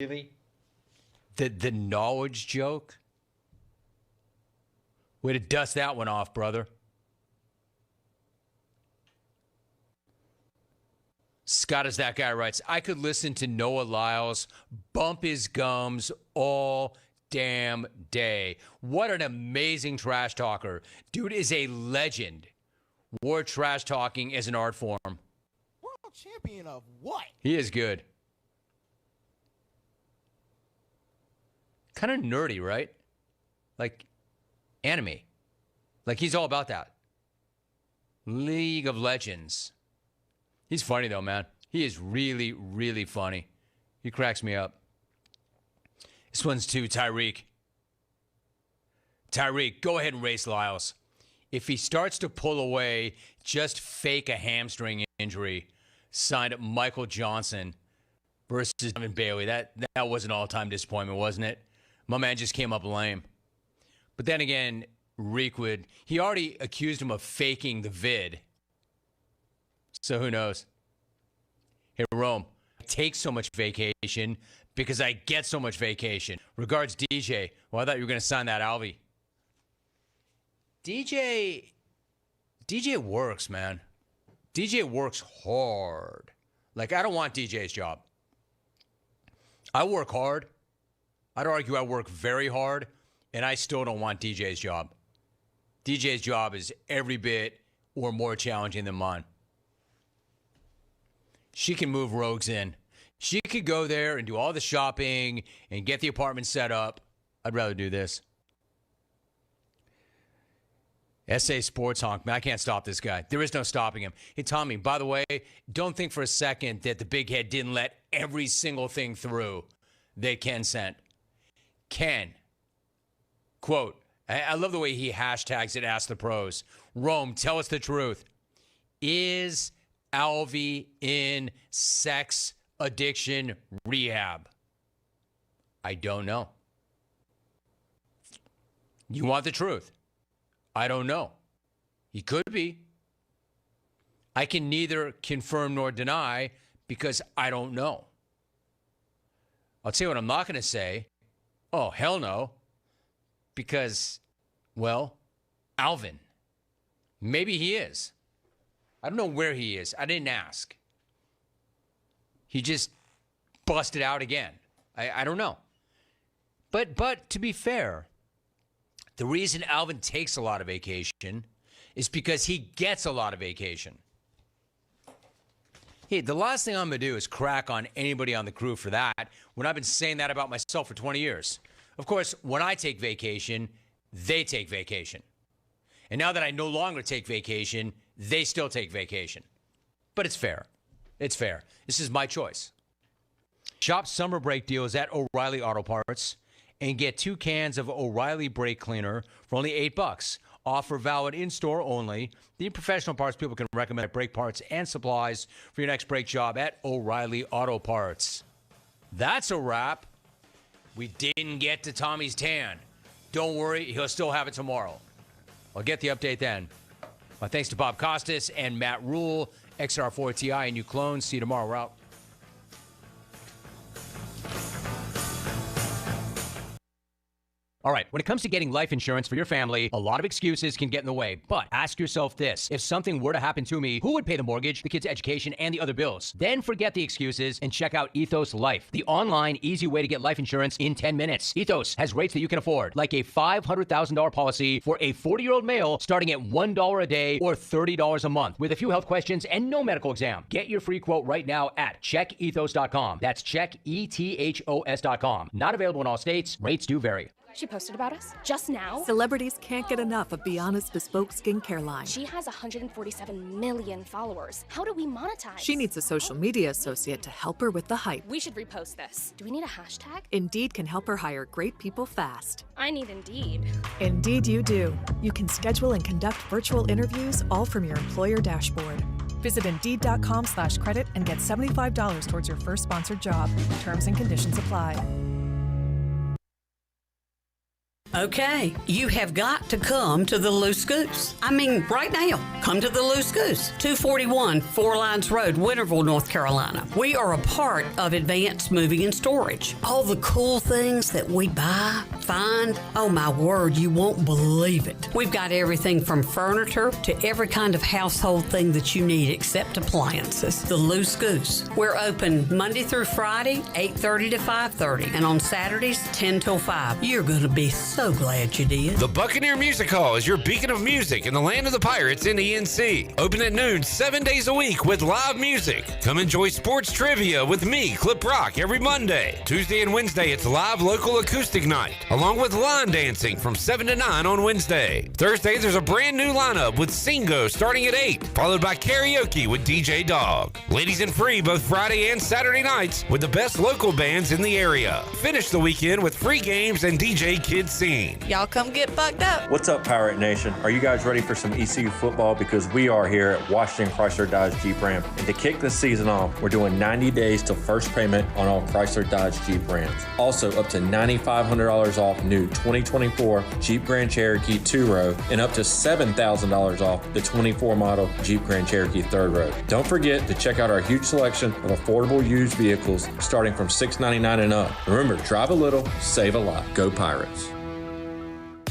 Really? The knowledge joke? Way to dust that one off, brother. Scott is that guy writes, I could listen to Noah Lyles bump his gums all damn day. What an amazing trash talker. Dude is a legend. War trash talking is an art form. World champion of what? He is good. Kind of nerdy, right? Like anime. Like he's all about that. League of Legends. He's funny though, man. He is really, really funny. He cracks me up. This one's to Tyreek. Tyreek, go ahead and race Lyles. If he starts to pull away, just fake a hamstring injury. Signed up Michael Johnson versus Devin Bailey. That was an all-time disappointment, wasn't it? My man just came up lame. But then again, Reekwood, he already accused him of faking the vid. So who knows? Hey, Rome, I take so much vacation because I get so much vacation. Regards, DJ. Well, I thought you were going to sign that Alvin. DJ works, man. DJ works hard. Like, I don't want DJ's job. I work hard. I'd argue I work very hard, and I still don't want DJ's job. DJ's job is every bit or more challenging than mine. She can move rogues in. She could go there and do all the shopping and get the apartment set up. I'd rather do this. SA Sports Honk, man, I can't stop this guy. There is no stopping him. Hey, Tommy, by the way, don't think for a second that the big head didn't let every single thing through that Ken sent. Ken, quote, I love the way he hashtags it, Ask the Pros. Rome, tell us the truth. Is Alvin in sex addiction rehab? I don't know. You want the truth? I don't know. He could be. I can neither confirm nor deny because I don't know. I'll tell you what I'm not going to say. Oh, hell no. Because, well, Alvin. Maybe he is. I don't know where he is. I didn't ask. He just busted out again. I don't know. But to be fair, the reason Alvin takes a lot of vacation is because he gets a lot of vacation. Hey, the last thing I'm going to do is crack on anybody on the crew for that when I've been saying that about myself for 20 years. Of course, when I take vacation, they take vacation. And now that I no longer take vacation, they still take vacation. But it's fair. It's fair. This is my choice. Shop summer brake deals at O'Reilly Auto Parts and get 2 cans of O'Reilly brake cleaner for only $8. Offer valid in-store only. The professional parts people can recommend brake parts and supplies for your next brake job at O'Reilly Auto Parts. That's a wrap. We didn't get to Tommy's tan. Don't worry, he'll still have it tomorrow. I'll get the update then. My thanks to Bob Costas and Matt Rule, XR4TI and you clones. See you tomorrow. We're out. All right, when it comes to getting life insurance for your family, a lot of excuses can get in the way. But ask yourself this. If something were to happen to me, who would pay the mortgage, the kids' education, and the other bills? Then forget the excuses and check out Ethos Life, the online, easy way to get life insurance in 10 minutes. Ethos has rates that you can afford, like a $500,000 policy for a 40-year-old male starting at $1 a day or $30 a month with a few health questions and no medical exam. Get your free quote right now at checkethos.com. That's checkethos.com. Not available in all states. Rates do vary. She posted about us just now. Celebrities can't get enough of Be Honest Bespoke skincare line. She has 147 million followers. How do we monetize? She needs a social media associate to help her with the hype. We should repost this. Do we need a hashtag? Indeed can help her hire great people fast. I need Indeed. Indeed you do. You can schedule and conduct virtual interviews all from your employer dashboard. Visit Indeed.com/credit and get $75 towards your first sponsored job. Terms and conditions apply. Okay, you have got to come to the Loose Goose. I mean, right now, come to the Loose Goose, 241 Four Lines Road, Winterville, North Carolina. We are a part of Advanced Moving and Storage. All the cool things that we buy, find, oh my word, you won't believe it. We've got everything from furniture to every kind of household thing that you need except appliances. The Loose Goose. We're open Monday through Friday, 8:30 to 5:30, and on Saturdays, 10 till 5. You're going to be so glad you did. The Buccaneer Music Hall is your beacon of music in the land of the Pirates in the NC. Open at noon 7 days a week with live music. Come enjoy sports trivia with me, Clip Rock, every Monday. Tuesday and Wednesday, it's live local acoustic night, along with line dancing from 7 to 9 on Wednesday. Thursday, there's a brand new lineup with Singo starting at 8, followed by karaoke with DJ Dog. Ladies and free both Friday and Saturday nights with the best local bands in the area. Finish the weekend with free games and DJ Kids Scene. Y'all come get bucked up. What's up, Pirate Nation? Are you guys ready for some ECU football? Because we are here at Washington Chrysler Dodge Jeep Ram. And to kick the season off, we're doing 90 days till first payment on all Chrysler Dodge Jeep Rams. Also, up to $9,500 off new 2024 Jeep Grand Cherokee 2-row and up to $7,000 off the 24 model Jeep Grand Cherokee 3rd row. Don't forget to check out our huge selection of affordable used vehicles starting from $699 and up. Remember, drive a little, save a lot. Go Pirates.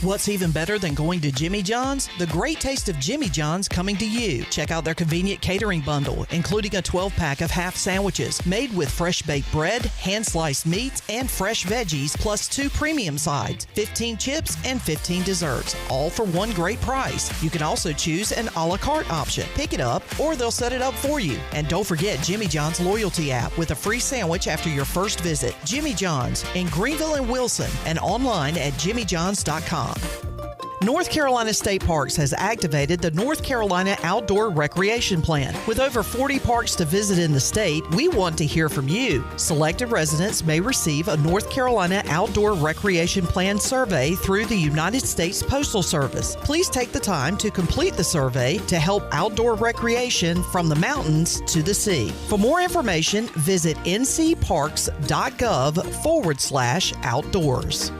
What's even better than going to Jimmy John's? The great taste of Jimmy John's coming to you. Check out their convenient catering bundle, including a 12-pack of half sandwiches made with fresh baked bread, hand-sliced meats, and fresh veggies, plus 2 premium sides, 15 chips, and 15 desserts, all for one great price. You can also choose an a la carte option. Pick it up, or they'll set it up for you. And don't forget Jimmy John's loyalty app with a free sandwich after your first visit. Jimmy John's in Greenville and Wilson, and online at jimmyjohns.com. North Carolina State Parks has activated the North Carolina Outdoor Recreation Plan. With over 40 parks to visit in the state, we want to hear from you. Selected residents may receive a North Carolina Outdoor Recreation Plan survey through the United States Postal Service. Please take the time to complete the survey to help outdoor recreation from the mountains to the sea. For more information, visit ncparks.gov/outdoors.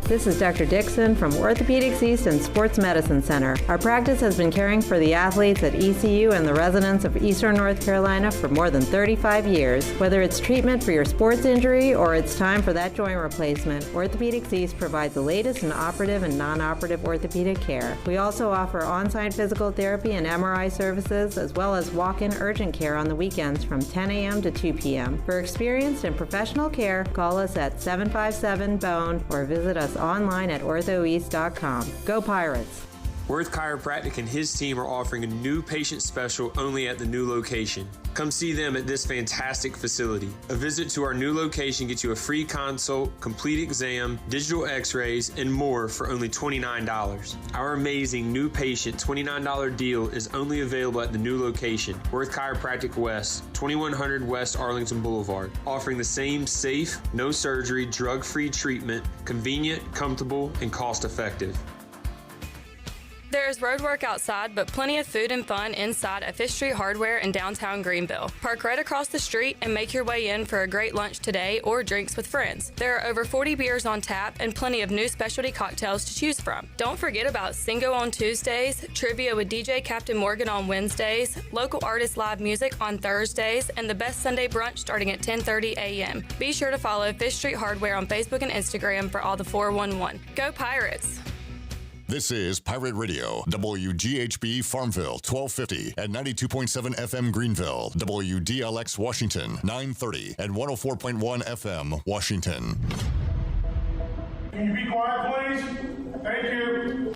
This is Dr. Dixon from Orthopedics East and Sports Medicine Center. Our practice has been caring for the athletes at ECU and the residents of Eastern North Carolina for more than 35 years. Whether it's treatment for your sports injury or it's time for that joint replacement, Orthopedics East provides the latest in operative and non-operative orthopedic care. We also offer on-site physical therapy and MRI services, as well as walk-in urgent care on the weekends from 10 a.m. to 2 p.m. For experienced and professional care, call us at 757-BONE or visit us online at orthoeast.com. Go Pirates! Worth Chiropractic and his team are offering a new patient special only at the new location. Come see them at this fantastic facility. A visit to our new location gets you a free consult, complete exam, digital x-rays, and more for only $29. Our amazing new patient $29 deal is only available at the new location, Worth Chiropractic West, 2100 West Arlington Boulevard, offering the same safe, no surgery, drug-free treatment, convenient, comfortable, and cost-effective. There is road work outside, but plenty of food and fun inside at Fifth Street Hardware in downtown Greenville. Park right across the street and make your way in for a great lunch today or drinks with friends. There are over 40 beers on tap and plenty of new specialty cocktails to choose from. Don't forget about Singo on Tuesdays, trivia with DJ Captain Morgan on Wednesdays, local artist live music on Thursdays, and the best Sunday brunch starting at 10:30 a.m. Be sure to follow Fifth Street Hardware on Facebook and Instagram for all the 411. Go Pirates! This is Pirate Radio, WGHB Farmville, 1250 at 92.7 FM Greenville, WDLX Washington, 930 and 104.1 FM Washington. Can you be quiet, please? Thank you.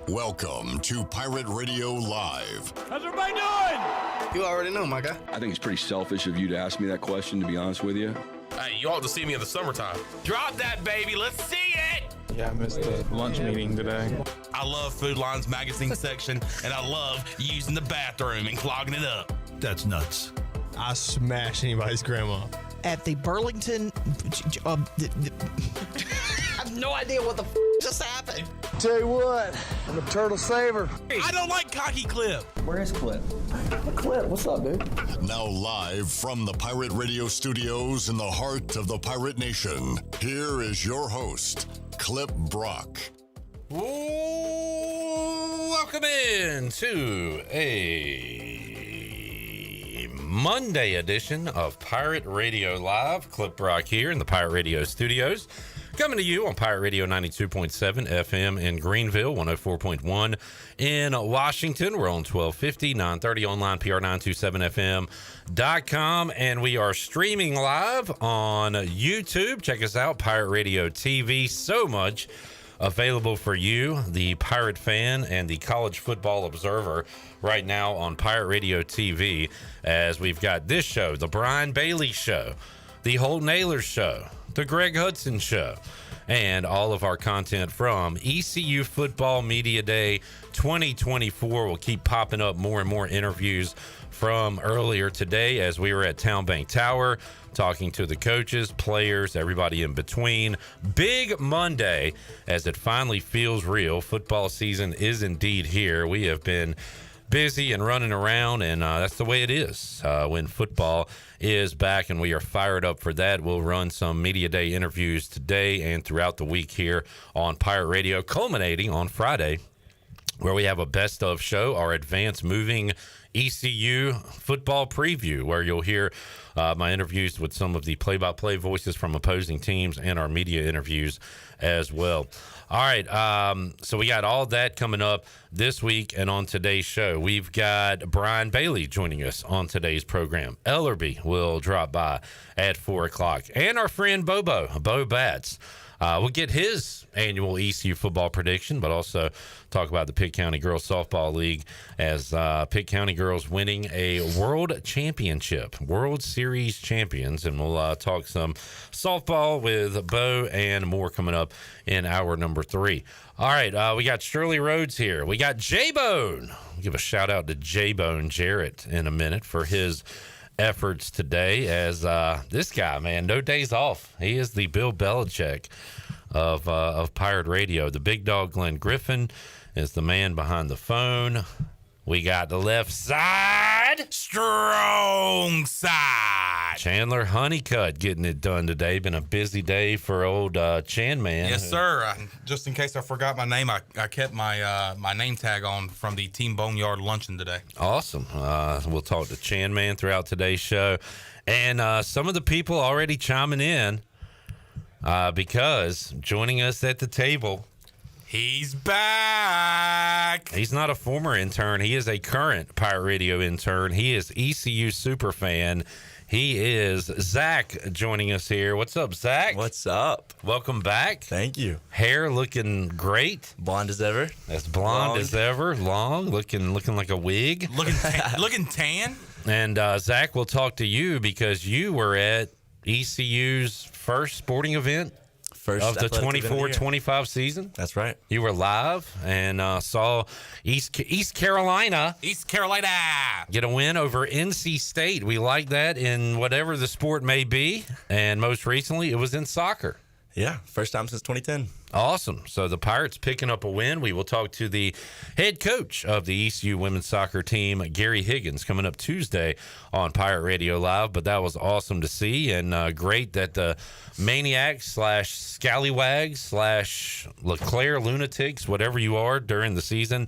Welcome to Pirate Radio Live. How's everybody doing? You already know, my guy. I think it's pretty selfish of you to ask me that question, to be honest with you. Hey, you ought to see me in the summertime. Drop that, baby. Let's see it. Yeah, I missed the lunch meeting today. I love Food Line's magazine section, and I love using the bathroom and clogging it up. That's nuts. I smash anybody's grandma. At the Burlington... I have no idea what the just happened. Tell you what, I'm a turtle saver. I don't like cocky Clip. Where is Clip? Clip, what's up, dude? Now live from the Pirate Radio studios in the heart of the Pirate Nation, here is your host, Clip Brock. Welcome in to a Monday edition of Pirate Radio Live. Clip Brock here in the Pirate Radio studios. Coming to you on Pirate Radio 92.7 FM in Greenville, 104.1 in Washington. We're on 1250, 930 online, PR927FM.com. And we are streaming live on YouTube. Check us out, Pirate Radio TV. So much available for you, the Pirate fan and the College Football Observer, right now on Pirate Radio TV, as we've got this show, the Brian Bailey Show, the Holt Naylor Show, the Greg Hudson Show, and all of our content from ECU Football Media Day 2024. Will keep popping up more and more interviews from earlier today as we were at Town Bank Tower talking to the coaches, players, everybody in between. Big Monday as it finally feels real. Football season is indeed here. We have been busy and running around, and that's the way it is when football is back, and we are fired up for that. We'll run some Media Day interviews today and throughout the week here on Pirate Radio, culminating on Friday, where we have a best of show, our advanced moving ECU football preview, where you'll hear my interviews with some of the play-by-play voices from opposing teams and our media interviews as well. All right, so we got all that coming up this week, and on today's show, we've got Brian Bailey joining us on today's program. Ellerbe will drop by at 4 o'clock, and our friend Bo Batts. We'll get his annual ECU football prediction, but also talk about the Pitt County Girls Softball League as Pitt County Girls winning a World Championship, World Series champions, and we'll talk some softball with Bo and more coming up in hour number 3. All right, we got Shirley Rhodes here. We got J-Bone. We'll give a shout out to J-Bone Jarrett in a minute for his efforts today, as this guy, man, no days off. He is the Bill Belichick of Pirate Radio. The big dog Glenn Griffin is the man behind the phone. We got the left side, Strong side, Chandler Honeycutt getting it done today. Been a busy day for old Chan Man. Yes, sir. Just in case I forgot my name, I kept my name tag on from the Team Boneyard luncheon today. Awesome. We'll talk to Chan Man throughout today's show, and some of the people already chiming in because joining us at the table, he's back. He's not a former intern. He is a current Pirate Radio intern. He is ECU superfan. He is Zach joining us here. What's up, Zach? What's up? Welcome back. Thank you. Hair looking great. Blonde as ever. As blonde as ever. Long. Looking like a wig. Looking tan. And Zach, we'll talk to you because you were at ECU's first sporting event of the 24-25 season. That's right. You were live and saw East Carolina get a win over NC State. We like that in whatever the sport may be, and most recently it was in soccer. Yeah, first time since 2010. Awesome. So the Pirates picking up a win. We will talk to the head coach of the ECU women's soccer team, Gary Higgins, coming up Tuesday on Pirate Radio Live. But that was awesome to see, and great that the maniacs / scallywags / LeClaire lunatics, whatever you are during the season.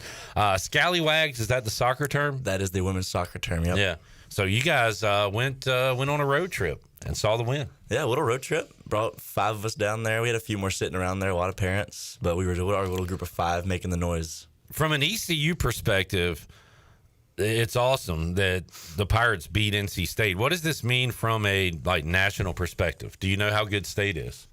Scallywags, is that the soccer term? That is the women's soccer term, yep. Yeah. So you guys went on a road trip and saw the win. Yeah, a little road trip. Brought 5 of us down there. We had a few more sitting around there, a lot of parents, but we were our little group of 5 making the noise. From an ECU perspective, it's awesome that the Pirates beat NC State. What does this mean from a national perspective? Do you know how good State is?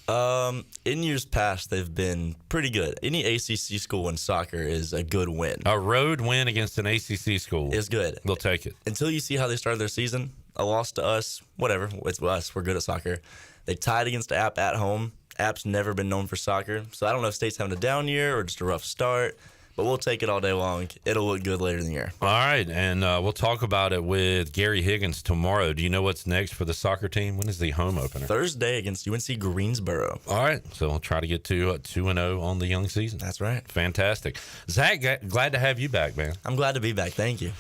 In years past, they've been pretty good. Any ACC school in soccer is a good win. A road win against an ACC school is good. They'll take it. Until you see how they started their season, a loss to us, whatever. It's us. We're good at soccer. They tied against App at home. App's never been known for soccer, so I don't know if State's having a down year or just a rough start. But we'll take it all day long. It'll look good later in the year. All right, and we'll talk about it with Gary Higgins tomorrow. Do you know what's next for the soccer team? When is the home opener? Thursday against UNC Greensboro. All right, so we'll try to get to 2-0 on the young season. That's right. Fantastic. Zach, glad to have you back, man. I'm glad to be back. Thank you.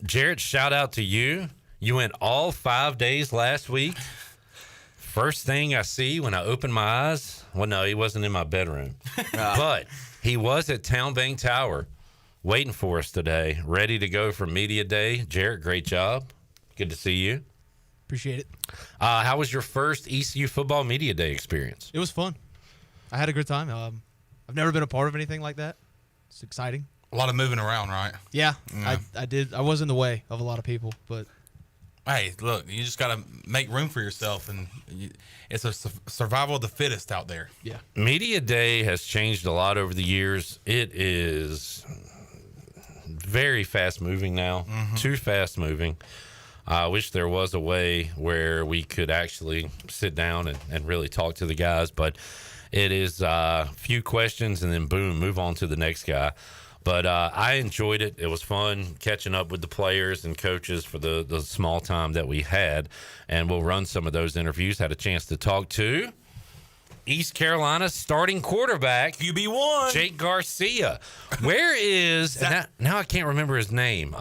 Jarrett, shout out to you. You went all 5 days last week First thing I see when I open my eyes, well, no, he wasn't in my bedroom, but he was at Town Bank Tower waiting for us today, ready to go for Media Day. Jarrett, great job. Good to see you. Appreciate it. How was your first ECU football Media Day experience? It was fun. I had a good time. I've never been a part of anything like that. It's exciting. A lot of moving around, right? Yeah. I did. I was in the way of a lot of people, but hey, look, you just got to make room for yourself, and it's a survival of the fittest out there. Yeah. Media Day has changed a lot over the years. It is very fast moving now, too fast moving. I wish there was a way where we could actually sit down and really talk to the guys, but it is a few questions and then boom, move on to the next guy. But I enjoyed it. It was fun catching up with the players and coaches for the small time that we had. And we'll run some of those interviews. Had a chance to talk to East Carolina's starting quarterback, QB1, Jake Garcia. Where is, now I can't remember his name,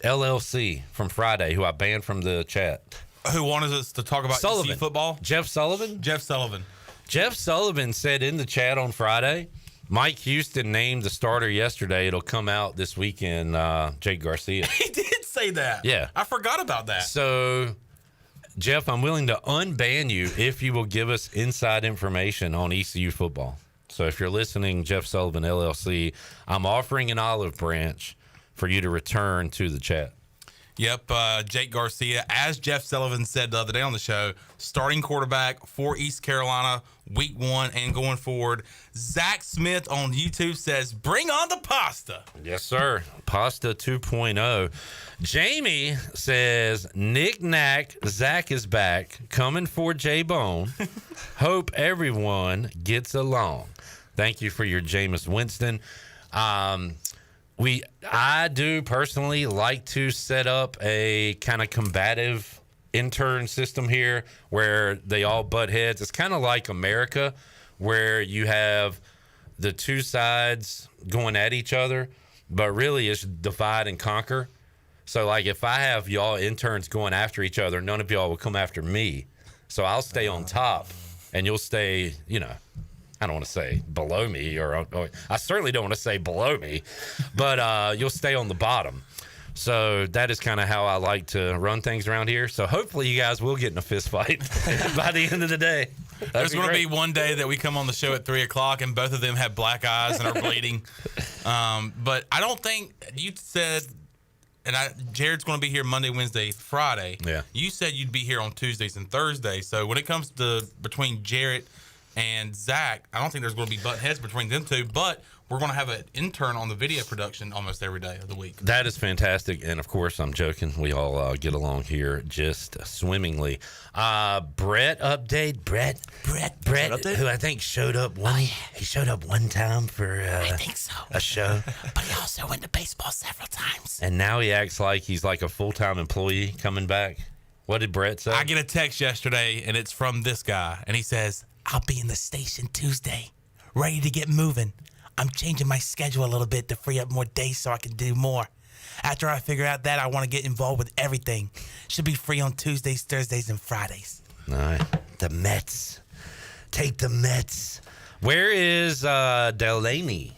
LLC from Friday, who I banned from the chat. Who wanted us to talk about ECU football? Jeff Sullivan? Jeff Sullivan. Jeff Sullivan said in the chat on Friday, Mike Houston named the starter yesterday. It'll come out this weekend, Jake Garcia. He did say that. Yeah. I forgot about that. So, Jeff, I'm willing to unban you if you will give us inside information on ECU football. So if you're listening, Jeff Sullivan, LLC, I'm offering an olive branch for you to return to the chat. Yep, Jake Garcia, as Jeff Sullivan said the other day on the show, starting quarterback for East Carolina, week 1 and going forward. Zach Smith on YouTube says, bring on the pasta. Yes, sir. Pasta 2.0. Jamie says, knick-knack, Zach is back, coming for J-Bone. Hope everyone gets along. Thank you for your Jameis Winston. I do personally like to set up a kind of combative intern system here where they all butt heads. It's kind of like America, where you have the two sides going at each other, but really it's divide and conquer. So like if I have y'all interns going after each other, none of y'all will come after me. So I'll stay on top and you'll stay, I don't want to say below me, or I certainly don't want to say below me, but you'll stay on the bottom. So that is kind of how I like to run things around here. So hopefully you guys will get in a fist fight by the end of the day. There's going to be one day that we come on the show at 3 o'clock and both of them have black eyes and are bleeding. But I don't think you said, and Jared's going to be here Monday, Wednesday, Friday. Yeah. You said you'd be here on Tuesdays and Thursdays. So when it comes to between Jared and Zach, I don't think there's going to be butt heads between them two, but we're going to have an intern on the video production almost every day of the week. That is fantastic. And, of course, I'm joking. We all get along here just swimmingly. Brett update. Brett, update? who I think showed up he showed up one time for I think so. A show. But he also went to baseball several times. And now he acts like he's like a full-time employee coming back. What did Brett say? I get a text yesterday, and it's from this guy, and he says, I'll be in the station Tuesday, ready to get moving. I'm changing my schedule a little bit to free up more days so I can do more. After I figure out that, I want to get involved with everything. Should be free on Tuesdays, Thursdays, and Fridays. All right. The Mets. Take the Mets. Where is Delaney?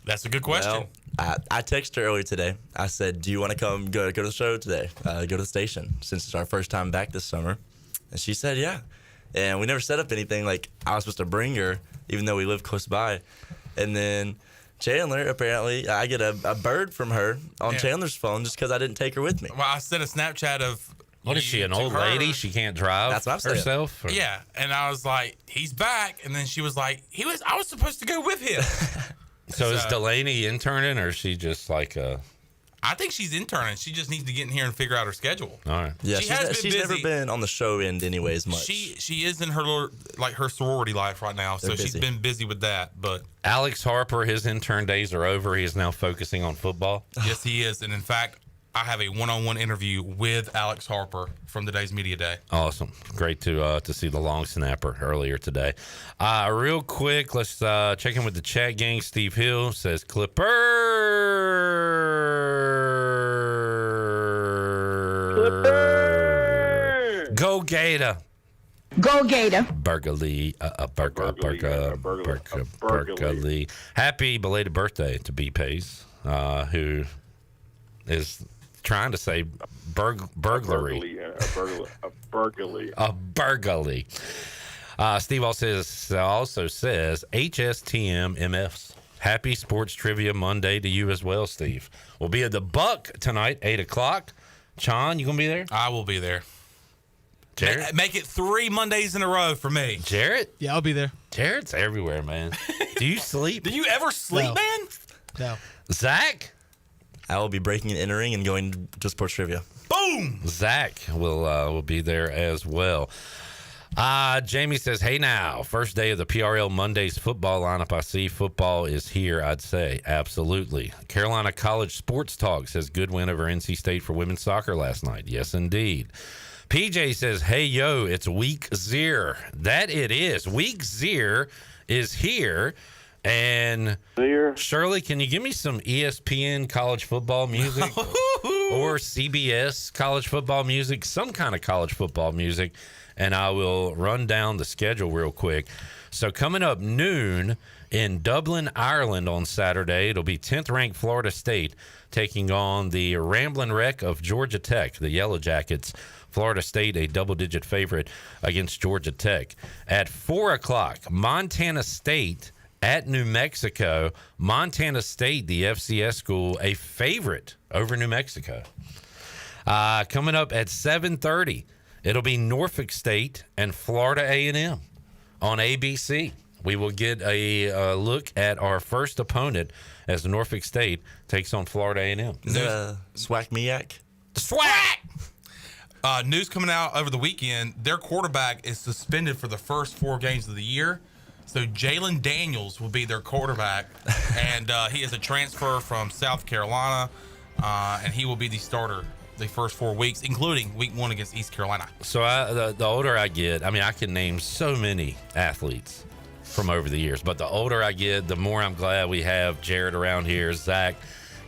That's a good question. Well, I texted her earlier today. I said, do you want to come go to the show today? Go to the station since it's our first time back this summer. And she said, yeah. And we never set up anything. Like, I was supposed to bring her, even though we live close by. And then Chandler, apparently, I get a bird from her on Chandler's phone just because I didn't take her with me. Well, I sent a Snapchat of... What is she, an old lady? She can't drive That's what I'm saying. herself? Or? Yeah, and I was like, he's back. And then she was like, I was supposed to go with him. So is Delaney interning, or is she just like a... I think she's interning. She just needs to get in here and figure out her schedule. All right. Yeah, she's never been on the show end anyways much. She is in her sorority life right now, so she's been busy with that. But Alex Harper, his intern days are over. He is now focusing on football. Yes, he is. And in fact, I have a one-on-one interview with Alex Harper from today's media day. Awesome. Great to see the long snapper earlier today. Real quick, let's check in with the chat gang. Steve Hill says, Clipper. Go Gator. Go Gator. Burgley. Happy belated birthday to B Pace, who is trying to say burglary. A burglary. A burglary. Steve also says HSTM MFs. Happy Sports Trivia Monday to you as well, Steve. We'll be at the Buck tonight, 8 o'clock. Chon, you going to be there? I will be there. Jarrett? Make it 3 Mondays in a row for me. Jarrett? Yeah, I'll be there. Jarrett's everywhere, man. Do you sleep? Do you ever sleep, No. man? No. Zach? I will be breaking and entering and going to sports trivia. Boom! Zach will be there as well. Jamie says, hey now, first day of the PRL Mondays football lineup. I see football is here, I'd say. Absolutely. Carolina College Sports Talk says, good win over NC State for women's soccer last night. Yes, indeed. PJ says, hey, yo, it's week 0. That it is. Week 0 is here. And Shirley, can you give me some ESPN college football music or CBS college football music, some kind of college football music, and I will run down the schedule real quick. So coming up noon in Dublin, Ireland on Saturday, it'll be 10th-ranked Florida State taking on the Ramblin' Wreck of Georgia Tech, the Yellow Jackets. Florida State, a double-digit favorite against Georgia Tech. At 4 o'clock, Montana State at New Mexico. Montana State, the FCS school, a favorite over New Mexico. Coming up at 7:30, it'll be Norfolk State and Florida A&M on ABC. We will get a look at our first opponent as Norfolk State takes on Florida A&M. Is it a SWAC-MEAC? SWAC! News coming out over the weekend, their quarterback is suspended for the first 4 games of the year. So Jalen Daniels will be their quarterback, and he is a transfer from South Carolina, and he will be the starter the first 4 weeks, including week 1 against East Carolina. So the older I get, I mean, I can name so many athletes from over the years, but the older I get, the more I'm glad we have Jared around here, Zach,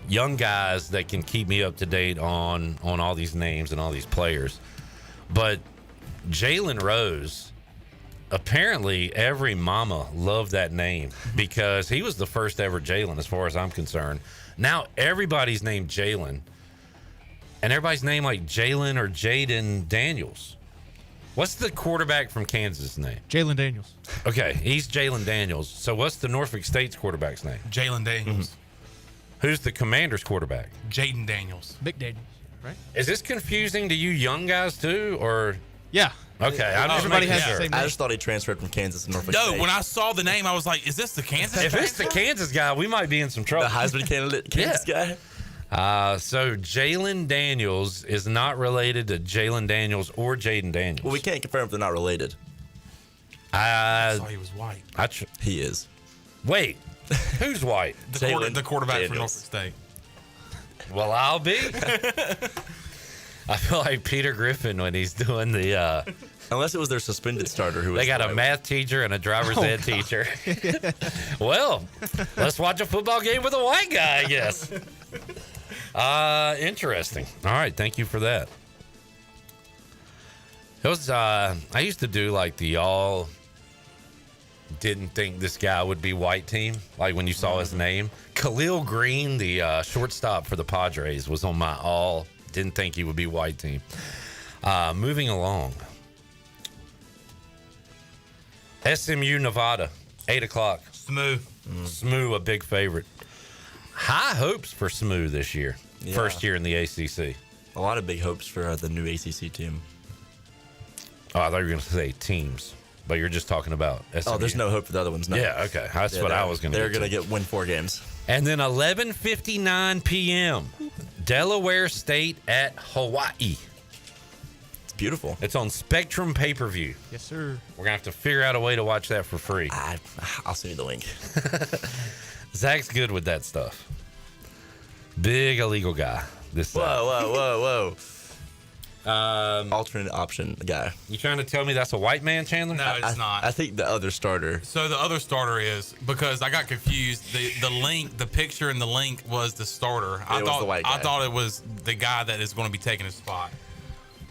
young guys that can keep me up to date on all these names and all these players. But Jalen Rose, apparently every mama loved that name because he was the first ever Jalen as far as I'm concerned. Now everybody's named Jalen, and everybody's named like Jalen or Jaden Daniels. What's the quarterback from Kansas' name? Jalen Daniels. Okay, he's Jalen Daniels. So what's the Norfolk State's quarterback's name? Jalen Daniels. Who's the Commander's quarterback? Jaden Daniels. McDaniels, right? Is this confusing to you young guys too, or? Yeah. Okay, everybody has the same name. I just thought he transferred from Kansas to Norfolk State. No, when I saw the name, I was like, is this the Kansas If it's the Kansas guy, we might be in some trouble. The Heisman candidate Kansas guy? So Jalen Daniels is not related to Jalen Daniels or Jaden Daniels. Well, we can't confirm if they're not related. I saw he was white. He is. Wait, who's white? The quarterback Daniels. for Norfolk State. Well, I'll be. I feel like Peter Griffin when he's doing the. Unless it was their suspended starter who was. They got a math teacher and a driver's ed teacher. Well, let's watch a football game with a white guy, I guess. Interesting. All right, thank you for that. It was. I used to do like the all. Didn't think this guy would be white team. Like when you saw his name, Khalil Green, the shortstop for the Padres, was on my all. Didn't think he would be white team. Moving along. SMU, Nevada, 8 o'clock. Smooth. SMU, a big favorite. High hopes for SMU this year. Yeah. First year in the ACC. A lot of big hopes for the new ACC team. Oh, I thought you were going to say teams, but you're just talking about SMU. Oh, there's no hope for the other ones. No. Yeah, okay. That's what I was going to They're going to win 4 games. And then 11:59 p.m., Delaware State at Hawaii. It's beautiful. It's on Spectrum pay-per-view. Yes, sir. We're going to have to figure out a way to watch that for free. I'll send you the link. Zach's good with that stuff. Big illegal guy. Whoa. Alternate option guy. You trying to tell me that's a white man, Chandler? No, it's not. I think the other starter. So the other starter is, because I got confused. The link, the picture in the link was the starter. I was the white guy. I thought it was the guy that is going to be taking his spot.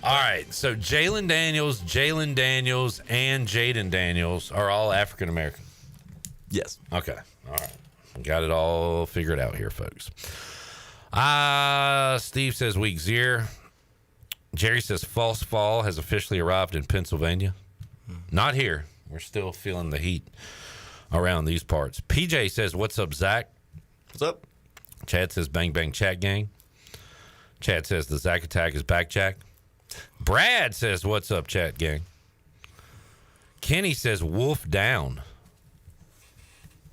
All right, so Jalen Daniels, and Jaden Daniels are all African American. Yes. Okay. All right. Got it all figured out here, folks. Steve says week 0. Jerry says false fall has officially arrived in Pennsylvania. Not here. We're still feeling the heat around these parts. PJ says, what's up, Zach? What's up? Chad says, bang, bang, chat gang. Chad says, the Zach attack is back, Jack. Brad says, what's up, chat gang? Kenny says, wolf down.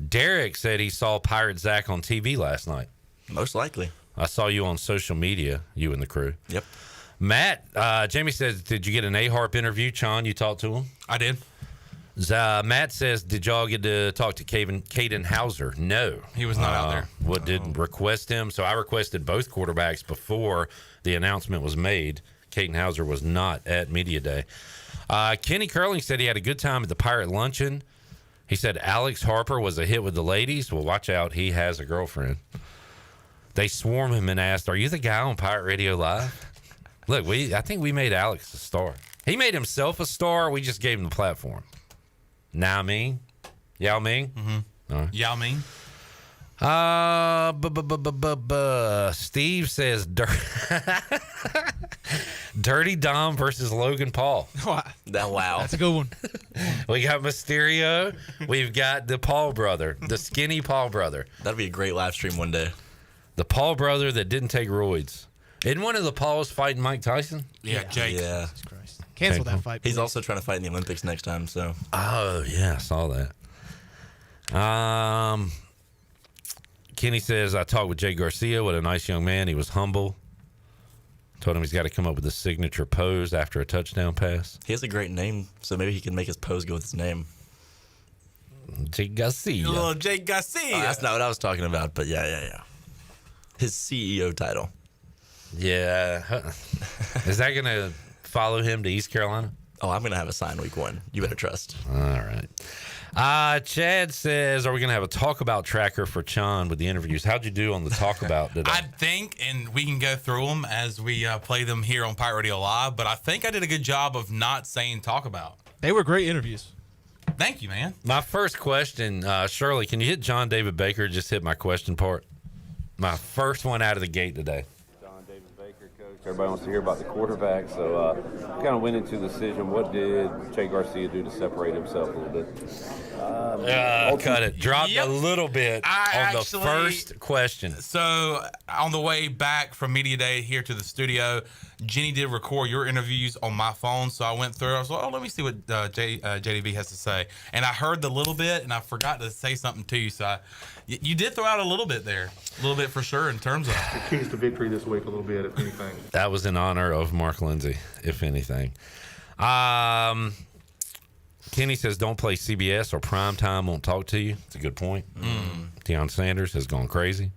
Derek said he saw Pirate Zach on TV last night. Most likely. I saw you on social media, you and the crew. Yep. Matt, Jamie says, did you get an A-Harp interview? Chon, you talked to him? I did. Matt says, did y'all get to talk to Caden Hauser? No. He was not out there. Didn't request him. So I requested both quarterbacks before the announcement was made. Caden Hauser was not at Media Day. Kenny Curling said he had a good time at the Pirate Luncheon. He said Alex Harper was a hit with the ladies. Well, watch out. He has a girlfriend. They swarm him and asked, are you the guy on Pirate Radio Live? Look, I think we made Alex a star. He made himself a star. We just gave him the platform. Now Ming? Yao Ming? Mm-hmm. All right. Yao Ming? Steve says Dirty Dom versus Logan Paul. Wow. That's a good one. We got Mysterio. We've got the Paul brother, the skinny Paul brother. That'd be a great live stream one day. The Paul brother that didn't take roids. Isn't one of the Pauls fighting Mike Tyson? Yeah, Jake. Yeah. Jesus Christ. Cancel that fight, please. He's also trying to fight in the Olympics next time, so. Oh, yeah, I saw that. Kenny says, I talked with Jay Garcia. What a nice young man. He was humble. Told him he's got to come up with a signature pose after a touchdown pass. He has a great name, so maybe he can make his pose go with his name. Jay Garcia. Little Jay Garcia. That's not what I was talking about, but yeah. His CEO title. Yeah. Is that going to follow him to East Carolina? Oh, I'm going to have a sign week 1. You better trust. All right. Chad says, are we going to have a talk about tracker for Chon with the interviews? How'd you do on the talk about today? I think, and we can go through them as we play them here on Pirate Radio Live, but I think I did a good job of not saying talk about. They were great interviews. Thank you, man. My first question, Shirley, can you hit John David Baker? Just hit my question part. My first one out of the gate today. John David Baker, coach. Everybody wants to hear about the quarterback, so kind of went into the decision. What did Jay Garcia do to separate himself a little bit? Cut it. Dropped a little bit on the first question. So on the way back from Media Day here to the studio, Jenny did record your interviews on my phone, so I went through. I was like, let me see what JDV has to say. And I heard the little bit, and I forgot to say something to you. So you did throw out a little bit there. A little bit for sure in terms of. The keys to victory this week a little bit, if anything. That was in honor of Mark Lindsay, if anything. Kenny says, don't play CBS or primetime won't talk to you. It's a good point. Deion Sanders has gone crazy,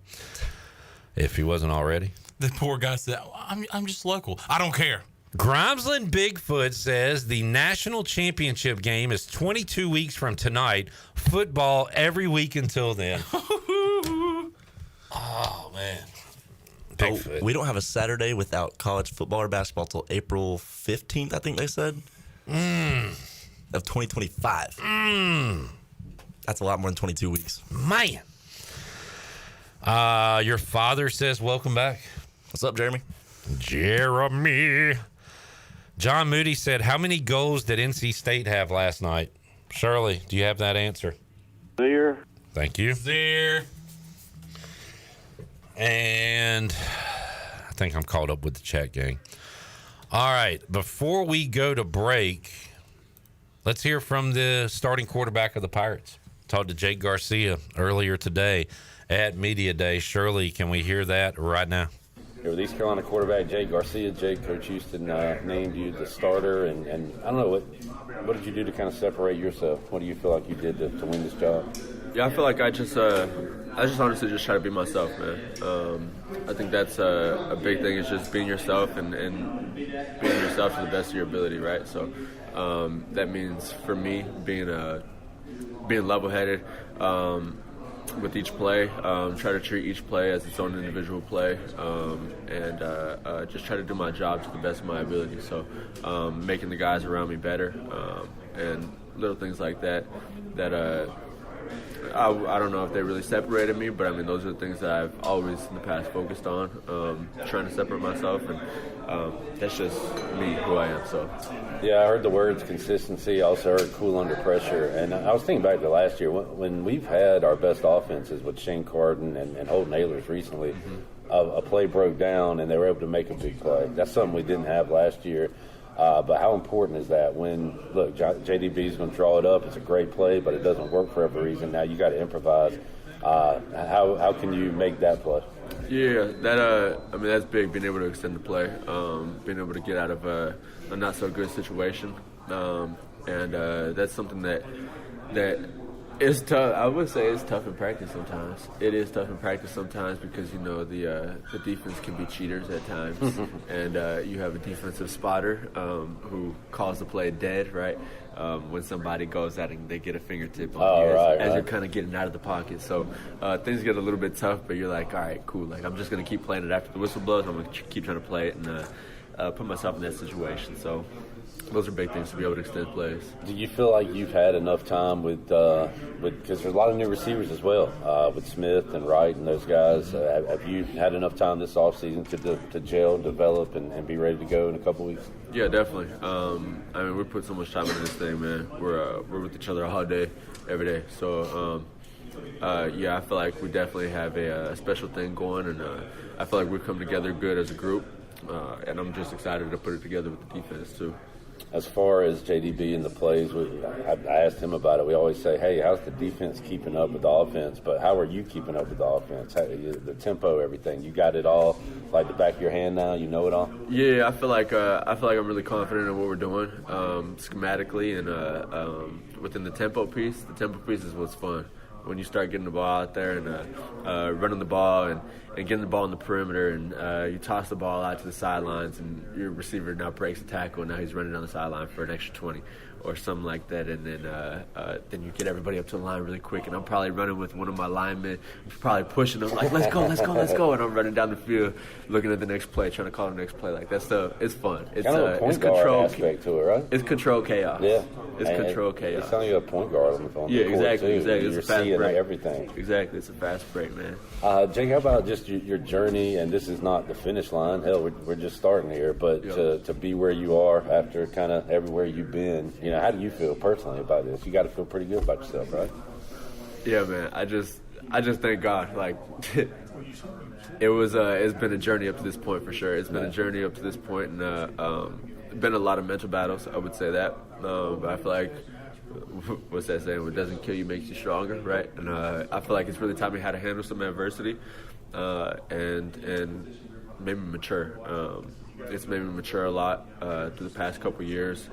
if he wasn't already. The poor guy said, I'm just local. I don't care. Grimesland Bigfoot says the national championship game is 22 weeks from tonight. Football every week until then. Oh, man. Bigfoot. We don't have a Saturday without college football or basketball till April 15th, I think they said. Of 2025. That's a lot more than 22 weeks. Man. Your father says, welcome back. What's up, Jeremy? Jeremy. John Moody said, how many goals did NC State have last night? Shirley, do you have that answer? 0. Thank you. 0. And I think I'm caught up with the chat gang. All right, before we go to break, let's hear from the starting quarterback of the Pirates. Talked to Jake Garcia earlier today at Media Day. Shirley, can we hear that right now? Here with East Carolina quarterback Jake Garcia. Jake, Coach Houston named you the starter, and I don't know, what did you do to kind of separate yourself? What do you feel like you did to win this job? Yeah, I feel like I just honestly just try to be myself, man. I think that's a big thing, is just being yourself and being yourself to the best of your ability, right? So that means for me being level-headed, with each play, try to treat each play as its own individual play, and just try to do my job to the best of my ability. So making the guys around me better, and little things like that I don't know if they really separated me, but I mean, those are the things that I've always in the past focused on, trying to separate myself, and that's just me, who I am. So, yeah, I heard the words consistency. I also heard cool under pressure. And I was thinking back to last year when we've had our best offenses with Shane Carden and Holton Ahlers recently. A play broke down and they were able to make a big play. That's something we didn't have last year. But how important is that when, look, JDB is going to draw it up. It's a great play, but it doesn't work for every reason. Now you got to improvise. How can you make that play? Yeah, I mean, that's big, being able to extend the play, being able to get out of a not-so-good situation. And that's something that it's tough. I would say it's tough in practice sometimes. It is tough in practice sometimes because, you know, the defense can be cheaters at times. And you have a defensive spotter who calls the play dead, right? When somebody goes out and they get a fingertip on you as you're kind of getting out of the pocket. So things get a little bit tough, but you're like, all right, cool. Like, I'm just going to keep playing it after the whistle blows. I'm going to keep trying to play it and put myself in that situation. So those are big things to be able to extend plays. Do you feel like you've had enough time with because there's a lot of new receivers as well, with Smith and Wright and those guys. Have you had enough time this offseason to gel, develop, and be ready to go in a couple weeks? Yeah, definitely. I mean, we put so much time into this thing, man. We're with each other all day, every day. So, yeah, I feel like we definitely have a special thing going, and I feel like we've come together good as a group, and I'm just excited to put it together with the defense, too. As far as JDB and the plays, I asked him about it. We always say, hey, how's the defense keeping up with the offense? But how are you keeping up with the offense? The tempo, everything. You got it all like the back of your hand now? You know it all? Yeah, I feel like I'm really confident in what we're doing schematically and within the tempo piece. The tempo piece is what's fun. When you start getting the ball out there and running the ball and getting the ball in the perimeter and you toss the ball out to the sidelines and your receiver now breaks a tackle and now he's running down the sideline for an extra 20 or something like that, and then you get everybody up to the line really quick, and I'm probably running with one of my linemen, probably pushing them like, let's go, and I'm running down the field looking at the next play, trying to call the next play. Like, that stuff, it's fun. It's kind of a point guard aspect to it, right? It's control chaos. Yeah. It's control chaos. It's telling you a point guard on the court, exactly. You're seeing everything. Exactly. It's a fast break, man. Jake, how about just your journey, and this is not the finish line. Hell, we're just starting here, but to be where you are after kind of everywhere you've been, you know, how do you feel personally about this? You got to feel pretty good about yourself, right? Yeah, man. I just thank God. Like, it's been a journey up to this point for sure. It's been a journey up to this point, and been a lot of mental battles. I would say that, but I feel like, what's that saying? What doesn't kill you makes you stronger, right? And I feel like it's really taught me how to handle some adversity, and made me mature. It's made me mature a lot through the past couple years.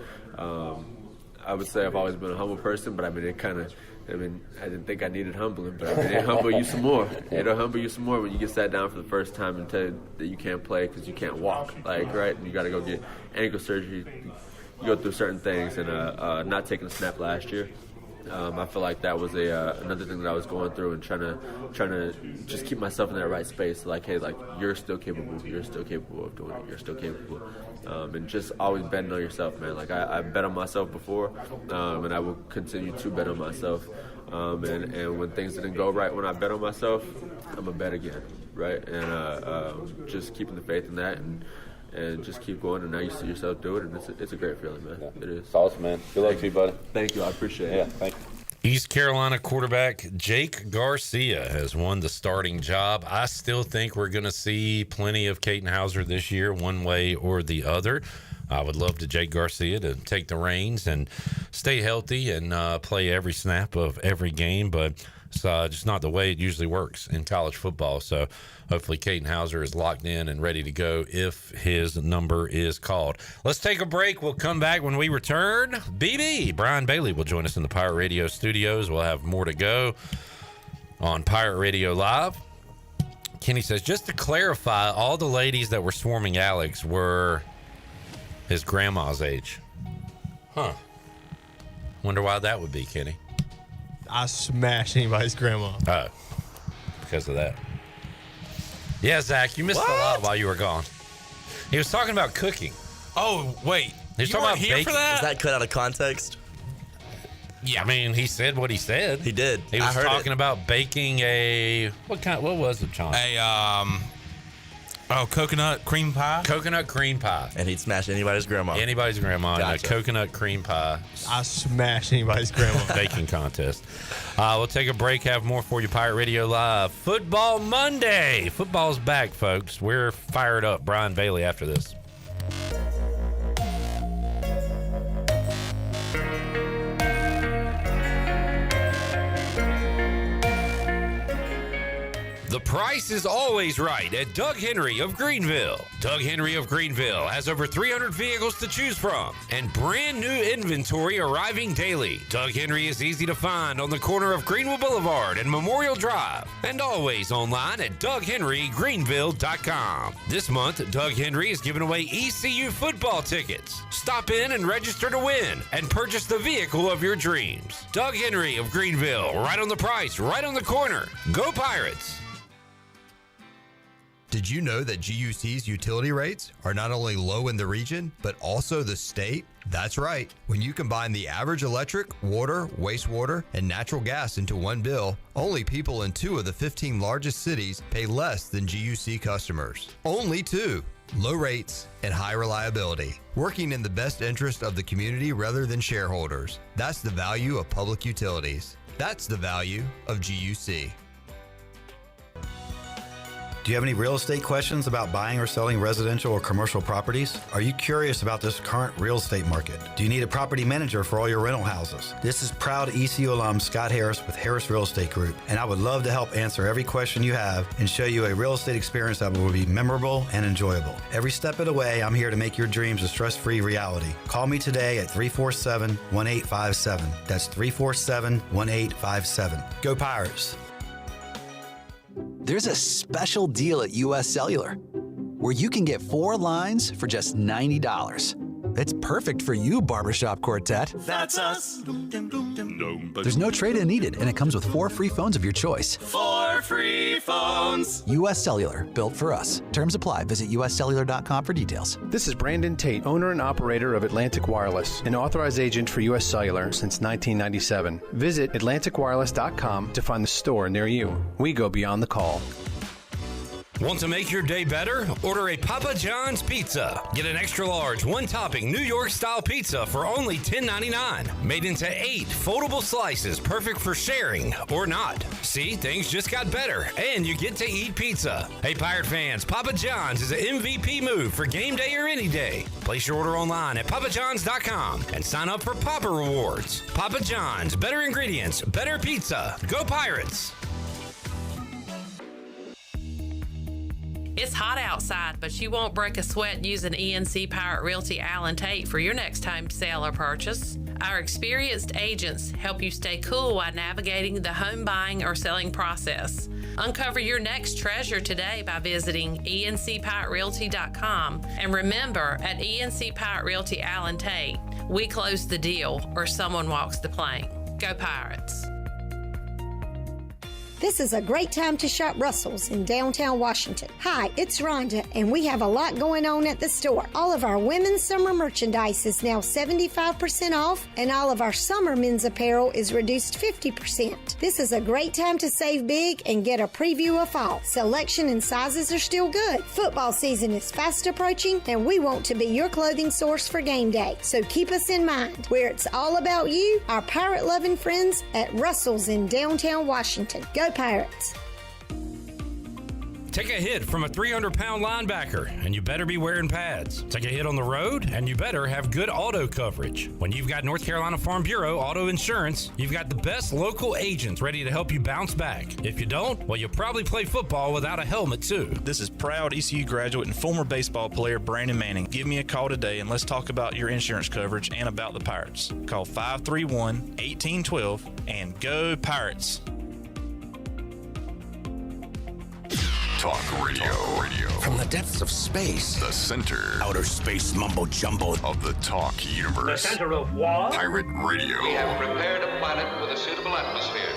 I would say I've always been a humble person, but I mean, I didn't think I needed humbling, but I mean, it humble you some more. It'll humble you some more when you get sat down for the first time and tell you that you can't play because you can't walk, like, right? And you got to go get ankle surgery. You go through certain things, and not taking a snap last year. I feel like that was another thing that I was going through, and trying to just keep myself in that right space. Like, hey, like, you're still capable. You're still capable of doing it. You're still capable. And just always betting on yourself, man. Like, I bet on myself before, and I will continue to bet on myself. And when things didn't go right when I bet on myself, I'm going to bet again, right? And just keeping the faith in that, and just keep going, and now you see yourself do it, and it's a great feeling, man. Yeah. It is. It's awesome, man. Good luck to you, buddy. Thank you. I appreciate it. Yeah, thank you. East Carolina quarterback Jake Garcia has won the starting job. I still think we're going to see plenty of Katin Houser this year, one way or the other. I would love to Jake Garcia to take the reins and stay healthy and play every snap of every game, but it's just not the way it usually works in college football. So hopefully Katin Houser is locked in and ready to go if his number is called. Let's take a break. We'll come back when we return. BB, Brian Bailey, will join us in the Pirate Radio studios. We'll have more to go on Pirate Radio Live. Kenny says, just to clarify, all the ladies that were swarming Alex were his grandma's age. Huh. Wonder why that would be, Kenny. I smashed anybody's grandma. Oh, because of that. Yeah, Zach, you missed a lot while you were gone. He was talking about cooking. Oh, wait. He was You talking weren't about here baking. for that? Was that cut out of context? Yeah, I mean, he said what he said. He did. He was talking about baking a what was it, John? Coconut cream pie. Coconut cream pie. And he'd smash anybody's grandma. Anybody's grandma in a Gotcha. coconut cream pie. I smashed anybody's grandma. Baking contest. We'll take a break. Have more for you, Pirate Radio Live. Football Monday. Football's back, folks. We're fired up. Brian Bailey after this. The price is always right at Doug Henry of Greenville. Doug Henry of Greenville has over 300 vehicles to choose from and brand new inventory arriving daily. Doug Henry is easy to find on the corner of Greenville Boulevard and Memorial Drive and always online at DougHenryGreenville.com. This month, Doug Henry is giving away ECU football tickets. Stop in and register to win and purchase the vehicle of your dreams. Doug Henry of Greenville, right on the price, right on the corner. Go Pirates! Did you know that GUC's utility rates are not only low in the region, but also the state? That's right. When you combine the average electric, water, wastewater, and natural gas into one bill, only people in 2 of the 15 largest cities pay less than GUC customers. Only 2. Low rates and high reliability. Working in the best interest of the community rather than shareholders. That's the value of public utilities. That's the value of GUC. Do you have any real estate questions about buying or selling residential or commercial properties? Are you curious about this current real estate market? Do you need a property manager for all your rental houses? This is proud ECU alum Scott Harris with Harris Real Estate Group, and I would love to help answer every question you have and show you a real estate experience that will be memorable and enjoyable. Every step of the way, I'm here to make your dreams a stress-free reality. Call me today at 347-1857. That's 347-1857. Go Pirates! There's a special deal at US Cellular where you can get 4 lines for just $90. It's perfect for you, Barbershop Quartet. That's us. There's no trade-in needed, and it comes with 4 free phones of your choice. 4 free phones. US Cellular, built for us. Terms apply. Visit uscellular.com for details. This is Brandon Tate, owner and operator of Atlantic Wireless, an authorized agent for US Cellular since 1997. Visit atlanticwireless.com to find the store near you. We go beyond the call. Want to make your day better? Order a Papa John's pizza. Get an extra large, 1-topping New York style pizza for only $10.99. Made into 8 foldable slices, perfect for sharing or not. See, things just got better, and you get to eat pizza. Hey, Pirate fans, Papa John's is an MVP move for game day or any day. Place your order online at papajohns.com and sign up for Papa Rewards. Papa John's, better ingredients, better pizza. Go Pirates! It's hot outside, but you won't break a sweat using ENC Pirate Realty Allen Tate for your next home sale or purchase. Our experienced agents help you stay cool while navigating the home buying or selling process. Uncover your next treasure today by visiting encpiraterealty.com. And remember, at ENC Pirate Realty Allen Tate, we close the deal or someone walks the plank. Go Pirates! This is a great time to shop Russell's in downtown Washington. Hi, it's Rhonda, and we have a lot going on at the store. All of our women's summer merchandise is now 75% off, and all of our summer men's apparel is reduced 50%. This is a great time to save big and get a preview of fall. Selection and sizes are still good. Football season is fast approaching, and we want to be your clothing source for game day. So keep us in mind, where it's all about you, our pirate-loving friends at Russell's in downtown Washington. Go Pirates! Take a hit from a 300-pound linebacker, and you better be wearing pads. Take a hit on the road, and you better have good auto coverage. When you've got North Carolina Farm Bureau Auto Insurance, you've got the best local agents ready to help you bounce back. If you don't, well, you'll probably play football without a helmet, too. This is proud ECU graduate and former baseball player Brandon Manning. Give me a call today, and let's talk about your insurance coverage and about the Pirates. Call 531-1812 and go Pirates! Talk radio. From the depths of space. The center. Outer space mumbo jumbo. Of the Talk universe. The center of what? Pirate Radio. We have prepared a planet with a suitable atmosphere.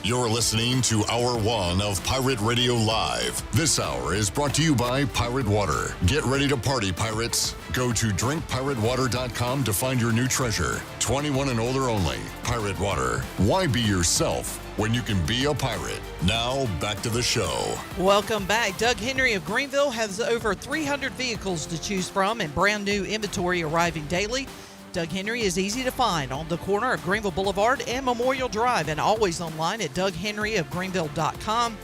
You're listening to Hour 1 of Pirate Radio Live. This hour is brought to you by Pirate Water. Get ready to party, pirates. Go to drinkpiratewater.com to find your new treasure. 21 and older only. Pirate Water. Why be yourself when you can be a pirate? Now, back to the show. Welcome back. Doug Henry of Greenville has over 300 vehicles to choose from and brand new inventory arriving daily. Doug Henry is easy to find on the corner of Greenville Boulevard and Memorial Drive, and always online at DougHenryofGreenville.com.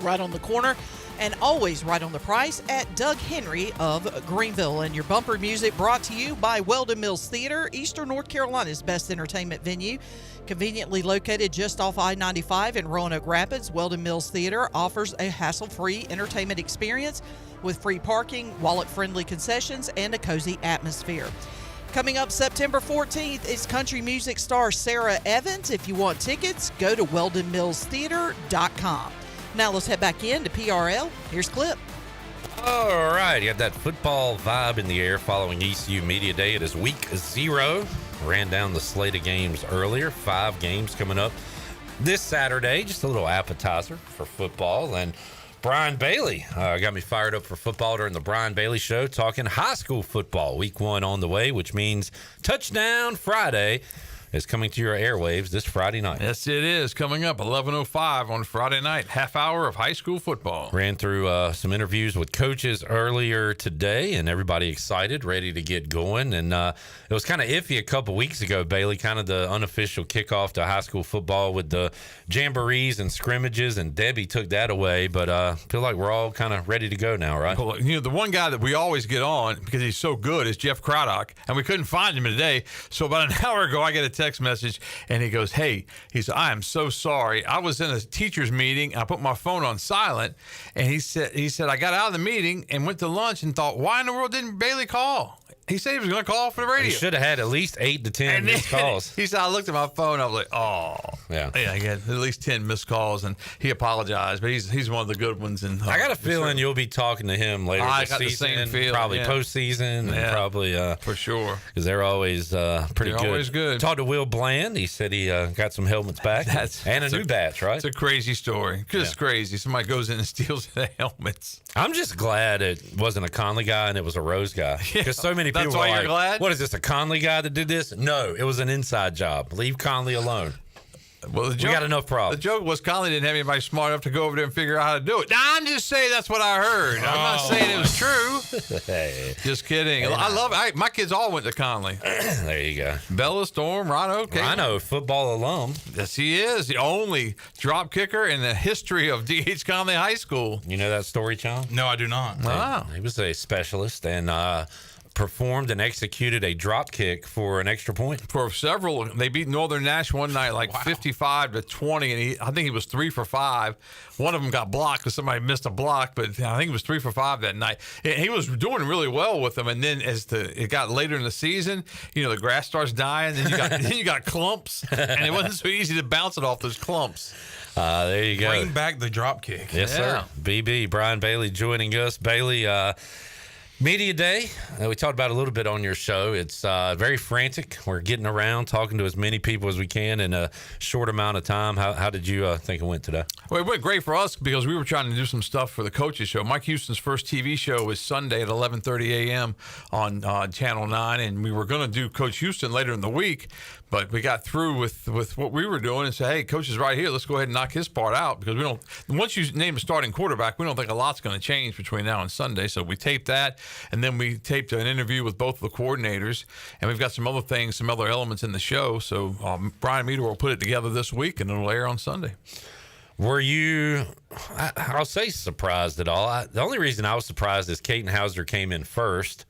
Right on the corner and always right on the price at Doug Henry of Greenville. And your bumper music brought to you by Weldon Mills Theater, Eastern North Carolina's best entertainment venue. Conveniently located just off I-95 in Roanoke Rapids, Weldon Mills Theater offers a hassle-free entertainment experience with free parking, wallet-friendly concessions, and a cozy atmosphere. Coming up September 14th is country music star Sarah Evans. If you want tickets, go to weldonmillstheater.com. Now let's head back in to PRL. Here's Clip. All right, you got that football vibe in the air following ECU Media Day. It is week 0. Ran down the slate of games earlier. 5 games coming up this Saturday. Just a little appetizer for football. And Brian Bailey got me fired up for football during the Brian Bailey Show, talking high school football. Week 1 on the way, which means Touchdown Friday is coming to your airwaves this Friday night. Yes, it is. Coming up 11:05 on Friday night, half hour of high school football. Ran through some interviews with coaches earlier today, and everybody excited, ready to get going. And it was kind of iffy a couple weeks ago, Bailey, kind of the unofficial kickoff to high school football with the jamborees and scrimmages, and Debbie took that away. But I feel like we're all kind of ready to go now, right? Well, you know, the one guy that we always get on because he's so good is Jeff Craddock, and we couldn't find him today. So about an hour ago, I get a text message, and he goes, "Hey," he said, "I am so sorry. I was in a teacher's meeting. I put my phone on silent," and he said, "I got out of the meeting and went to lunch and thought, why in the world didn't Bailey call?" He said he was going to call for the radio. He should have had at least 8 to 10 missed calls. He said, "I looked at my phone. I was like, oh, yeah, he had at least 10 missed calls," and he apologized. But he's one of the good ones. And I got a feeling you'll be talking to him later this season, the same feeling, probably postseason, and probably for sure, because they're always pretty good. Always good. Talked to Will Bland. He said he got some helmets back and a new batch. Right? It's a crazy story. Just crazy. Somebody goes in and steals the helmets. I'm just glad it wasn't a Conley guy and it was a Rose guy, because so many people were like, glad? "What is this, a Conley guy that did this?" No, it was an inside job. Leave Conley alone. Well, we got enough problems. The joke was Conley didn't have anybody smart enough to go over there and figure out how to do it. Now, I'm just saying that's what I heard. I'm not saying it was true. Hey. Just kidding. I love it. My kids all went to Conley. There you go. Bella, Storm, Rhino. Rhino, football alum. Yes, he is. The only drop kicker in the history of D.H. Conley High School. You know that story, John? No, I do not. Wow. He was a specialist and performed and executed a drop kick for an extra point. For several, they beat Northern Nash one night, 55-20, and I think he was 3 for 5. One of them got blocked because somebody missed a block, but I think he was 3 for 5 that night. And he was doing really well with them. And then as it got later in the season, the grass starts dying, and you got clumps, and it wasn't so easy to bounce it off those clumps. There you go. Bring back the drop kick. Yes, sir. BB, Brian Bailey joining us. Bailey, Media Day, we talked about a little bit on your show. It's very frantic. We're getting around, talking to as many people as we can in a short amount of time. How did you think it went today? Well, it went great for us because we were trying to do some stuff for the coaches show. Mike Houston's first TV show is Sunday at 11:30 a.m. on Channel 9, and we were going to do Coach Houston later in the week, but we got through with what we were doing and said, "Hey, Coach is right here. Let's go ahead and knock his part out," because once you name a starting quarterback, we don't think a lot's going to change between now and Sunday. So we taped that, and then we taped an interview with both of the coordinators, and we've got some other things, some other elements in the show. So Brian Meter will put it together this week, and it'll air on Sunday. Were you, I'll say, surprised at all? The only reason I was surprised is Caton Hauser came in first.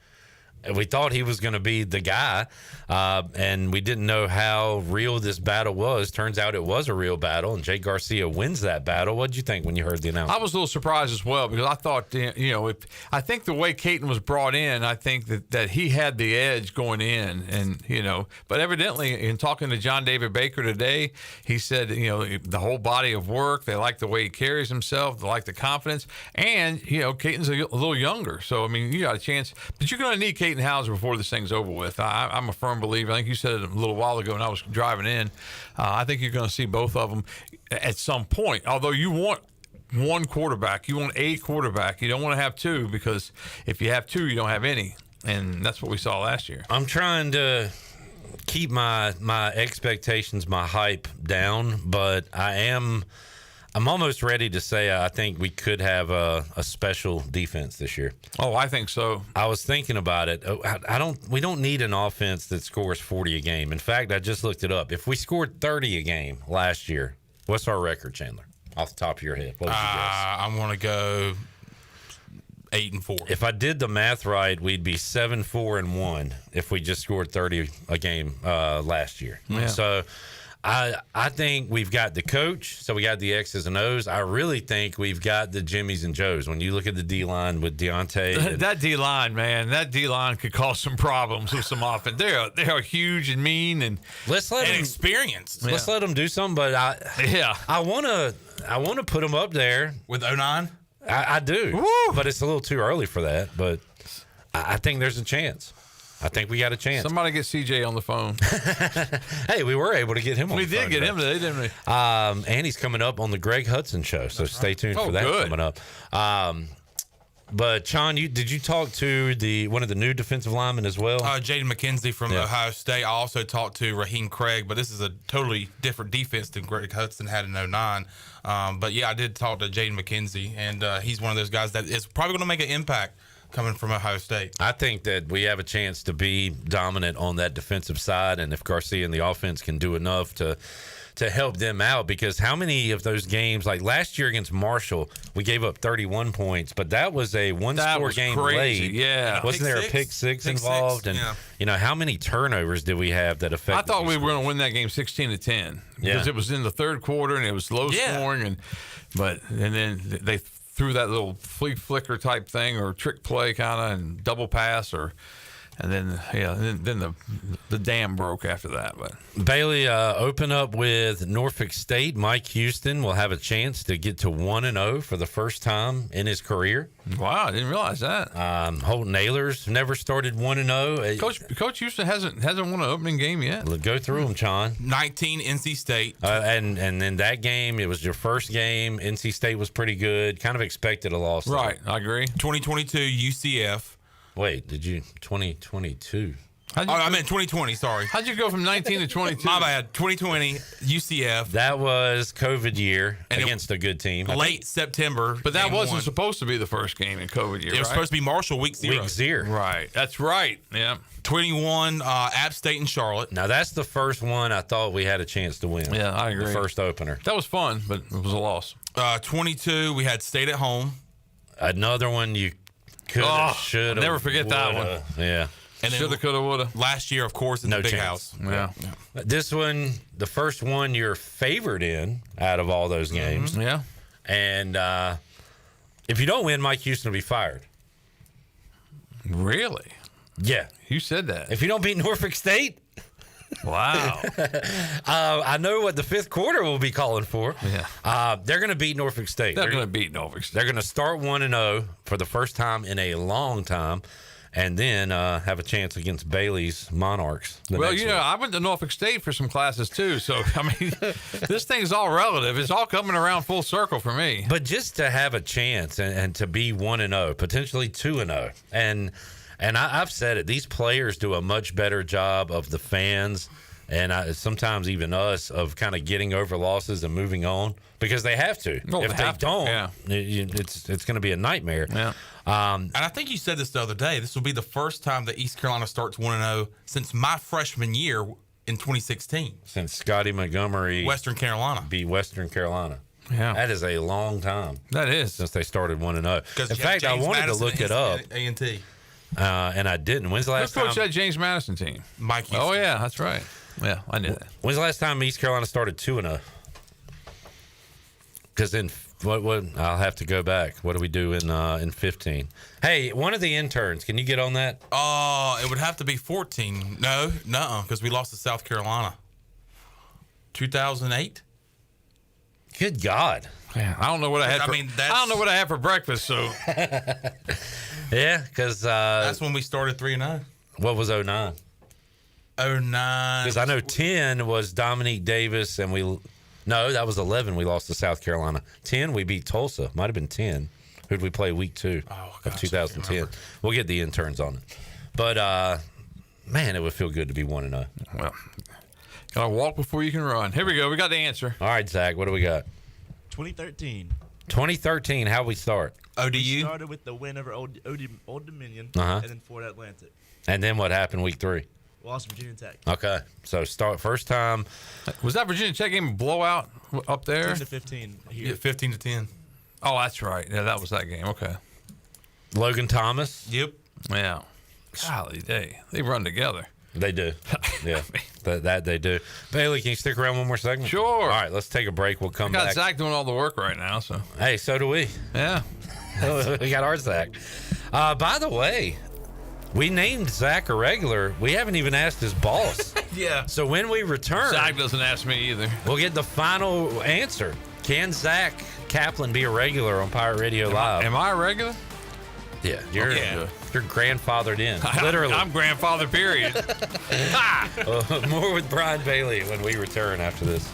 We thought he was going to be the guy, and we didn't know how real this battle was. Turns out it was a real battle, and Jake Garcia wins that battle. What did you think when you heard the announcement? I was a little surprised as well because I thought, I think the way Caton was brought in, I think that he had the edge going in, and but evidently in talking to John David Baker today, he said the whole body of work, they like the way he carries himself, they like the confidence, and Caton's a little younger, so I mean you got a chance, but you're going to need Caton Hauser before this thing's over with. I'm a firm believer. I think you said it a little while ago when I was driving in. I think you're going to see both of them at some point. Although you want one quarterback, you want a quarterback. You don't want to have two because if you have two, you don't have any, and that's what we saw last year. I'm trying to keep my expectations, my hype down, but I'm almost ready to say I think we could have a special defense this year. Oh, I think so. I was thinking about it. We don't need an offense that scores 40 a game. In fact, I just looked it up. If we scored 30 a game last year, what's our record, Chandler? Off the top of your head, what would you guess? I'm going to go 8-4. If I did the math right, we'd be 7-4-1 if we just scored 30 a game last year. Yeah. So I think we've got the coach, so we got the X's and O's. I really think we've got the Jimmies and Joes. When you look at the D-line with Deontay. That D-line, man, that D-line could cause some problems with some offense. They are huge and mean and experienced. Let's let them do something, but I want to put them up there. With 09? I do. Woo! But it's a little too early for that, but I think there's a chance. I think we got a chance. Somebody get CJ on the phone. Hey, we were able to get him on the phone. We did get him today, didn't we? And he's coming up on the Greg Hudson show, so stay tuned for that coming up. But, Sean, did you talk to one of the new defensive linemen as well? Jaden McKenzie from Ohio State. I also talked to Raheem Craig, but this is a totally different defense than Greg Hudson had in 09. But, yeah, I did talk to Jaden McKenzie, and he's one of those guys that is probably going to make an impact coming from Ohio State. I think that we have a chance to be dominant on that defensive side, and if Garcia and the offense can do enough to help them out, because how many of those games, like last year against Marshall, we gave up 31 points, but that was a one-score game crazy. late. Yeah. Wasn't there a pick six involved? And, how many turnovers did we have that affected? I thought we were going to win that game 16-10 because it was in the third quarter and it was low scoring, and then they threw that little flea flicker type thing or trick play kind of and double pass and then the dam broke after that. But Bailey, open up with Norfolk State. Mike Houston will have a chance to get to 1-0 for the first time in his career. Wow, I didn't realize that. Holton Ahlers never started 1-0. Coach Houston hasn't won an opening game yet. Go through them, John. 19 NC State. And in that game, it was your first game. NC State was pretty good. Kind of expected a loss. Right, I agree. 2022 UCF. Wait, did you 2022? I meant 2020, sorry. How'd you go from 19 to 22? My bad. 2020 UCF. That was COVID year against a good team. Late September. But that wasn't supposed to be the first game in COVID year, It was supposed to be Marshall week 0. Week 0. Right. That's right. Yeah. 21 App State and Charlotte. Now, that's the first one I thought we had a chance to win. Yeah, I agree. The first opener. That was fun, but it was a loss. 22, we had State at home. Another one you could have, should have. Never forget that one. Yeah. And shoulda, coulda, woulda. Last year, of course, in the big house. Yeah. This one, the first one you're favored in out of all those games. Mm-hmm. Yeah. And if you don't win, Mike Houston will be fired. Really? Yeah. You said that. If you don't beat Norfolk State. Wow. I know what the fifth quarter will be calling for. Yeah. They're going to beat Norfolk State. They're going to beat Norfolk State. They're going to start 1-0 for the first time in a long time, and then have a chance against Bailey's Monarchs. Well, I went to Norfolk State for some classes too, so I mean, this thing's all relative. It's all coming around full circle for me. But just to have a chance and to be 1-0, potentially 2-0, and I've said it, these players do a much better job of the fans and sometimes even us of kind of getting over losses and moving on because they have to. If they don't, it's going to be a nightmare. Yeah. And I think you said this the other day. This will be the first time that East Carolina starts 1-0 since my freshman year in 2016. Since Scotty Montgomery Western Carolina beat Western Carolina. Yeah. That is a long time. That is. Since they started 1-0. In fact, I wanted to look it up. A&T. and I didn't. When's the last Who coached time? that James Madison team? Mike Houston. Oh, yeah, that's right. Yeah, I knew that. When's the last time East Carolina started 2-0? Because then what? I'll have to go back. What do we do in 15? Hey, one of the interns, can you get on that? It would have to be 14. No, because we lost to South Carolina. 2008. Good God. Man, I don't know what I had. I don't know what I had for breakfast. So yeah, because that's when we started 3-0. What was 09? 09. Because I know 10 was Dominique Davis, and no, that was 11. We lost to South Carolina. 10, we beat Tulsa. Might have been 10. Who'd we play week 2 of 2010? We'll get the interns on it. But man, it would feel good to be 1-0. Well, gotta walk before you can run. Here we go. We got the answer. All right, Zach, what do we got? 2013. 2013. How we start? ODU. We started with the win over Old Dominion, Uh-huh. and then Fort Atlantic. And then what happened week 3? Lost Virginia Tech. Okay, so start first time. Was that Virginia Tech game a blowout up there? 10-15. Yeah, 15-10. Oh, that's right. Yeah, that was that game. Okay. Logan Thomas. Yep. Yeah. Golly, they run together. They do. Yeah, that they do. Bailey, can you stick around one more second? Sure. All right, let's take a break. We'll come got back. Zach doing all the work right now. So hey, so do we. Yeah. We got our Zach. By the way, we named Zach a regular. We haven't even asked his boss. Yeah. So when we return, Zach doesn't ask me either. We'll get the final answer. Can Zach Kaplan be a regular on Pirate Radio Live? Am I a regular? Yeah, you're grandfathered in. Literally. I'm grandfather, period. More with Brian Bailey when we return after this.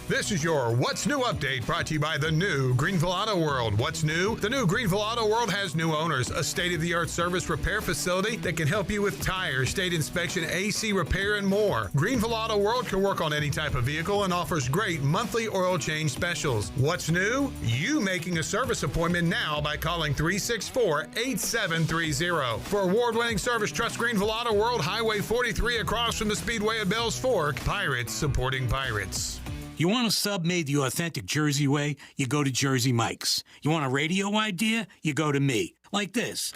This is your What's New update brought to you by the new Greenville Auto World. What's new? The new Greenville Auto World has new owners, a state-of-the-art service repair facility that can help you with tires, state inspection, AC repair, and more. Greenville Auto World can work on any type of vehicle and offers great monthly oil change specials. What's new? You making a service appointment now by calling 364-8730. For award-winning service, trust Greenville Auto World, Highway 43 across from the Speedway at Bells Fork. Pirates supporting pirates. You want a sub made the authentic Jersey way? You go to Jersey Mike's. You want a radio idea? You go to me. Like this.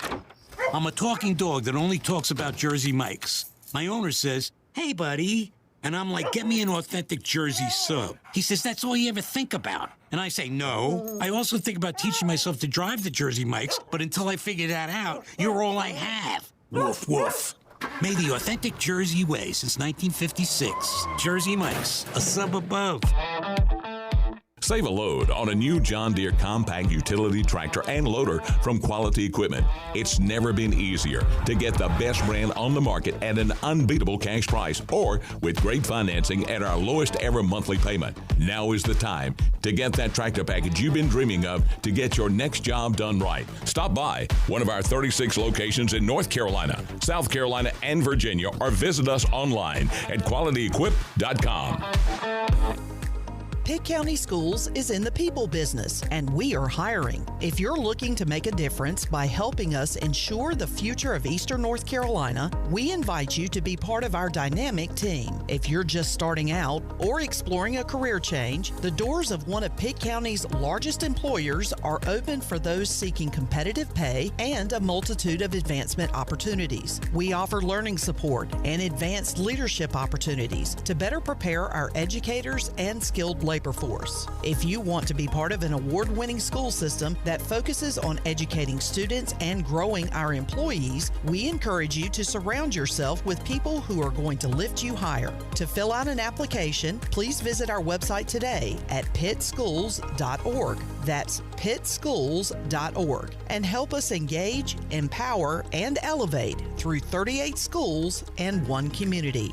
I'm a talking dog that only talks about Jersey Mike's. My owner says, "Hey, buddy." And I'm like, "Get me an authentic Jersey sub." He says, "That's all you ever think about." And I say, "No. I also think about teaching myself to drive the Jersey Mike's, but until I figure that out, you're all I have." Woof, woof. Made the authentic Jersey way since 1956. Jersey Mike's, a sub above. Save a load on a new John Deere compact utility tractor and loader from Quality Equipment. It's never been easier to get the best brand on the market at an unbeatable cash price or with great financing at our lowest ever monthly payment. Now is the time to get that tractor package you've been dreaming of to get your next job done right. Stop by one of our 36 locations in North Carolina, South Carolina, and Virginia, or visit us online at qualityequip.com. Pitt County Schools is in the people business, and we are hiring. If you're looking to make a difference by helping us ensure the future of Eastern North Carolina, we invite you to be part of our dynamic team. If you're just starting out or exploring a career change, the doors of one of Pitt County's largest employers are open for those seeking competitive pay and a multitude of advancement opportunities. We offer learning support and advanced leadership opportunities to better prepare our educators and skilled labor force. If you want to be part of an award-winning school system that focuses on educating students and growing our employees, we encourage you to surround yourself with people who are going to lift you higher. To fill out an application, please visit our website today at pittschools.org. That's pittschools.org. And help us engage, empower, and elevate through 38 schools and one community.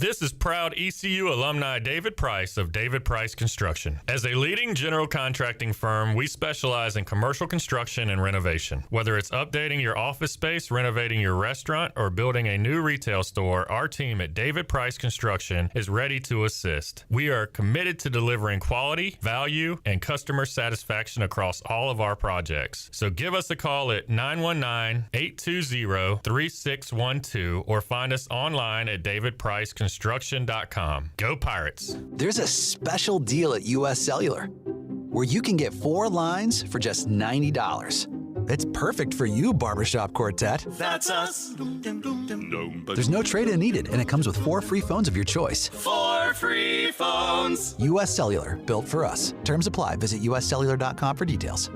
This is proud ECU alumni David Price of David Price Construction. As a leading general contracting firm, we specialize in commercial construction and renovation. Whether it's updating your office space, renovating your restaurant, or building a new retail store, our team at David Price Construction is ready to assist. We are committed to delivering quality, value, and customer satisfaction across all of our projects. So give us a call at 919-820-3612 or find us online at David Price Construction. DavidPriceConstruction.com. Go Pirates. There's a special deal at US Cellular where you can get 4 lines for just $90. It's perfect for you, barbershop quartet. That's us. There's no trade-in needed, and it comes with 4 free phones of your choice. 4 free phones. US Cellular, built for us. Terms apply. Visit uscellular.com for details.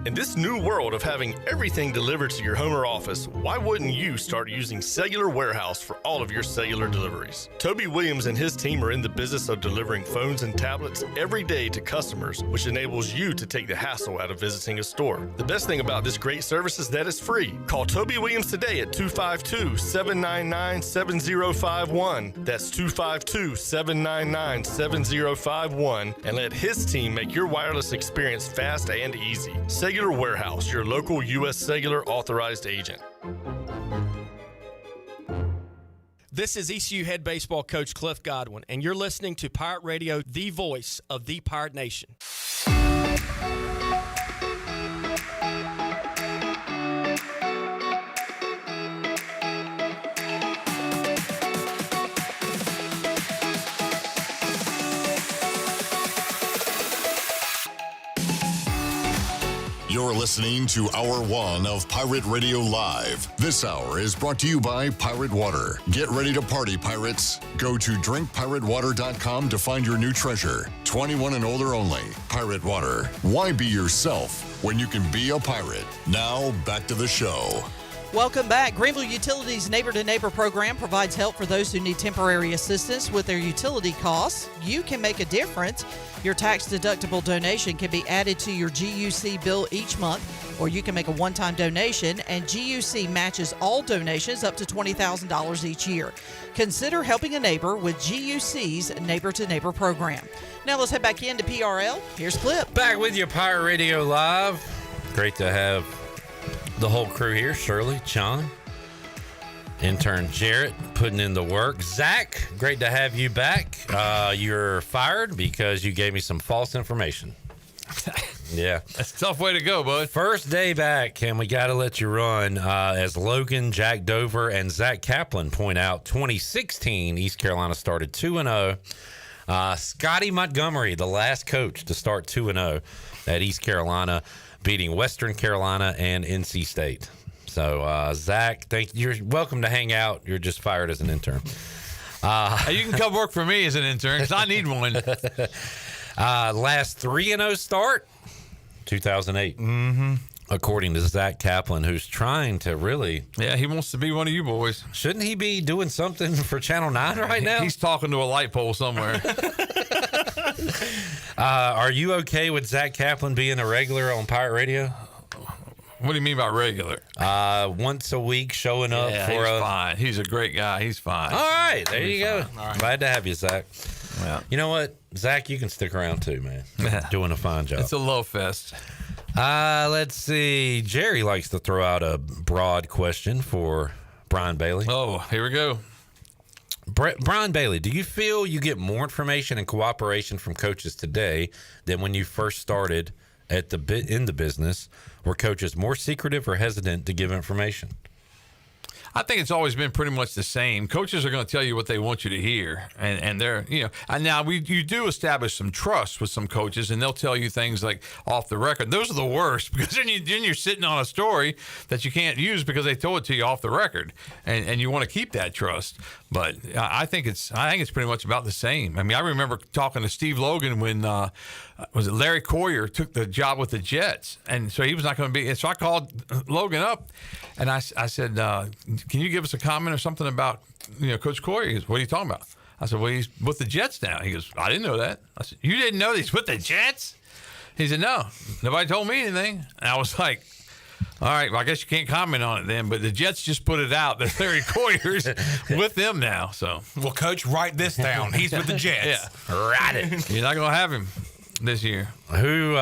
In this new world of having everything delivered to your home or office, why wouldn't you start using Cellular Warehouse for all of your cellular deliveries? Toby Williams and his team are in the business of delivering phones and tablets every day to customers, which enables you to take the hassle out of visiting a store. The best thing about this great service is that it's free. Call Toby Williams today at 252-799-7051. That's 252-799-7051, and let his team make your wireless experience fast and easy. Cellular Warehouse, your local U.S. Cellular authorized agent. This is ECU head baseball coach Cliff Godwin, and you're listening to Pirate Radio, the voice of the Pirate Nation. You're listening to Hour 1 of Pirate Radio Live. This hour is brought to you by Pirate Water. Get ready to party, pirates. Go to drinkpiratewater.com to find your new treasure. 21 and older only. Pirate Water. Why be yourself when you can be a pirate? Now, back to the show. Welcome back. Greenville Utilities Neighbor-to-Neighbor program provides help for those who need temporary assistance with their utility costs. You can make a difference. Your tax-deductible donation can be added to your GUC bill each month, or you can make a one-time donation, and GUC matches all donations up to $20,000 each year. Consider helping a neighbor with GUC's Neighbor-to-Neighbor program. Now let's head back into PRL. Here's Clip. Back with you, Pirate Radio Live. Great to have the whole crew here. Shirley, Sean, intern Jarrett putting in the work. Zach, great to have you back. You're fired because you gave me some false information. Yeah. That's a tough way to go, bud. First day back, and we got to let you run. As Logan, Jack Dover, and Zach Kaplan point out, 2016, East Carolina started 2-0. Scotty Montgomery, the last coach to start 2-0 at East Carolina, beating Western Carolina and NC State. So, Zach, you're welcome to hang out. You're just fired as an intern. You can come work for me as an intern because I need one. Last 3-0 start, 2008. Mm-hmm. According to Zach Kaplan, who's trying to really... Yeah, he wants to be one of you boys. Shouldn't he be doing something for Channel 9 right now? He's talking to a light pole somewhere. Are you okay with Zach Kaplan being a regular on Pirate Radio? What do you mean by regular? Once a week showing up for he's fine. He's a great guy. He's fine. All right, there you go. Right. Glad to have you, Zach. Yeah. You know what? Zach, you can stick around too, man. Doing a fine job. It's a love fest. Let's see. Jerry likes to throw out a broad question for Brian Bailey. Oh, here we go. Brian Bailey, do you feel you get more information and cooperation from coaches today than when you first started in the business? Were coaches more secretive or hesitant to give information? I think it's always been pretty much the same. Coaches are going to tell you what they want you to hear, and they're, and now you do establish some trust with some coaches, and they'll tell you things like off the record. Those are the worst because then you're sitting on a story that you can't use because they told it to you off the record, and you want to keep that trust. But I think it's pretty much about the same. I mean, I remember talking to Steve Logan when was it Larry Coyer took the job with the Jets, and so he was not going to be. And so I called Logan up, and I said, "Can you give us a comment or something about Coach Coyer?" He goes, "What are you talking about?" I said, "Well, he's with the Jets now." He goes, "I didn't know that." I said, "You didn't know he's with the Jets?" He said, "No, nobody told me anything." And I was like, all right, well, I guess you can't comment on it then, but the Jets just put it out that Larry Coyer's with them now. So, well, Coach, write this down. He's with the Jets. Yeah, write it. You're not going to have him this year. Who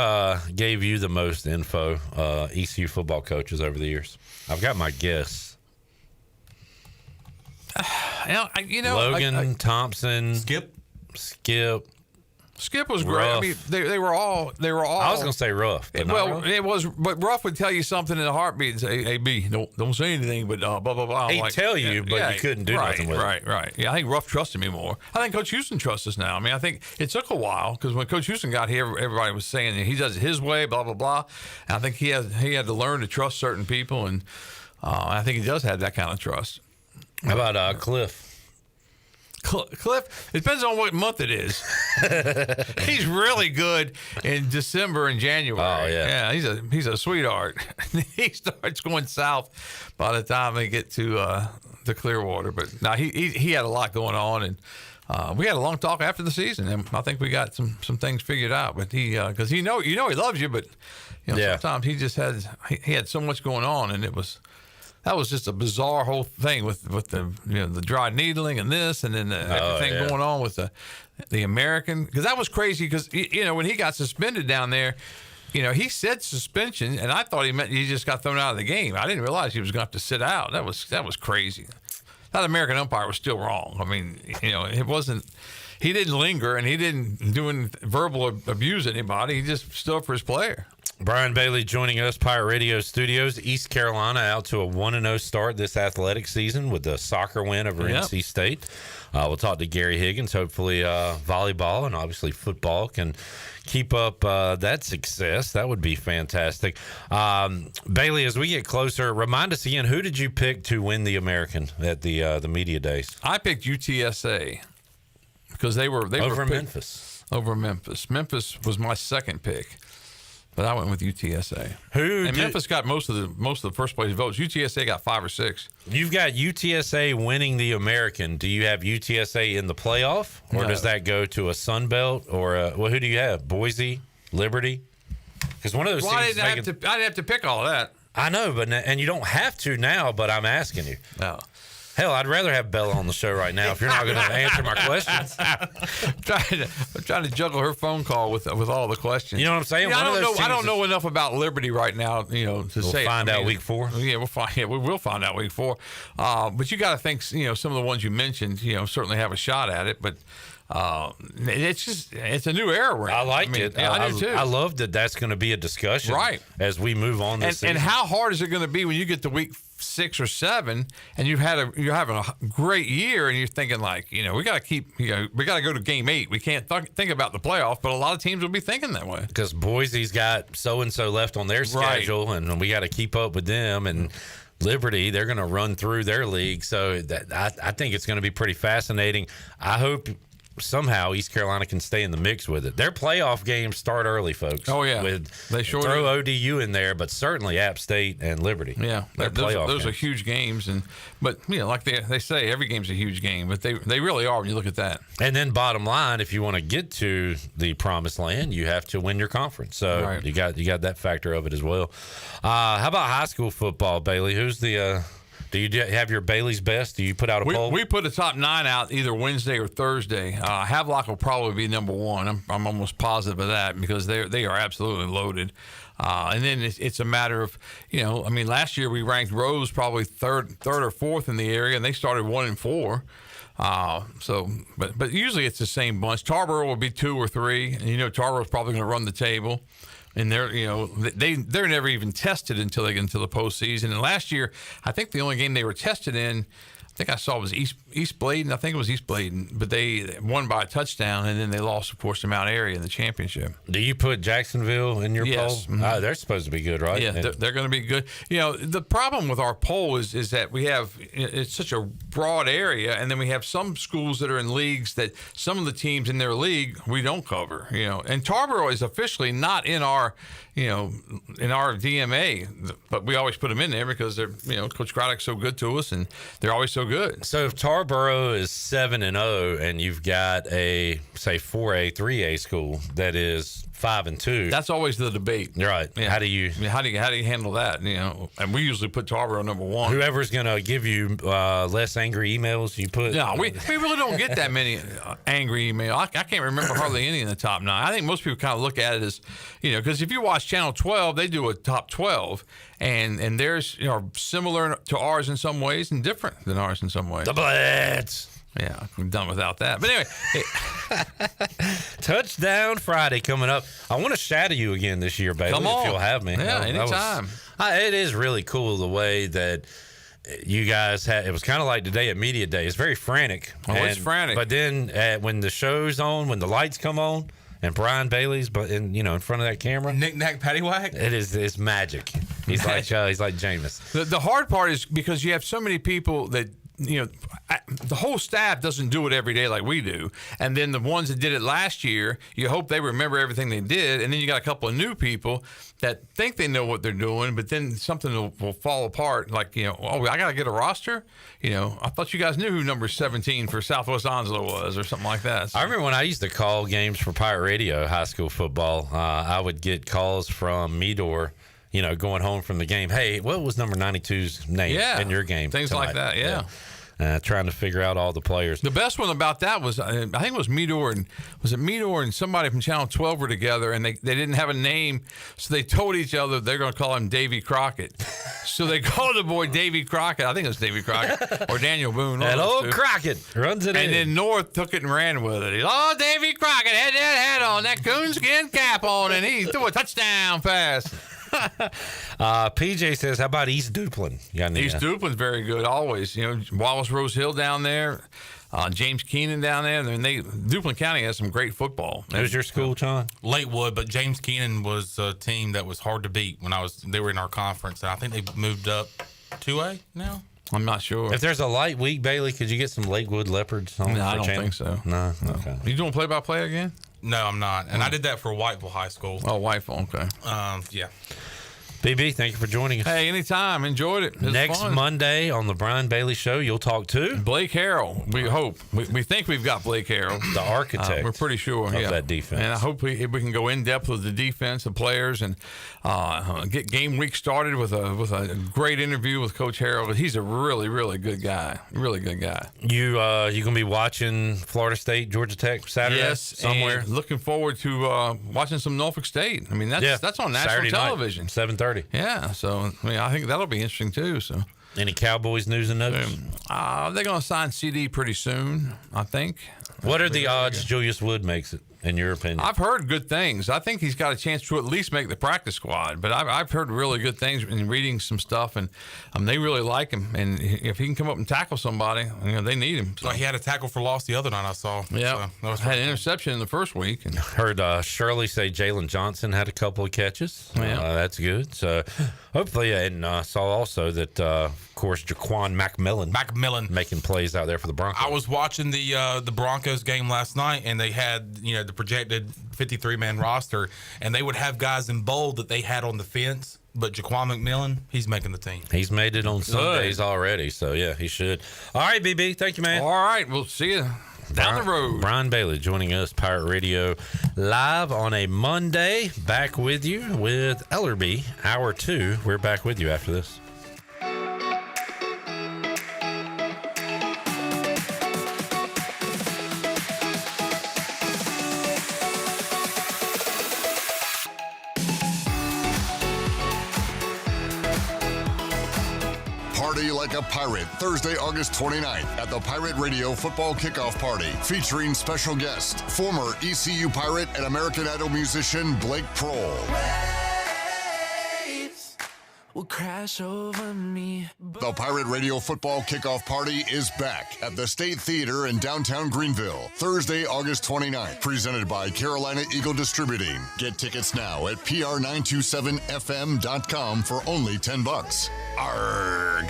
gave you the most info, ECU football coaches over the years? I've got my guess. Logan, Thompson, Skip, Skip was great. Rough. I mean, they were all. I was going to say rough. But rough. It was, but Rough would tell you something in a heartbeat and say, "Hey, B, don't say anything," but blah blah blah. He'd tell you, but you couldn't do nothing with it. Right. Yeah, I think Rough trusted me more. I think Coach Houston trusts us now. I mean, I think it took a while because when Coach Houston got here, everybody was saying he does it his way, blah blah blah. And I think he had to learn to trust certain people, and I think he does have that kind of trust. How about Cliff? Cliff, it depends on what month it is. He's really good in December and January. Oh yeah, he's a sweetheart. He starts going south by the time they get to Clearwater. But now he had a lot going on, and we had a long talk after the season, and I think we got some things figured out. But he because he loves you, but sometimes he just he had so much going on, and that was just a bizarre whole thing with the dry needling and this, and then everything going on with the American, because that was crazy. Because when he got suspended down there, he said suspension, and I thought he meant he just got thrown out of the game. I didn't realize he was going to have to sit out. That was crazy. That American umpire was still wrong. I mean, it wasn't. He didn't linger, and he didn't do any verbal abuse anybody. He just stood up for his player. Brian Bailey joining us, Pirate Radio Studios. East Carolina out to a 1-0 start this athletic season with the soccer win over NC State. We'll talk to Gary Higgins. Hopefully volleyball and obviously football can keep up that success. That would be fantastic. Bailey, as we get closer, remind us again, who did you pick to win the American at the media days? I picked UTSA because they were Memphis. Over Memphis. Memphis was my second pick. But I went with UTSA. Memphis got most of the first place votes. UTSA got 5 or 6. You've got UTSA winning the American. Do you have UTSA in the playoff, or does that go to a Sun Belt, or who do you have? Boise, Liberty? Because one of those. Well, I didn't have to pick all of that. I know, and you don't have to now. But I'm asking you. No. Hell, I'd rather have Bella on the show right now if you're not going to answer my questions. I'm trying to juggle her phone call with all the questions. You know what I'm saying? I don't know enough about Liberty right now, to say. We'll find out week 4. Yeah, we will find out week 4. But you got to think, some of the ones you mentioned, certainly have a shot at it. But it's a new era. I liked it. Yeah, I do too. I love that. That's going to be a discussion, right, as we move on this season. And how hard is it going to be when you get to week 6 or 7 and you're having a great year and you're thinking we got to go to game 8. We can't think about the playoff, but a lot of teams will be thinking that way because Boise's got so and so left on their schedule, right, and we got to keep up with them. And Liberty, they're going to run through their league, so I think it's going to be pretty fascinating. I hope somehow East Carolina can stay in the mix with it. Their playoff games start early, folks. Oh yeah, they sure throw ODU in there, but certainly App State and Liberty. Yeah, those are huge games, but like they say, every game's a huge game, but they really are when you look at that. And then bottom line, if you want to get to the promised land, you have to win your conference. So right, you got that factor of it as well. How about high school football, Bailey? Who's the do you have your Bailey's best? Do you put out a poll? We put a top 9 out either Wednesday or Thursday. Havelock will probably be number 1. I'm almost positive of that because they are absolutely loaded. And then it's a matter of, last year we ranked Rose probably third or fourth in the area, and they started 1-4. But usually it's the same bunch. Tarboro will be 2 or 3, and Tarborough's probably going to run the table. And they're never even tested until they get into the postseason. And last year, I think the only game they were tested in, I think I saw was East Bladen. I think it was East Bladen, but they won by a touchdown, and then they lost, of course, to Mount Airy in the championship. Do you put Jacksonville in your poll? Mm-hmm. They're supposed to be good, right? Yeah, they're going to be good. The problem with our poll is that we have it's such a broad area, and then we have some schools that are in leagues that some of the teams in their league we don't cover. And Tarboro is officially not in our DMA, but we always put them in there because they're Coach Craddock's so good to us, and they're always so good. So if Tarboro is 7-0 and you've got a, say, 4A, 3A school that is 5-2, that's always the debate, right? Yeah. How do you handle that? And we usually put Tarboro number 1. Whoever's going to give you less angry emails, you put. No, we really don't get that many angry emails. I can't remember hardly any in the top 9. I think most people kind of look at it as, because if you watch Channel 12, they do a top 12, and theirs similar to ours in some ways and different than ours in some ways. The Blitz. Yeah, I'm done without that. But anyway, Touchdown Friday coming up. I want to shadow you again this year, Bailey, come on. if you'll have me. Yeah, anytime. It is really cool the way that you guys had. It was kind of like today at Media Day. It's very frantic. Oh, it's frantic. But then when the show's on, when the lights come on, and Brian Bailey's in front of that camera, knick-knack paddywhack, it's magic. He's like Jameis. The hard part is because you have so many people that the whole staff doesn't do it every day like we do, and then the ones that did it last year, you hope they remember everything they did, and then you got a couple of new people that think they know what they're doing, but then something will fall apart. Like I got to get a roster. I thought you guys knew who number 17 for Southwest Onslow was, or something like that. So. I remember when I used to call games for Pirate Radio, high school football. I would get calls from Meador. Going home from the game. Hey, what was number 92's name in your game? Things tonight? like that, yeah. Trying to figure out all the players. The best one about that was, I think it was Meador and somebody from Channel 12 were together, and they didn't have a name, so they told each other they're going to call him Davy Crockett. So they called the boy Davy Crockett. I think it was Davy Crockett or Daniel Boone. That old Crockett runs it in. And then North took it and ran with it. Davy Crockett had that hat on, that coonskin cap on, and he threw a touchdown pass. PJ says, how about East Duplin? East Duplin's very good always. Wallace Rose Hill down there, James Keenan down there. Duplin County has some great football. Who's your school, John? Lakewood, but James Keenan was a team that was hard to beat when they were in our conference. And I think they moved up 2A now. I'm not sure. If there's a light week, Bailey, could you get some Lakewood Leopards on? No, I don't think so. No. Okay. You doing play-by-play again? No, I'm not. And I did that for Whiteville High School. Oh, Whiteville, okay. Yeah. BB, thank you for joining us. Hey, anytime. Enjoyed it. Next fun. Monday on the Brian Bailey Show, you'll talk to Blake Harrell. We hope. We think we've got Blake Harrell, the architect. We're pretty sure of that defense. And I hope we can go in depth with the defense, the players, and get game week started with a great interview with Coach Harrell. But he's a really, really good guy. Really good guy. You gonna be watching Florida State, Georgia Tech Saturday? Yes, somewhere. And looking forward to watching some Norfolk State. I mean, that's on national Saturday television, night, 7:30. Yeah, so I think that'll be interesting too. So, any Cowboys news and notes? They're going to sign CD pretty soon, I think. What are the odds Julius Wood makes it, in your opinion? I've heard good things. I think he's got a chance to at least make the practice squad. But I've heard really good things in reading some stuff, and they really like him. And if he can come up and tackle somebody, they need him. So he had a tackle for loss the other night, I saw. Yeah, so had an interception in the first week. And heard Shirley say Jalen Johnson had a couple of catches. Yeah, that's good. So hopefully, and saw also that, of course, Jaquan McMillan making plays out there for the Broncos. I was watching the Broncos game last night, and they had the projected 53-man roster, and they would have guys in bold that they had on the fence. But Jaquan McMillan, he's making the team. He's made it on Sundays already, so yeah, he should. All right, BB, thank you, man. All right, we'll see you down the road. Brian Bailey joining us, Pirate Radio, live on a Monday. Back with you with Ellerbe, Hour 2. We're back with you after this. Like a Pirate, Thursday, August 29th at the Pirate Radio Football Kickoff Party, featuring special guest, former ECU Pirate and American Idol musician Blake Prohl. Waves will crash over me. The Pirate Radio Football Kickoff Party is back at the State Theater in downtown Greenville, Thursday, August 29th, presented by Carolina Eagle Distributing. Get tickets now at pr927fm.com for only $10. Arrgh.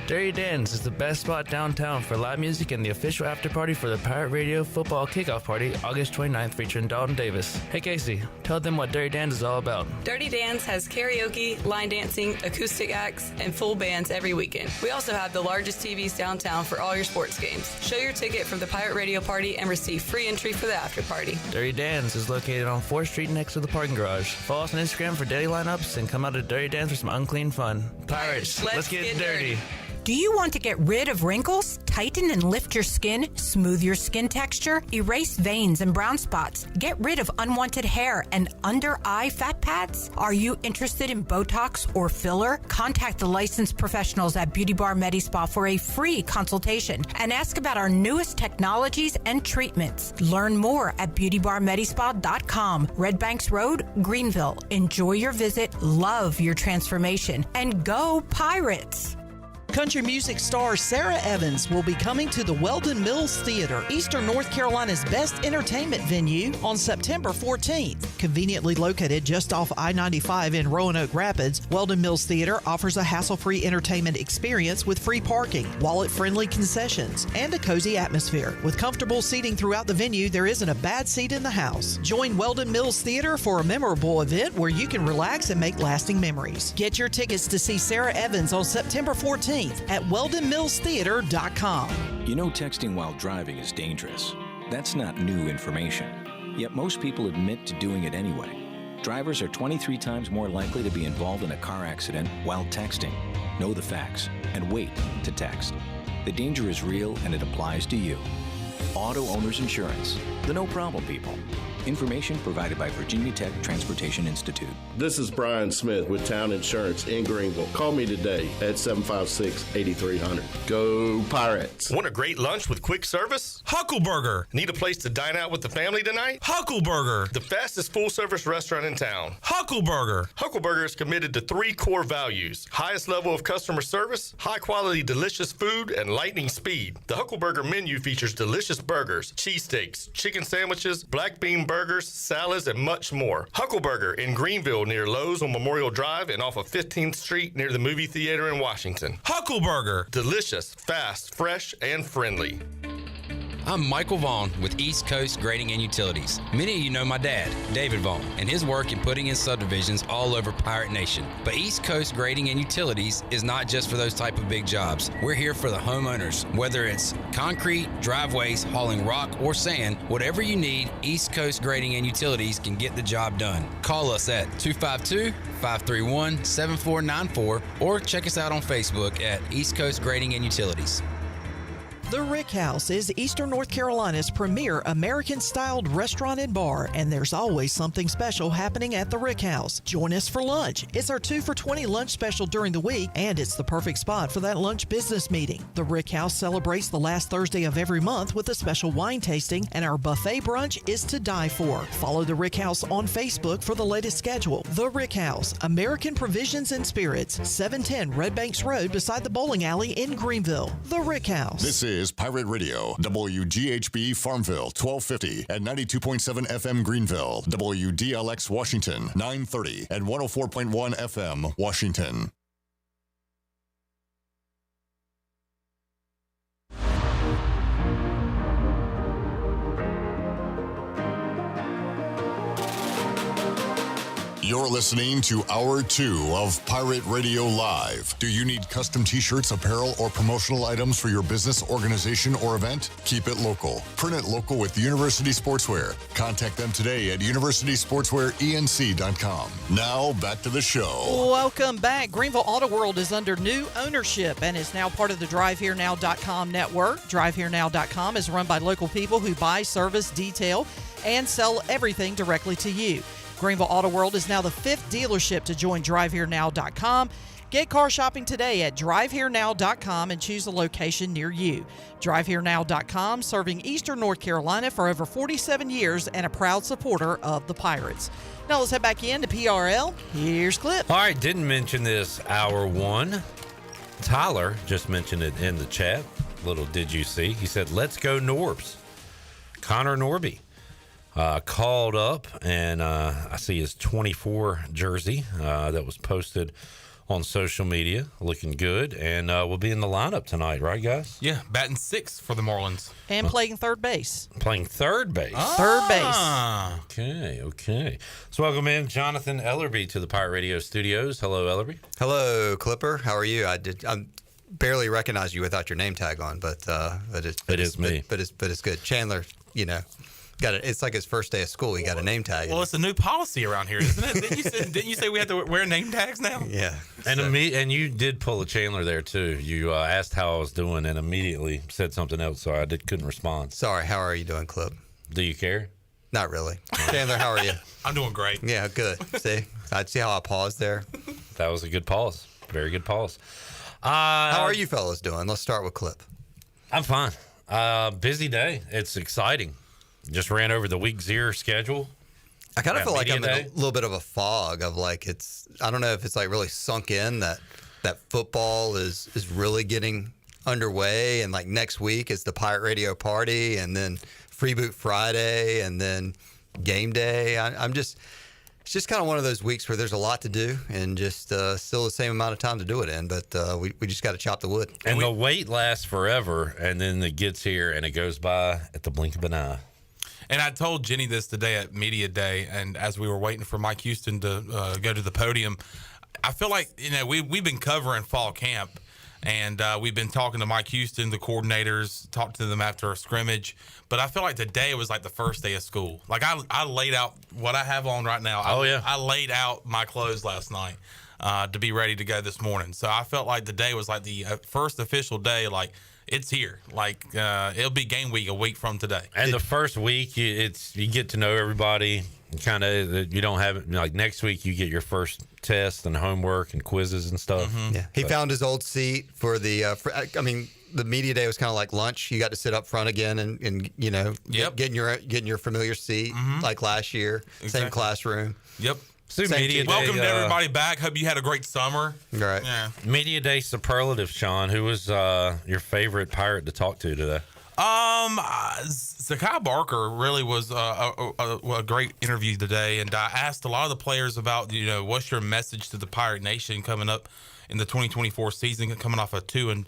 Dirty Dan's is the best spot downtown for live music and the official after party for the Pirate Radio Football Kickoff Party, August 29th, featuring Dalton Davis. Hey Casey, tell them what Dirty Dan's is all about. Dirty Dan's has karaoke, line dancing, acoustic acts, and full bands every weekend. We also have the largest TVs downtown for all your sports games. Show your ticket for the Pirate Radio Party and receive free entry for the after party. Dirty Dan's is located on 4th Street next to the parking garage. Follow us on Instagram for daily lineups and come out to Dirty Dan's for some unclean fun. Pirates, let's get dirty. Do you want to get rid of wrinkles, tighten and lift your skin, smooth your skin texture, erase veins and brown spots, get rid of unwanted hair and under-eye fat pads? Are you interested in Botox or filler? Contact the licensed professionals at Beauty Bar MediSpa for a free consultation and ask about our newest technologies and treatments. Learn more at beautybarmedispa.com. Red Banks Road, Greenville. Enjoy your visit, love your transformation, and go Pirates! Country music star Sarah Evans will be coming to the Weldon Mills Theater, Eastern North Carolina's best entertainment venue, on September 14th. Conveniently located just off I-95 in Roanoke Rapids, Weldon Mills Theater offers a hassle-free entertainment experience with free parking, wallet-friendly concessions, and a cozy atmosphere. With comfortable seating throughout the venue, there isn't a bad seat in the house. Join Weldon Mills Theater for a memorable event where you can relax and make lasting memories. Get your tickets to see Sarah Evans on September 14th at weldonmillstheater.com. You know, texting while driving is dangerous. That's not new information. Yet most people admit to doing it anyway. Drivers are 23 times more likely to be involved in a car accident while texting. Know the facts and wait to text. The danger is real and it applies to you. Auto Owners Insurance, the no problem people. Information provided by Virginia Tech Transportation Institute. This is Brian Smith with Town Insurance in Greenville. Call me today at 756-8300. Go Pirates. Want a great lunch with quick service? Huckleburger. Need a place to dine out with the family tonight? Huckleburger. The fastest full-service restaurant in town. Huckleburger. Huckleburger is committed to 3 core values: highest level of customer service, high-quality delicious food, and lightning speed. The Huckleburger menu features delicious burgers, cheesesteaks, chicken sandwiches, black bean burgers, salads, and much more. Huckleburger in Greenville near Lowe's on Memorial Drive and off of 15th Street near the movie theater in Washington. Huckleburger. Delicious, fast, fresh, and friendly. I'm Michael Vaughn with East Coast Grading and Utilities. Many of you know my dad, David Vaughn, and his work in putting in subdivisions all over Pirate Nation. But East Coast Grading and Utilities is not just for those type of big jobs. We're here for the homeowners. Whether it's concrete, driveways, hauling rock, or sand, whatever you need, East Coast Grading and Utilities can get the job done. Call us at 252-531-7494 or check us out on Facebook at East Coast Grading and Utilities. The Rick House is Eastern North Carolina's premier American-styled restaurant and bar, and there's always something special happening at the Rick House. Join us for lunch. It's our 2 for $20 lunch special during the week, and it's the perfect spot for that lunch business meeting. The Rick House celebrates the last Thursday of every month with a special wine tasting, and our buffet brunch is to die for. Follow the Rick House on Facebook for the latest schedule. The Rick House, American Provisions and Spirits, 710 Red Banks Road beside the bowling alley in Greenville. The Rick House. This is Pirate Radio, WGHB Farmville, 1250 and 92.7 FM Greenville, WDLX Washington, 930 and 104.1 FM Washington. You're listening to Hour 2 of Pirate Radio Live. Do you need custom t-shirts, apparel, or promotional items for your business, organization, or event? Keep it local. Print it local with University Sportswear. Contact them today at universitysportswearenc.com. Now, back to the show. Welcome back. Greenville Auto World is under new ownership and is now part of the DriveHereNow.com network. DriveHereNow.com is run by local people who buy, service, detail, and sell everything directly to you. Greenville Auto World is now the 5th dealership to join DriveHereNow.com. Get car shopping today at DriveHereNow.com and choose a location near you. DriveHereNow.com, serving Eastern North Carolina for over 47 years and a proud supporter of the Pirates. Now let's head back in to PRL. Here's Clip. All right, didn't mention this Hour 1. Tyler just mentioned it in the chat. Little did you see. He said, let's go Norbs. Connor Norby. Called up, and I see his 24 jersey that was posted on social media, looking good, and will be in the lineup tonight, right, guys? Yeah, batting 6th for the Marlins. And playing third base. Playing third base. Third base. Okay. So welcome in Jonathan Ellerbe to the Pirate Radio studios. Hello, Ellerbe. Hello, Clipper. How are you? I barely recognized you without your name tag on, but it is me. But it's good. Chandler, Got it. It's like his first day of school. He got a name tag. Well, it's a new policy around here, isn't it? Didn't you say we have to wear name tags now? Yeah. And you did pull a Chandler there too. You asked how I was doing and immediately said something else, so I couldn't respond. Sorry. How are you doing, Clip? Do you care? Not really. Chandler, how are you? I'm doing great. Yeah, good. See how I paused there? That was a good pause. Very good pause. How are you fellas doing? Let's start with Clip. I'm fine. Busy day. It's exciting. Just ran over the week 0 schedule. I kind of feel like I'm in day. a little bit of a fog of like I don't know if it's like really sunk in that football is really getting underway, and like next week is the Pirate Radio party, and then Freeboot Friday, and then game day. It's just kind of one of those weeks where there's a lot to do and just still the same amount of time to do it in, but we just got to chop the wood. And the wait lasts forever, and then it gets here and it goes by at the blink of an eye. And I told Jenny this today at Media Day, and as we were waiting for Mike Houston to go to the podium, I feel like, we've been covering fall camp, and we've been talking to Mike Houston, the coordinators, talked to them after a scrimmage. But I feel like today was like the first day of school. Like I laid out what I have on right now. I laid out my clothes last night to be ready to go this morning. So I felt like the day was like the first official day, like, it's here. Like it'll be game week a week from today. And the first week, you get to know everybody. Kind of, you don't have it like next week. You get your first test and homework and quizzes and stuff. Mm-hmm. Yeah, he found his old seat for the. The media day was kind of like lunch. You got to sit up front again and getting your familiar seat like last year. Exactly. Same classroom. Yep. So media welcome day, to everybody back. Hope you had a great summer. Right. Yeah. Media day superlative, Sean. Who was your favorite Pirate to talk to today? Zakai Barker really was a great interview today, and I asked a lot of the players about what's your message to the Pirate Nation coming up in the 2024 season, coming off a 2-10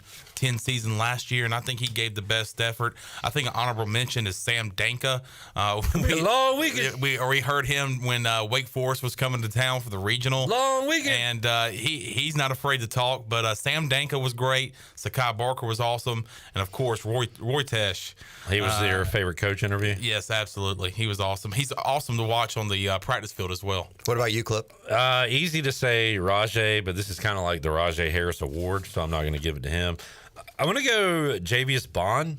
season last year, and I think he gave the best effort. I think an honorable mention is Sam Danka. We heard him when Wake Forest was coming to town for the regional. Long weekend. And he's not afraid to talk, but Sam Danka was great. Zakai Barker was awesome. And, of course, Roy Tesh. He was your favorite coach interview? Yes, absolutely. He was awesome. He's awesome to watch on the practice field as well. What about you, Clip? Easy to say Rajay, but this is kind of like the Rajay Harris Award, so I'm not going to give it to him. I want to go Javius Bond.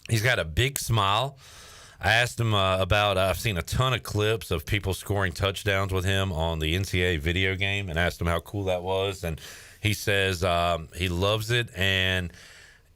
He's got a big smile. I asked him about I've seen a ton of clips of people scoring touchdowns with him on the NCAA video game, and asked him how cool that was. And he says he loves it, and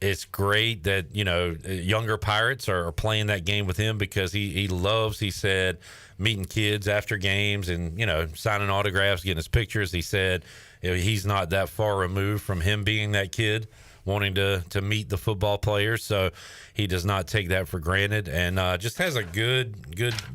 it's great that younger Pirates are playing that game with him, because he loves, he said, meeting kids after games and signing autographs, getting his pictures. He said he's not that far removed from him being that kid wanting to meet the football players, so he does not take that for granted, and just has a good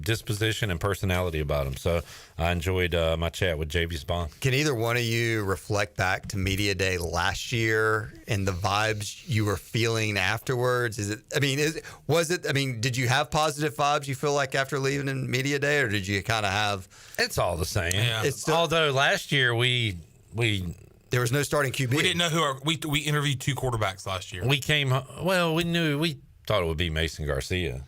disposition and personality about him. So I enjoyed my chat with Javius Bond. Can either one of you reflect back to Media Day last year and the vibes you were feeling afterwards? Did you have positive vibes you feel like after leaving in Media Day, or did you kind of have? It's all the same. Yeah. Although last year we there was no starting QB. We didn't know we interviewed 2 quarterbacks last year. We thought it would be Mason Garcia,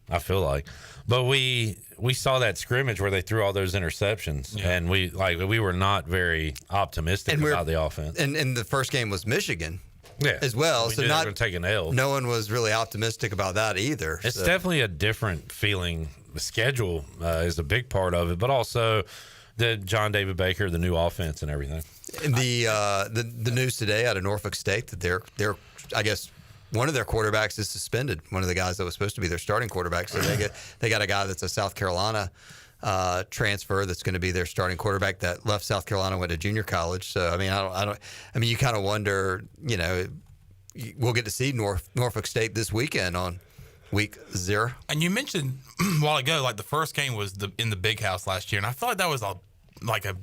I feel like. But we saw that scrimmage where they threw all those interceptions, and we were not very optimistic about the offense. And the first game was Michigan. As well. So not going to take an L. No one was really optimistic about that either. It's definitely a different feeling. The schedule is a big part of it, but also the John David Baker, the new offense and everything. The news today out of Norfolk State that they're I guess one of their quarterbacks is suspended. One of the guys that was supposed to be their starting quarterback. So they got a guy that's a South Carolina transfer that's going to be their starting quarterback that left South Carolina, went to junior college. So you kind of wonder, we'll get to see Norfolk State this weekend on week 0. And you mentioned a while ago, like the first game was in the Big House last year, and I feel like that was a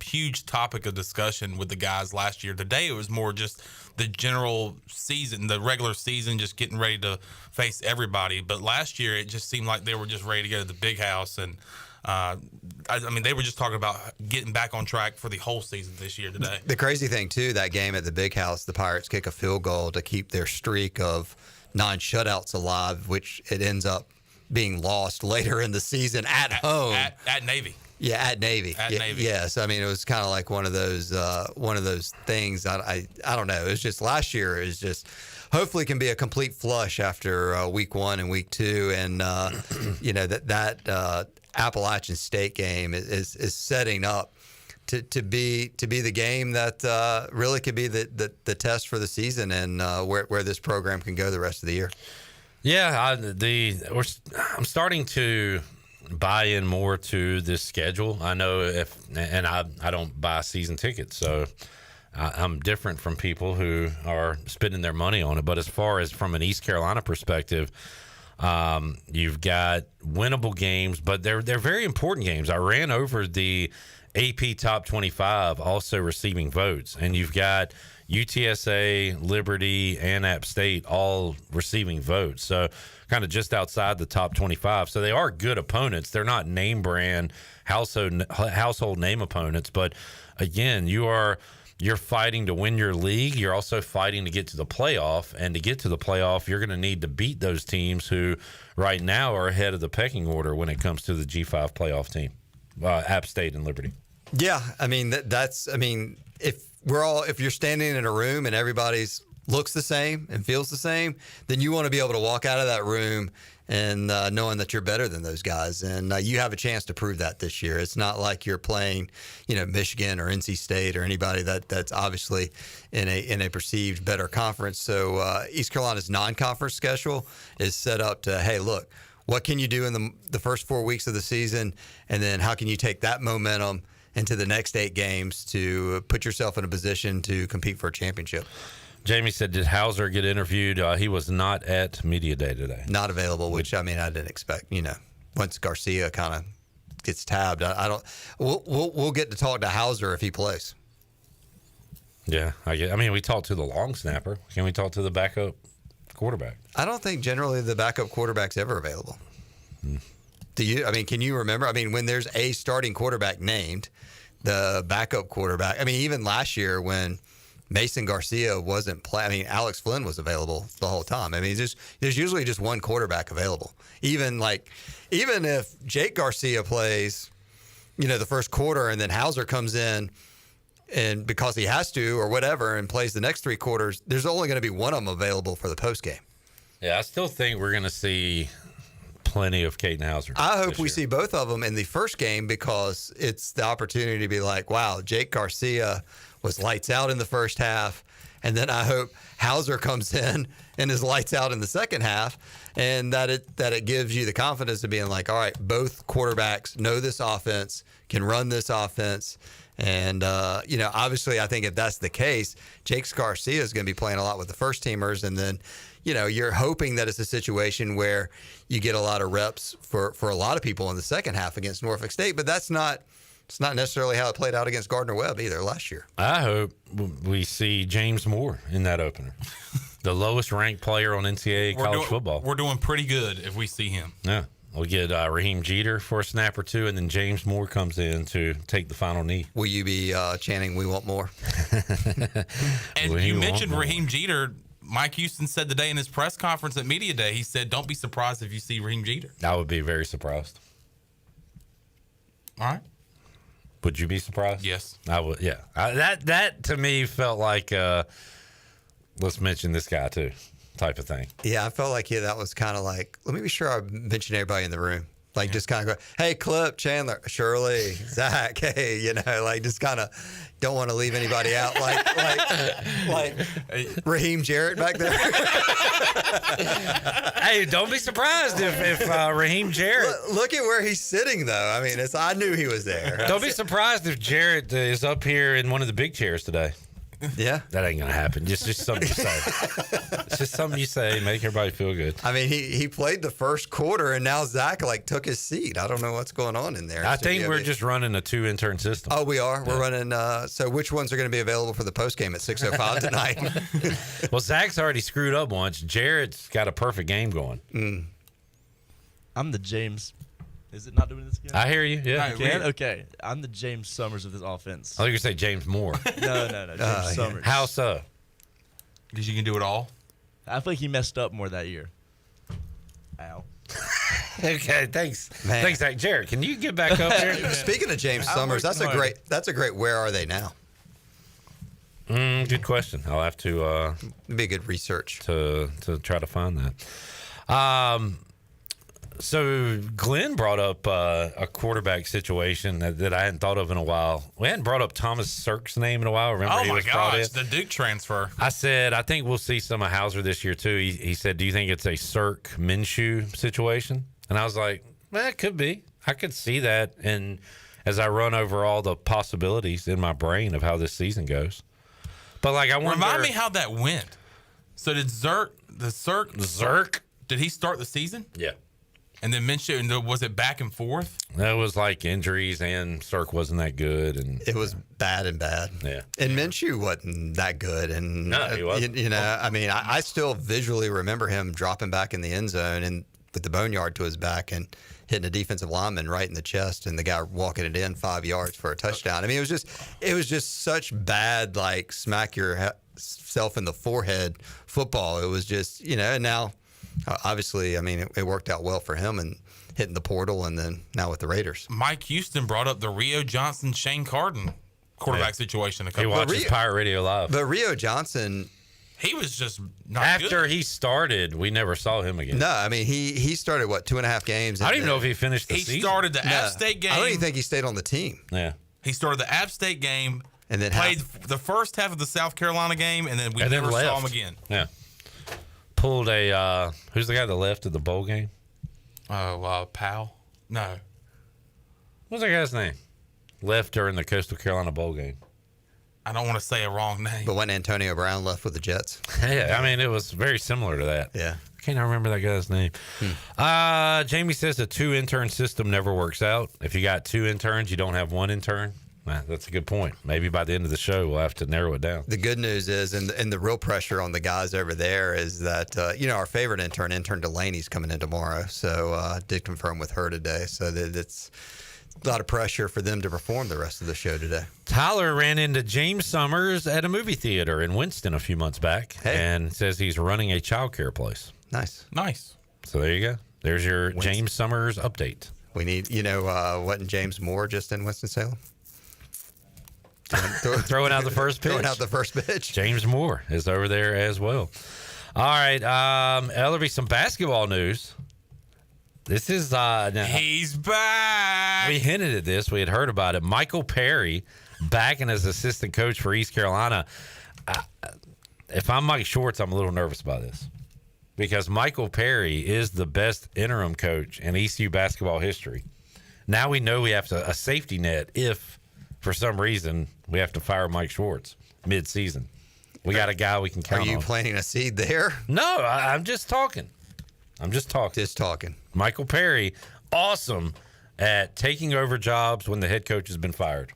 huge topic of discussion with the guys last year. Today it was more just the general season, the regular season, just getting ready to face everybody. But last year it just seemed like they were just ready to go to the Big House, and they were just talking about getting back on track for the whole season this year today. The crazy thing too, that game at the Big House, the Pirates kick a field goal to keep their streak of 9 shutouts alive, which it ends up being lost later in the season at home. At Navy. Yeah, at Navy. Navy. Yes, I mean it was kind of like one of those things. I don't know. It was just last year. It was just hopefully can be a complete flush after week 1 and week 2, and that Appalachian State game is setting up to be the game that really could be the test for the season and where this program can go the rest of the year. Yeah, I'm starting to buy in more to this schedule. I know I don't buy season tickets, so I'm different from people who are spending their money on it. But as far as from an East Carolina perspective, you've got winnable games, but they're very important games. I ran over the AP Top 25 also receiving votes, and you've got UTSA, Liberty, and App State all receiving votes. So kind of just outside the top 25. So they are good opponents. They're not name brand household name opponents. But again, you're fighting to win your league. You're also fighting to get to the playoff. And to get to the playoff, you're going to need to beat those teams who right now are ahead of the pecking order when it comes to the G5 playoff team, App State and Liberty. Yeah, I mean if you're standing in a room and everybody's looks the same and feels the same, then you want to be able to walk out of that room and knowing that you're better than those guys. And you have a chance to prove that this year. It's not like you're playing, Michigan or NC State or anybody that's obviously in a perceived better conference. So East Carolina's non-conference schedule is set up to, hey, look, what can you do in the first 4 weeks of the season, and then how can you take that momentum into the next 8 games to put yourself in a position to compete for a championship. Jamie said, did Hauser get interviewed? He was not at Media Day today. Not available, which I didn't expect. Once Garcia kind of gets tabbed, I don't. We'll get to talk to Hauser if he plays. Yeah, we talked to the long snapper. Can we talk to the backup quarterback? I don't think generally the backup quarterback's ever available. Do you? Can you remember? When there's a starting quarterback named, the backup quarterback. Even last year when Mason Garcia wasn't playing, Alex Flynn was available the whole time. There's usually just one quarterback available. Even if Jake Garcia plays, the first quarter, and then Hauser comes in, and because he has to or whatever, and plays the next 3 quarters, there's only going to be one of them available for the post game. Yeah, I still think we're going to see plenty of Caden Hauser. I hope we see both of them in the first game, because it's the opportunity to be like, wow, Jake Garcia was lights out in the first half, and then I hope Hauser comes in and is lights out in the second half, and that it gives you the confidence of being like, all right, both quarterbacks know this offense, can run this offense. And, obviously I think if that's the case, Jake Garcia is going to be playing a lot with the first teamers. And then, you're hoping that it's a situation where you get a lot of reps for a lot of people in the second half against Norfolk State. But it's not necessarily how it played out against Gardner-Webb either last year. I hope we see James Moore in that opener. The lowest ranked player on NCAA college football. We're doing pretty good if we see him. Yeah. We'll get Raheem Jeter for a snap or two, and then James Moore comes in to take the final knee. Will you be chanting, "We want more"? And you mentioned Raheem Jeter. Mike Houston said today in his press conference at Media Day, he said, don't be surprised if you see Raheem Jeter. I would be very surprised. All right. Would you be surprised? Yes. I would, yeah. That to me felt like, let's mention this guy too, type of thing. Yeah, I felt like that was kind of like, let me be sure I mention everybody in the room. Like, just kind of go, hey, Clip, Chandler, Shirley, Zach, hey, just kind of don't want to leave anybody out. Like Raheem Jarrett back there. Hey, don't be surprised if Raheem Jarrett. Look at where he's sitting, though. I knew he was there. Don't be surprised if Jarrett is up here in one of the big chairs today. Yeah, that ain't gonna happen. Just something you say. It's just something you say, make everybody feel good. He played the first quarter, and now Zach took his seat. I don't know what's going on in there. I think we're just running a 2 intern system. Oh, we are. We're running. So which ones are going to be available for the post game at 6:05 tonight? Well, Zach's already screwed up once. Jarrett's got a perfect game going. I'm the James. Is it not doing this again? I hear you. Yeah. You can? Okay. I'm the James Summers of this offense. I think you say James Moore. No. James Summers. How so? Because you can do it all? I feel like he messed up more that year. Ow. Okay, thanks. Man. Thanks, Zach. Jared, can you get back up here? Speaking of James Summers, that's a great. Where are they now? Good question. I'll have to be good research to try to find that. So Glenn brought up a quarterback situation that I hadn't thought of in a while. We hadn't brought up Thomas Sirk's name in a while. Remember, Oh he my was brought in? gosh, the Duke transfer. I said, I think we'll see some of Hauser this year too. He said, do you think it's a Sirk Minshew situation? And I was like, well, it could be. I could see that. And as I run over all the possibilities in my brain of how this season goes. But like, I wonder. Remind me how that went. So did Zirk, did he start the season? Yeah. And then Minshew, and was it back and forth? That was like injuries, and Sirk wasn't that good, and it was bad and bad. Yeah, and Minshew wasn't that good, and no, he wasn't. You know, I mean, I still visually remember him dropping back in the end zone and with the boneyard to his back and hitting a defensive lineman right in the chest, and the guy walking it in 5 yards for a touchdown. I mean, it was just such bad, like smack yourself in the forehead football. It was just, you know, and now. Obviously, I mean, it worked out well for him and hitting the portal, and then now with the Raiders. Mike Houston brought up the Rio Johnson, Shane Carden quarterback situation. He watches Pirate Radio Live. But Rio Johnson, he was just not after good. he started, we never saw him again. No, I mean, he started, 2.5 games? I don't even know if he finished the season. He started the App State game. I don't even think he stayed on the team. Yeah. He started the App State game and then played the first half of the South Carolina game, and then we never saw him again. Yeah. Pulled a who's the guy that left at the bowl game? Powell? No. What's that guy's name? Left during the Coastal Carolina bowl game. I don't want to say a wrong name. But when Antonio Brown left with the Jets. Yeah, I mean, it was very similar to that. Yeah. I can't remember that guy's name. Jamie says the 2 intern system never works out. If you got 2 interns, you don't have 1 intern. That's a good point. Maybe by the end of the show, we'll have to narrow it down. The good news is, and the real pressure on the guys over there is that, our favorite intern Delaney's coming in tomorrow. So did confirm with her today. So it's a lot of pressure for them to perform the rest of the show today. Tyler ran into James Summers at a movie theater in Winston a few months back and says he's running a child care place. Nice. So there you go. There's your James Summers update. We need, wasn't James Moore just in Winston-Salem? Throwing out the first pitch. Throwing out the first pitch. James Moore is over there as well. All right, Ellerbe, some basketball news. This is he's back. We hinted at this. We had heard about it. Michael Perry back in as assistant coach for East Carolina. If I'm Mike Schwartz, I'm a little nervous about this because Michael Perry is the best interim coach in ECU basketball history. Now we know we have a safety net if, for some reason, we have to fire Mike Schwartz mid-season. We got a guy we can count on. Are you planting a seed there? No, I'm just talking. Just talking. Michael Perry, awesome at taking over jobs when the head coach has been fired.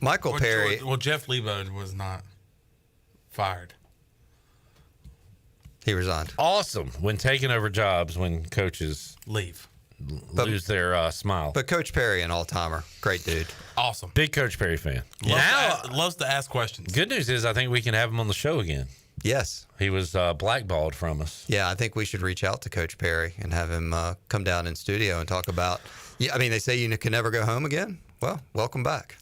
Michael Perry. Well, Jeff Lebo was not fired. He resigned. Awesome when taking over jobs when coaches lose their smile. But Coach Perry, an all-timer. Great dude. Awesome. Big Coach Perry fan. Loves to ask questions. Good news is I think we can have him on the show again. Yes. He was blackballed from us. Yeah, I think we should reach out to Coach Perry and have him come down in studio and talk about. Yeah, I mean, they say you can never go home again. Well, welcome back.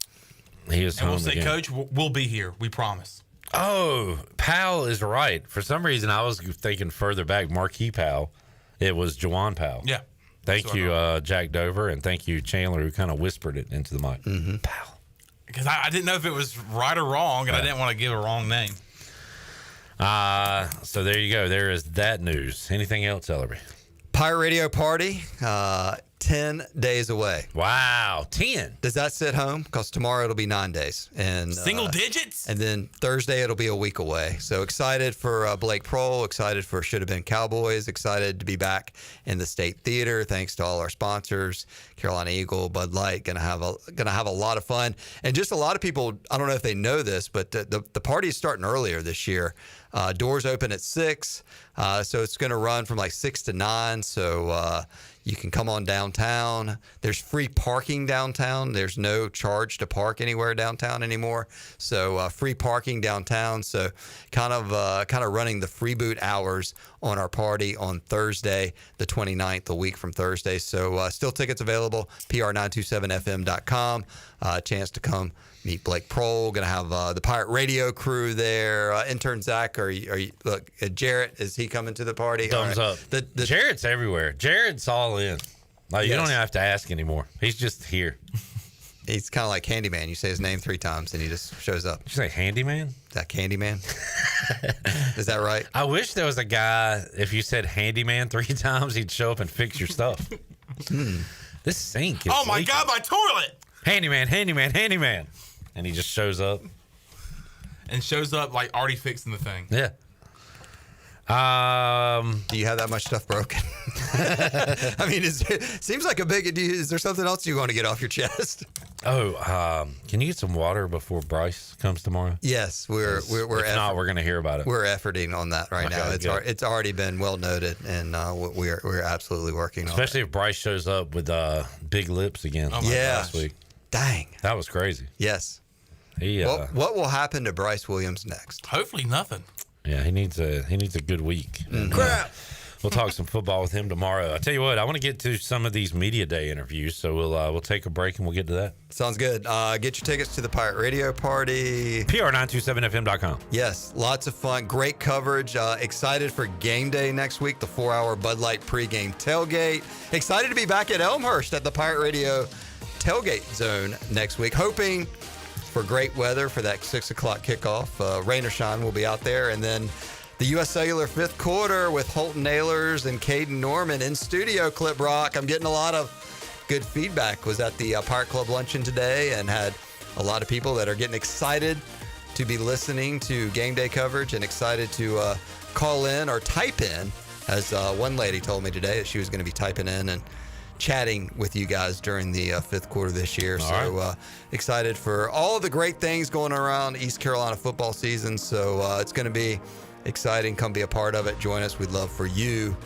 He is home we'll say, again. Coach, we'll be here. We promise. Oh, Powell is right. For some reason, I was thinking further back, Marquis Powell. It was Juwan Powell. Yeah. Thank you, Jack Dover, and thank you, Chandler, who kind of whispered it into the mic. Mm-hmm. Powell. Because I didn't know if it was right or wrong, and I didn't want to give a wrong name. So there you go. There is that news. Anything else, Ellerbe? Pirate Radio Party, 10 days away. Wow, 10. Does that sit home? Because tomorrow it'll be 9 days. And single digits? And then Thursday it'll be a week away. So excited for Blake Prohl, excited for Should Have Been Cowboys, excited to be back in the State Theater. Thanks to all our sponsors, Carolina Eagle, Bud Light, gonna have a lot of fun. And just a lot of people, I don't know if they know this, but the party is starting earlier this year. Doors open at 6, so it's going to run from like 6 to 9. So You can come on downtown. There's free parking downtown. There's no charge to park anywhere downtown anymore. So free parking downtown. So kind of running the free boot hours on our party on Thursday, the 29th, a week from Thursday. So still tickets available, pr927fm.com. Chance to come meet Blake Prohl. Going to have the Pirate Radio crew there. Intern Zach, look, Jarrett, is he coming to the party? Thumbs up. Jarrett's everywhere. Jarrett's all in. Like, you don't even have to ask anymore. He's just here. He's kind of like Handyman. You say his name 3 times and he just shows up. Did you say Handyman? Is that Candyman? Is that right? I wish there was a guy, if you said Handyman 3 times, he'd show up and fix your stuff. This sink is my leaking. God, my toilet! Handyman, handyman, handyman. And he just shows up. And shows up like already fixing the thing. Yeah. Do you have that much stuff broken? I mean, seems like a big. Is there something else you want to get off your chest? Can you get some water before Bryce comes tomorrow? Yes, we're. If not, we're going to hear about it. We're efforting on that right now. It's already been well noted, and we're absolutely working on it. Especially if Bryce shows up with big lips again. Last week. Dang, that was crazy. Yes. What will happen to Bryce Williams next? Hopefully nothing. Yeah, he needs a good week. And, we'll talk some football with him tomorrow. I tell you what, I want to get to some of these media day interviews, so we'll take a break and we'll get to that. Sounds good. Get your tickets to the Pirate Radio party. PR927fm.com. Yes, lots of fun, great coverage. Excited for game day next week, the 4-hour Bud Light pregame tailgate. Excited to be back at Elmhurst at the Pirate Radio tailgate zone next week. Hoping for great weather for that 6 o'clock kickoff. Rain or shine, we'll be out there. And then the U.S. Cellular 5th quarter with Holton Nailers and Caden Norman in studio. Clip Rock. I'm getting a lot of good feedback. Was at the Pirate Club luncheon today and had a lot of people that are getting excited to be listening to game day coverage and excited to call in or type in, as one lady told me today that she was going to be typing in and chatting with you guys during the 5th quarter this year. Excited for all the great things going around East Carolina football season. So it's going to be exciting. Come be a part of it. Join us. We'd love for you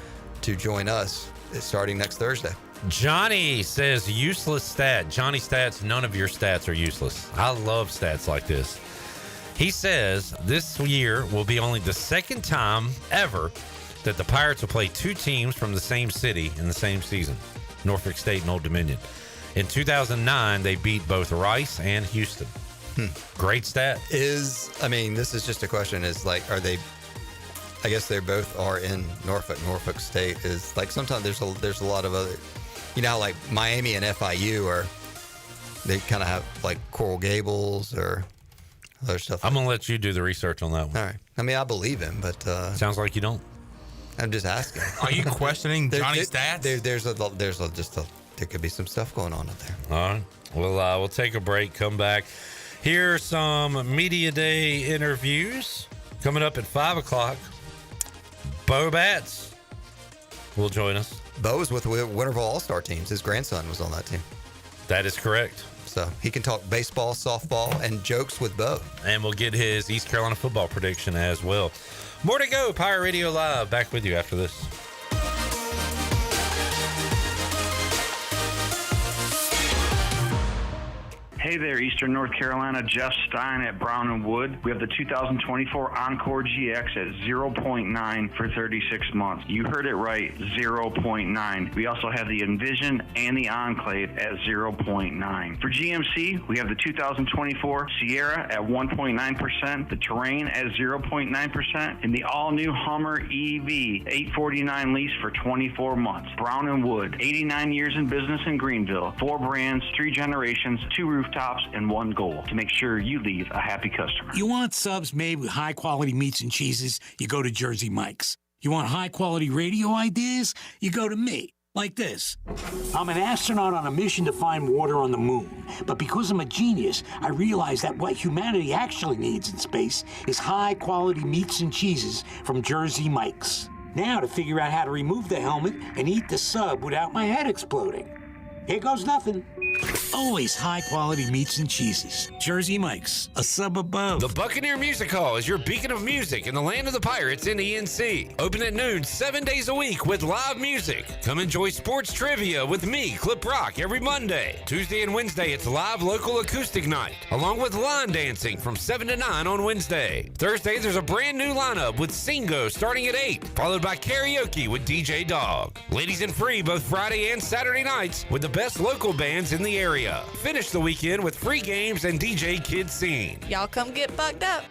to join us starting next Thursday. Johnny says useless stat. Johnny Stats, none of your stats are useless. I love stats like this. He says this year will be only the second time ever that the Pirates will play 2 teams from the same city in the same season. Norfolk State and Old Dominion. In 2009, they beat both Rice and Houston. Great stat. This is just a question, are they, I guess they both are in Norfolk. Norfolk State is like, sometimes there's a lot of other, like Miami and FIU they kind of have like Coral Gables or other stuff. I'm going to let you do the research on that one. All right. I mean, I believe him, but. Sounds like you don't. I'm just asking. Are you questioning Johnny's stats? There could be some stuff going on up there. All right. We'll take a break, come back. Here are some Media Day interviews coming up at 5 o'clock. Bo Batts will join us. Bo was with Winterville All-Star teams. His grandson was on that team. That is correct. So he can talk baseball, softball, and jokes with Bo. And we'll get his East Carolina football prediction as well. More to go. Pirate Radio Live. Back with you after this. Hey there, Eastern North Carolina. Jeff Stein at Brown and Wood. We have the 2024 Encore GX at 0.9 for 36 months. You heard it right, 0.9. We also have the Envision and the Enclave at 0.9. For GMC, we have the 2024 Sierra at 1.9%, the Terrain at 0.9%, and the all-new Hummer EV 849 lease for 24 months. Brown and Wood, 89 years in business in Greenville. 4 brands, 3 generations, 2 rooftops, and 1 goal: to make sure you leave a happy customer. You want subs made with high-quality meats and cheeses? You go to Jersey Mike's. You want high-quality radio ideas? You go to me. Like this. I'm an astronaut on a mission to find water on the moon. But because I'm a genius, I realize that what humanity actually needs in space is high-quality meats and cheeses from Jersey Mike's. Now to figure out how to remove the helmet and eat the sub without my head exploding. Here goes nothing. Always high-quality meats and cheeses. Jersey Mike's, a sub above. The Buccaneer Music Hall is your beacon of music in the land of the Pirates in ENC. Open at noon 7 days a week with live music. Come enjoy sports trivia with me, Clip Rock, every Monday. Tuesday and Wednesday, it's live local acoustic night, along with line dancing from 7 to 9 on Wednesday. Thursday, there's a brand new lineup with Singo starting at 8, followed by karaoke with DJ Dog. Ladies and free both Friday and Saturday nights with the best local bands in the area. Finish the weekend with free games and DJ Kids Scene. Y'all come get bucked up.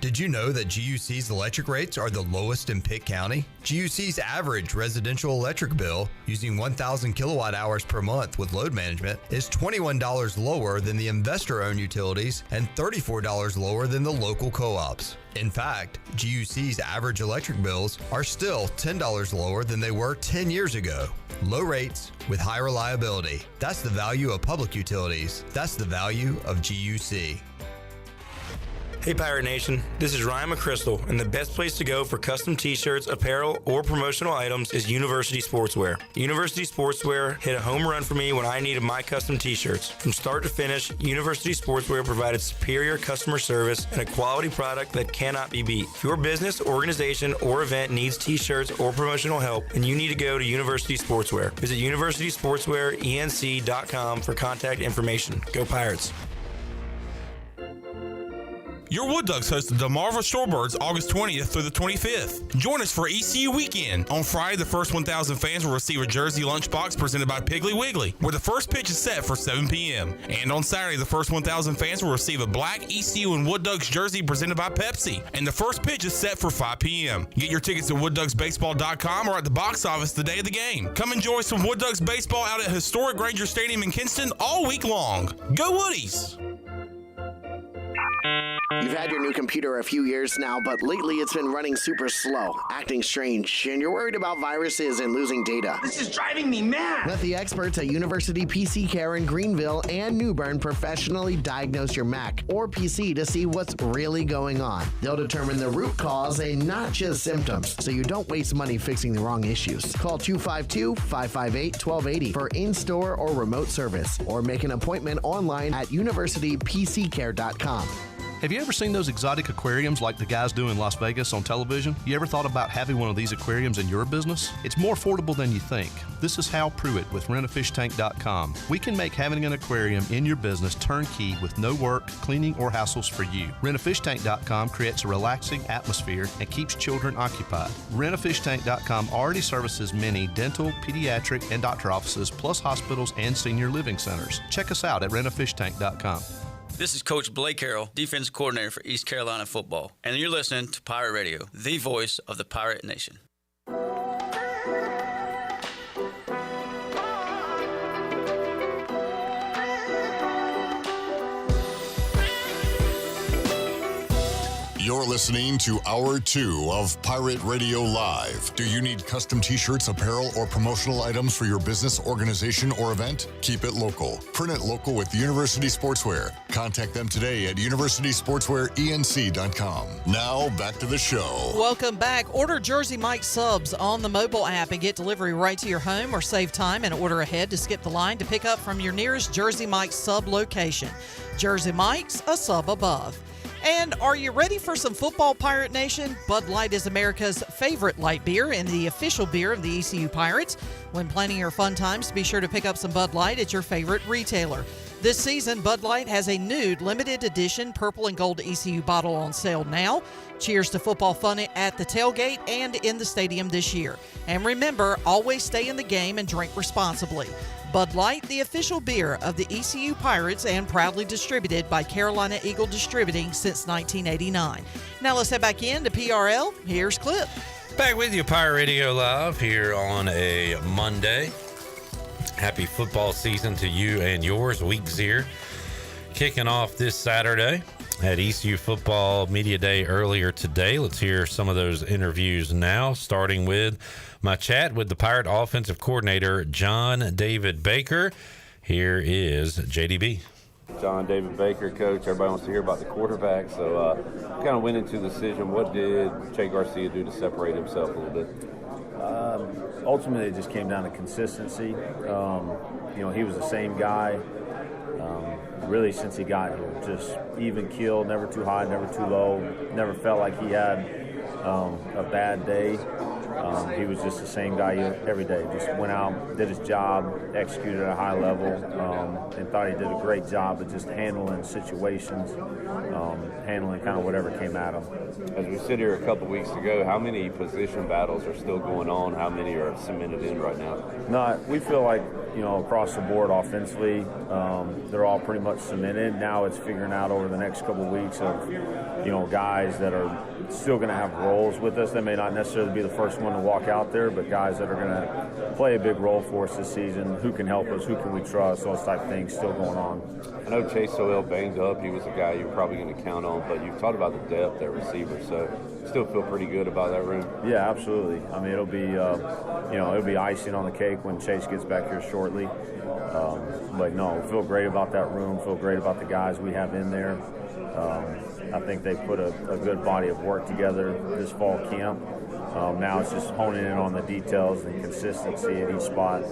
Did you know that GUC's electric rates are the lowest in Pitt County? GUC's average residential electric bill using 1,000 kilowatt hours per month with load management is $21 lower than the investor-owned utilities and $34 lower than the local co-ops. In fact, GUC's average electric bills are still $10 lower than they were 10 years ago. Low rates with high reliability. That's the value of public utilities. That's the value of GUC. Hey Pirate Nation, this is Ryan McChrystal, and the best place to go for custom t-shirts, apparel, or promotional items is University Sportswear. University Sportswear hit a home run for me when I needed my custom t-shirts. From start to finish, University Sportswear provided superior customer service and a quality product that cannot be beat. If your business, organization, or event needs t-shirts or promotional help, then you need to go to University Sportswear. Visit universitysportswearenc.com for contact information. Go Pirates! Your Wood Ducks hosted the Marva Shorebirds August 20th through the 25th. Join us for ECU Weekend. On Friday, the first 1,000 fans will receive a jersey lunchbox presented by Piggly Wiggly, where the first pitch is set for 7 p.m. And on Saturday, the first 1,000 fans will receive a black ECU and Wood Ducks jersey presented by Pepsi, and the first pitch is set for 5 p.m. Get your tickets at woodducksbaseball.com or at the box office the day of the game. Come enjoy some Wood Ducks baseball out at historic Granger Stadium in Kinston all week long. Go Woodies! You've had your new computer a few years now, but lately it's been running super slow, acting strange, and you're worried about viruses and losing data. This is driving me mad! Let the experts at University PC Care in Greenville and New Bern professionally diagnose your Mac or PC to see what's really going on. They'll determine the root cause and not just symptoms, so you don't waste money fixing the wrong issues. Call 252-558-1280 for in-store or remote service, or make an appointment online at universitypccare.com. Have you ever seen those exotic aquariums like the guys do in Las Vegas on television? You ever thought about having one of these aquariums in your business? It's more affordable than you think. This is Hal Pruitt with rentafishtank.com. We can make having an aquarium in your business turnkey with no work, cleaning, or hassles for you. Rentafishtank.com creates a relaxing atmosphere and keeps children occupied. Rentafishtank.com already services many dental, pediatric, and doctor offices, plus hospitals and senior living centers. Check us out at rentafishtank.com. This is Coach Blake Carroll, defense coordinator for East Carolina football, and you're listening to Pirate Radio, the voice of the Pirate Nation. You're listening to Hour 2 of Pirate Radio Live. Do you need custom t-shirts, apparel, or promotional items for your business, organization, or event? Keep it local. Print it local with University Sportswear. Contact them today at universitysportswearenc.com. Now, back to the show. Welcome back. Order Jersey Mike's subs on the mobile app and get delivery right to your home, or save time and order ahead to skip the line to pick up from your nearest Jersey Mike's sub location. Jersey Mike's, a sub above. And are you ready for some football, Pirate Nation? Bud Light is America's favorite light beer and the official beer of the ECU Pirates. When planning your fun times, be sure to pick up some Bud Light at your favorite retailer. This season, Bud Light has a nude limited edition purple and gold ECU bottle on sale now. Cheers to football fun at the tailgate and in the stadium this year. And remember, always stay in the game and drink responsibly. Bud Light, the official beer of the ECU Pirates, and proudly distributed by Carolina Eagle Distributing since 1989. Now let's head back in to PRL. Here's Clip. Back with you, Pirate Radio Live, here on a Monday. Happy football season to you and yours. Week 0 kicking off this Saturday at ECU Football Media Day earlier today. Let's hear some of those interviews now, starting with my chat with the Pirate offensive coordinator, John David Baker. Here is JDB. John David Baker, coach. Everybody wants to hear about the quarterback. So kind of went into the decision. What did Garcia do to separate himself a little bit? Ultimately, it just came down to consistency. He was the same guy really since he got here. Just even keeled, never too high, never too low. Never felt like he had a bad day. He was just the same guy every day. Just went out, did his job, executed at a high level, and thought he did a great job of just handling situations, handling kind of whatever came at him. As we sit here a couple weeks ago, how many position battles are still going on? How many are cemented in right now? No, we feel like, across the board offensively, they're all pretty much cemented. Now it's figuring out over the next couple weeks of, guys that are still going to have roles with us. They may not necessarily be the first one to walk out there, but guys that are going to play a big role for us this season. Who can help us? Who can we trust? Those type of things still going on. I know Chase Sowell banged up. He was a guy you're probably going to count on, but you've talked about the depth at receiver, so still feel pretty good about that room. Yeah, absolutely. I mean, it'll be icing on the cake when Chase gets back here shortly. But no, feel great about that room. Feel great about the guys we have in there. I think they put a good body of work together this fall camp. Now it's just honing in on the details and consistency at each spot.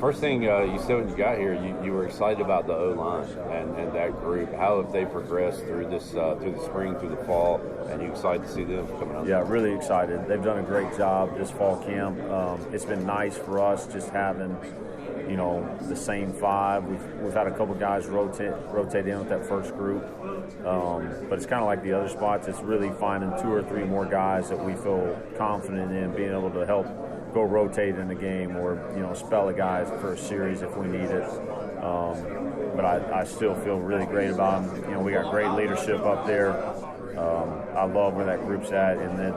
First thing you said when you got here, you were excited about the O-line and that group. How have they progressed through this through the spring, through the fall, and you excited to see them coming up? Yeah, really excited. They've done a great job this fall camp. It's been nice for us just having the same five. We've had a couple guys rotate in with that first group, but it's kind of like the other spots. It's really finding 2 or 3 more guys that we feel confident in being able to help go rotate in the game or spell a guy for a series if we need it. But I still feel really great about them. We got great leadership up there. I love where that group's at, and that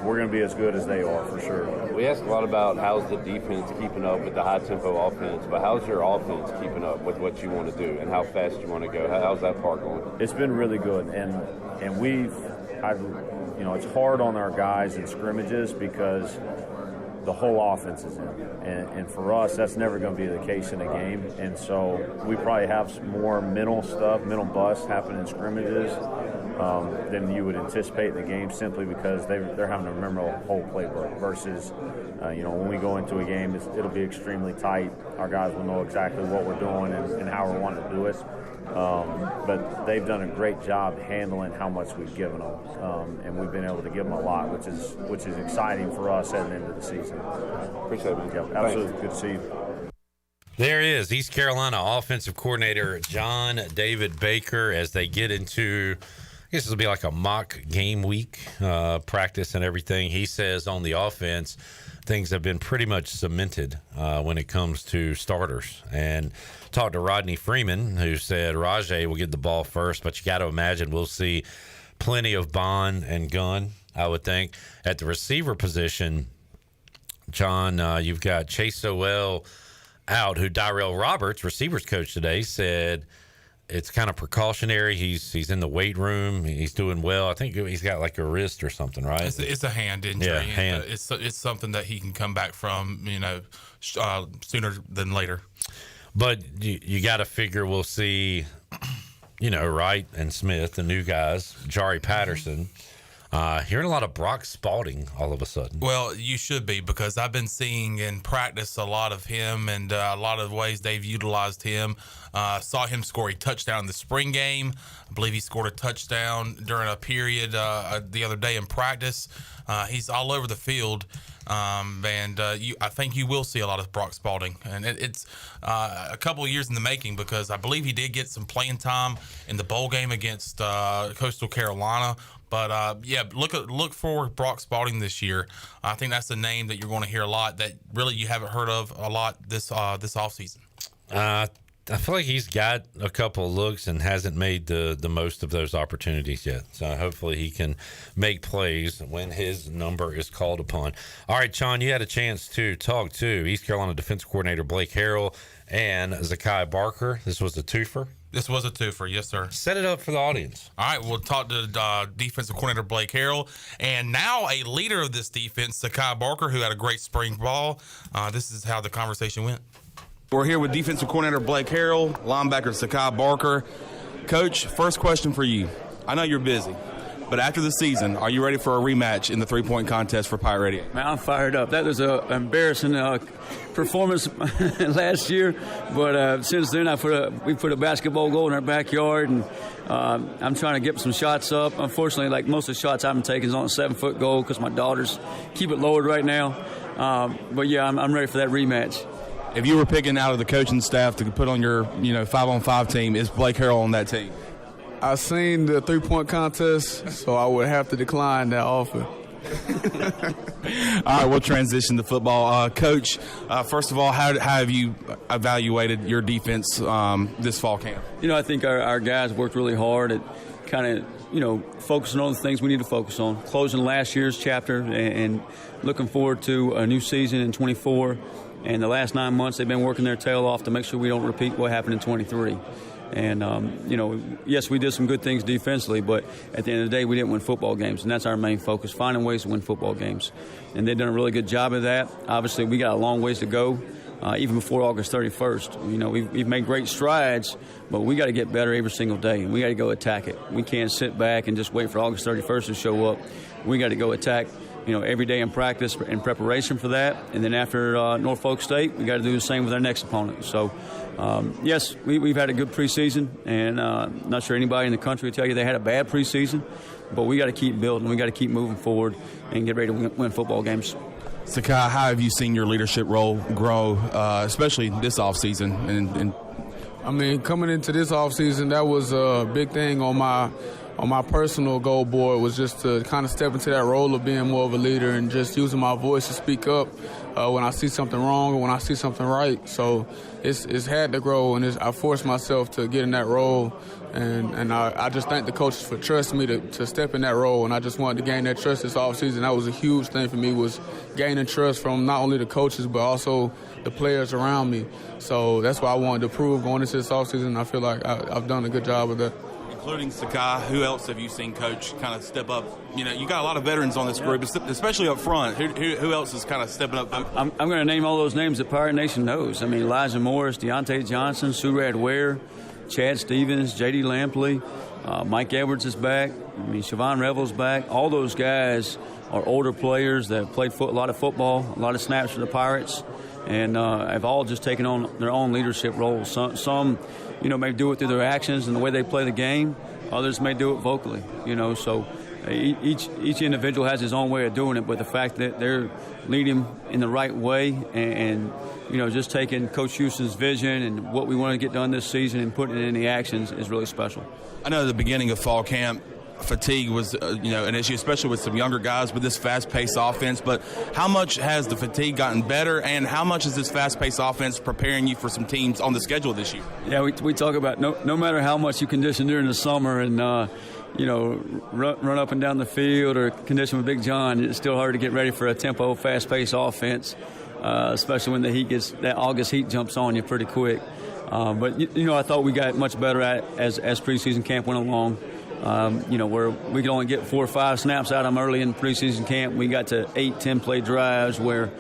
we're going to be as good as they are for sure. We asked a lot about how's the defense keeping up with the high tempo offense, but how's your offense keeping up with what you want to do and how fast you want to go? How's that part going? It's been really good, and it's hard on our guys in scrimmages because the whole offense is in. And for us, that's never going to be the case in a game. And so we probably have some more mental busts happen in scrimmages than you would anticipate in the game, simply because they're having to remember the whole playbook versus, when we go into a game, it'll be extremely tight. Our guys will know exactly what we're doing and how we're wanting to do it. But they've done a great job handling how much we've given them, and we've been able to give them a lot, which is exciting for us heading into the season. Appreciate it, man. Yep, absolutely. Thanks. Good to see you. There is East Carolina offensive coordinator John David Baker as they get into, I guess this will be like a mock game week practice and everything. He says on the offense, things have been pretty much cemented when it comes to starters. And talked to Rodney Freeman, who said Rajay will get the ball first, but you got to imagine we'll see plenty of Bond and Gunn, I would think. At the receiver position, John, you've got Chase Sowell out, who Darrell Roberts, receivers coach today, said it's kind of precautionary. He's in the weight room. He's doing well. I think he's got like a wrist or something, right? It's a hand injury. Yeah, hand. It's something that he can come back from, sooner than later. But you got to figure we'll see, Wright and Smith, the new guys, Jari Patterson. Hearing a lot of Brock Spalding all of a sudden. Well, you should be, because I've been seeing in practice a lot of him and a lot of ways they've utilized him. Saw him score a touchdown in the spring game. I believe he scored a touchdown during a period the other day in practice. He's all over the field. I think you will see a lot of Brock Spalding, and it's a couple of years in the making, because I believe he did get some playing time in the bowl game against Coastal Carolina. But look for Brock Spalding this year. I think that's a name that you're going to hear a lot that really you haven't heard of a lot this offseason. I feel like he's got a couple of looks and hasn't made the most of those opportunities yet. So hopefully he can make plays when his number is called upon. All right, Sean, you had a chance to talk to East Carolina defensive coordinator Blake Harrell and Zakai Barker. This was a twofer. This was a twofer, yes, sir. Set it up for the audience. All right, we'll talk to defensive coordinator Blake Harrell, and now a leader of this defense, Zakai Barker, who had a great spring ball. This is how the conversation went. We're here with defensive coordinator Blake Harrell, linebacker Zakai Barker. Coach, first question for you. I know you're busy, But after the season, are you ready for a rematch in the three-point contest for Pirate Radio? Man, I'm fired up. That was an embarrassing performance last year, but since then we put a basketball goal in our backyard, and I'm trying to get some shots up. Unfortunately, like most of the shots I've been taking is on a 7-foot goal because my daughters keep it lowered right now. But yeah, I'm ready for that rematch. If you were picking out of the coaching staff to put on your 5-on-5 team, is Blake Harrell on that team? I seen the three-point contest, so I would have to decline that offer. All right, we'll transition to football. Coach, first of all, how have you evaluated your defense this fall camp? I think our guys worked really hard at kind of, focusing on the things we need to focus on, closing last year's chapter and looking forward to a new season in 24. And the last 9 months, they've been working their tail off to make sure we don't repeat what happened in 23. And, yes, we did some good things defensively, but at the end of the day, we didn't win football games, and that's our main focus, finding ways to win football games. And they've done a really good job of that. Obviously, we got a long ways to go, even before August 31st. We've made great strides, but we got to get better every single day, and we got to go attack it. We can't sit back and just wait for August 31st to show up. We got to go attack every day in practice in preparation for that. And then after Norfolk State, we got to do the same with our next opponent. So, yes, we've had a good preseason, and not sure anybody in the country will tell you they had a bad preseason, but we got to keep building. We got to keep moving forward and get ready to win football games. Sakai, how have you seen your leadership role grow, especially this offseason? And I mean, coming into this offseason, that was a big thing on my personal goal board, was just to kind of step into that role of being more of a leader and just using my voice to speak up when I see something wrong or when I see something right. So it's had to grow, and I forced myself to get in that role. And I just thank the coaches for trusting me to step in that role, and I just wanted to gain that trust this offseason. That was a huge thing for me, was gaining trust from not only the coaches but also the players around me. So that's what I wanted to prove going into this offseason. I feel like I've done a good job of that. Including Sakai, who else have you seen, Coach, kind of step up? You got a lot of veterans on this group, especially up front. Who else is kind of stepping up? I'm going to name all those names that Pirate Nation knows. I mean, Elijah Morris, Deontay Johnson, Surad Ware, Chad Stevens, J.D. Lampley, Mike Edwards is back. I mean, Siobhan Revel's back. All those guys are older players that have played a lot of football, a lot of snaps for the Pirates, and have all just taken on their own leadership roles. Some may do it through their actions and the way they play the game. Others may do it vocally, so each individual has his own way of doing it, but the fact that they're leading in the right way and just taking Coach Houston's vision and what we want to get done this season and putting it in the actions is really special. I know at the beginning of fall camp, fatigue was, an issue, especially with some younger guys with this fast-paced offense. But how much has the fatigue gotten better, and how much is this fast-paced offense preparing you for some teams on the schedule this year? Yeah, we talk about no matter how much you condition during the summer and, run up and down the field or condition with Big John, it's still hard to get ready for a tempo, fast-paced offense, especially when that August heat jumps on you pretty quick. But I thought we got much better at as preseason camp went along. Where we could only get 4 or 5 snaps out of them early in preseason camp. We got to 8-10 play drives where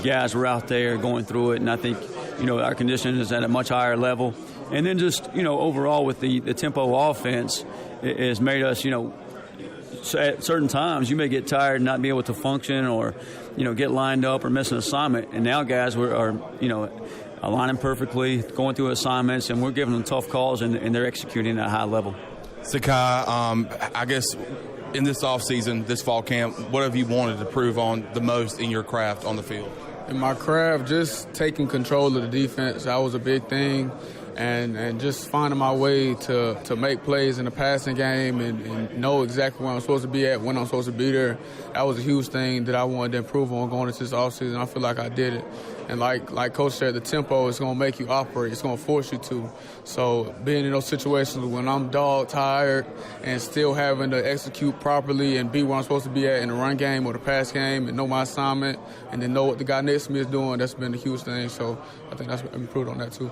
guys were out there going through it, and I think our conditioning is at a much higher level. And then just overall with the tempo offense, it has made us at certain times you may get tired and not be able to function or get lined up or miss an assignment, and now guys are aligning perfectly, going through assignments, and we're giving them tough calls, and they're executing at a high level. Sakai, I guess in this offseason, this fall camp, what have you wanted to prove on the most in your craft on the field? In my craft, just taking control of the defense, that was a big thing. And just finding my way to make plays in the passing game and know exactly where I'm supposed to be at, when I'm supposed to be there. That was a huge thing that I wanted to improve on going into this offseason. I feel like I did it. And like Coach said, the tempo is going to make you operate. It's going to force you to. So being in those situations when I'm dog tired and still having to execute properly and be where I'm supposed to be at in the run game or the pass game and know my assignment and then know what the guy next to me is doing, that's been a huge thing. So I think that's improved on that too.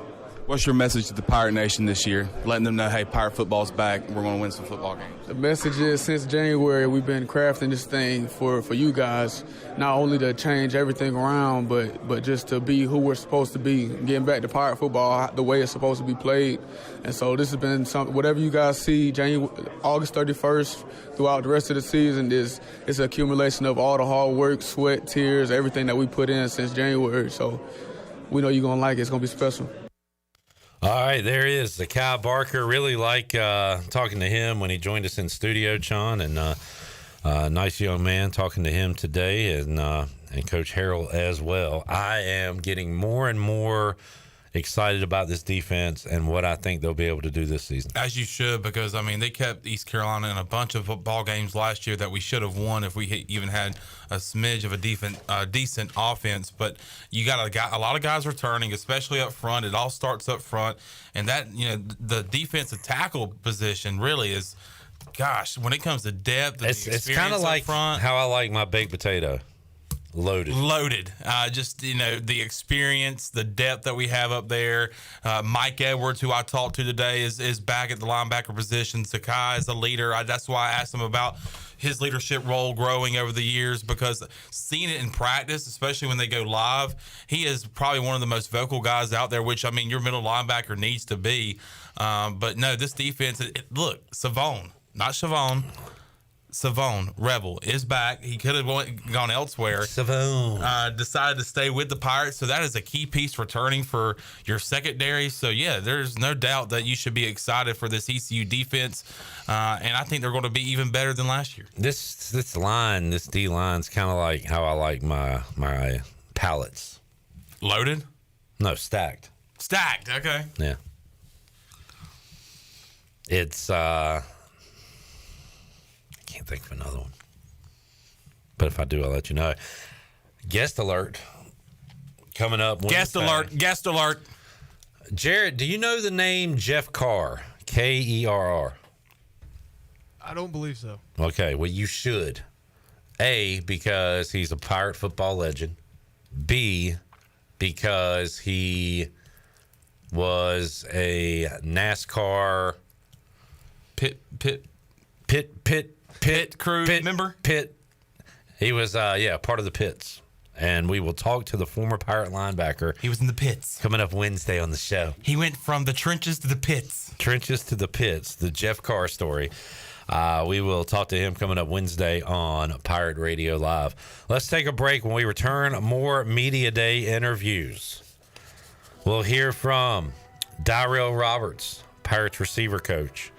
What's your message to the Pirate Nation this year? Letting them know, hey, Pirate football's back. We're going to win some football games. The message is, since January, we've been crafting this thing for you guys, not only to change everything around, but just to be who we're supposed to be, getting back to Pirate football the way it's supposed to be played. And so this has been something, whatever you guys see, August 31st, throughout the rest of the season, it's an accumulation of all the hard work, sweat, tears, everything that we put in since January. So we know you're going to like it. It's going to be special. All right, there is the Kai Barker. Really like talking to him when he joined us in studio, Sean, and nice young man talking to him today, and Coach Harrell as well. I am getting more and more excited about this defense and what I think they'll be able to do this season. As you should, because, I mean, they kept East Carolina in a bunch of football games last year that we should have won if we even had a smidge of a decent offense. But you got a lot of guys returning, especially up front. It all starts up front. And that, the defensive tackle position really is, gosh, when it comes to depth and it's kind of like front, how I like my baked potato. Loaded. Just, the experience, the depth that we have up there. Mike Edwards, who I talked to today, is back at the linebacker position. Sakai is a leader. That's why I asked him about his leadership role growing over the years, because seeing it in practice, especially when they go live, he is probably one of the most vocal guys out there, which, I mean, your middle linebacker needs to be. But no, this defense, look, Savone, not Chavon. Savone, Rebel, is back. He could have gone elsewhere. Savone decided to stay with the Pirates, so that is a key piece returning for your secondary. So, yeah, there's no doubt that you should be excited for this ECU defense, and I think they're going to be even better than last year. This D line's kind of like how I like my pallets. Loaded? No, stacked. Stacked, okay. Yeah. It's can't think of another one, but if I do, I'll let you know. Guest alert coming up Wednesday. Guest alert. Jared, do you know the name Jeff Carr? Kerr? I don't believe so. Okay, well, you should. A, because he's a Pirate football legend. B, because he was a NASCAR pit crew member. He was part of the pits, and we will talk to the former Pirate linebacker. He was in the pits coming up Wednesday on the show. He went from the trenches to the pits. The Jeff Carr story. We will talk to him coming up Wednesday on Pirate Radio Live. Let's take a break. When we return, more Media Day interviews. We'll hear from Darrell Roberts, Pirates receiver coach.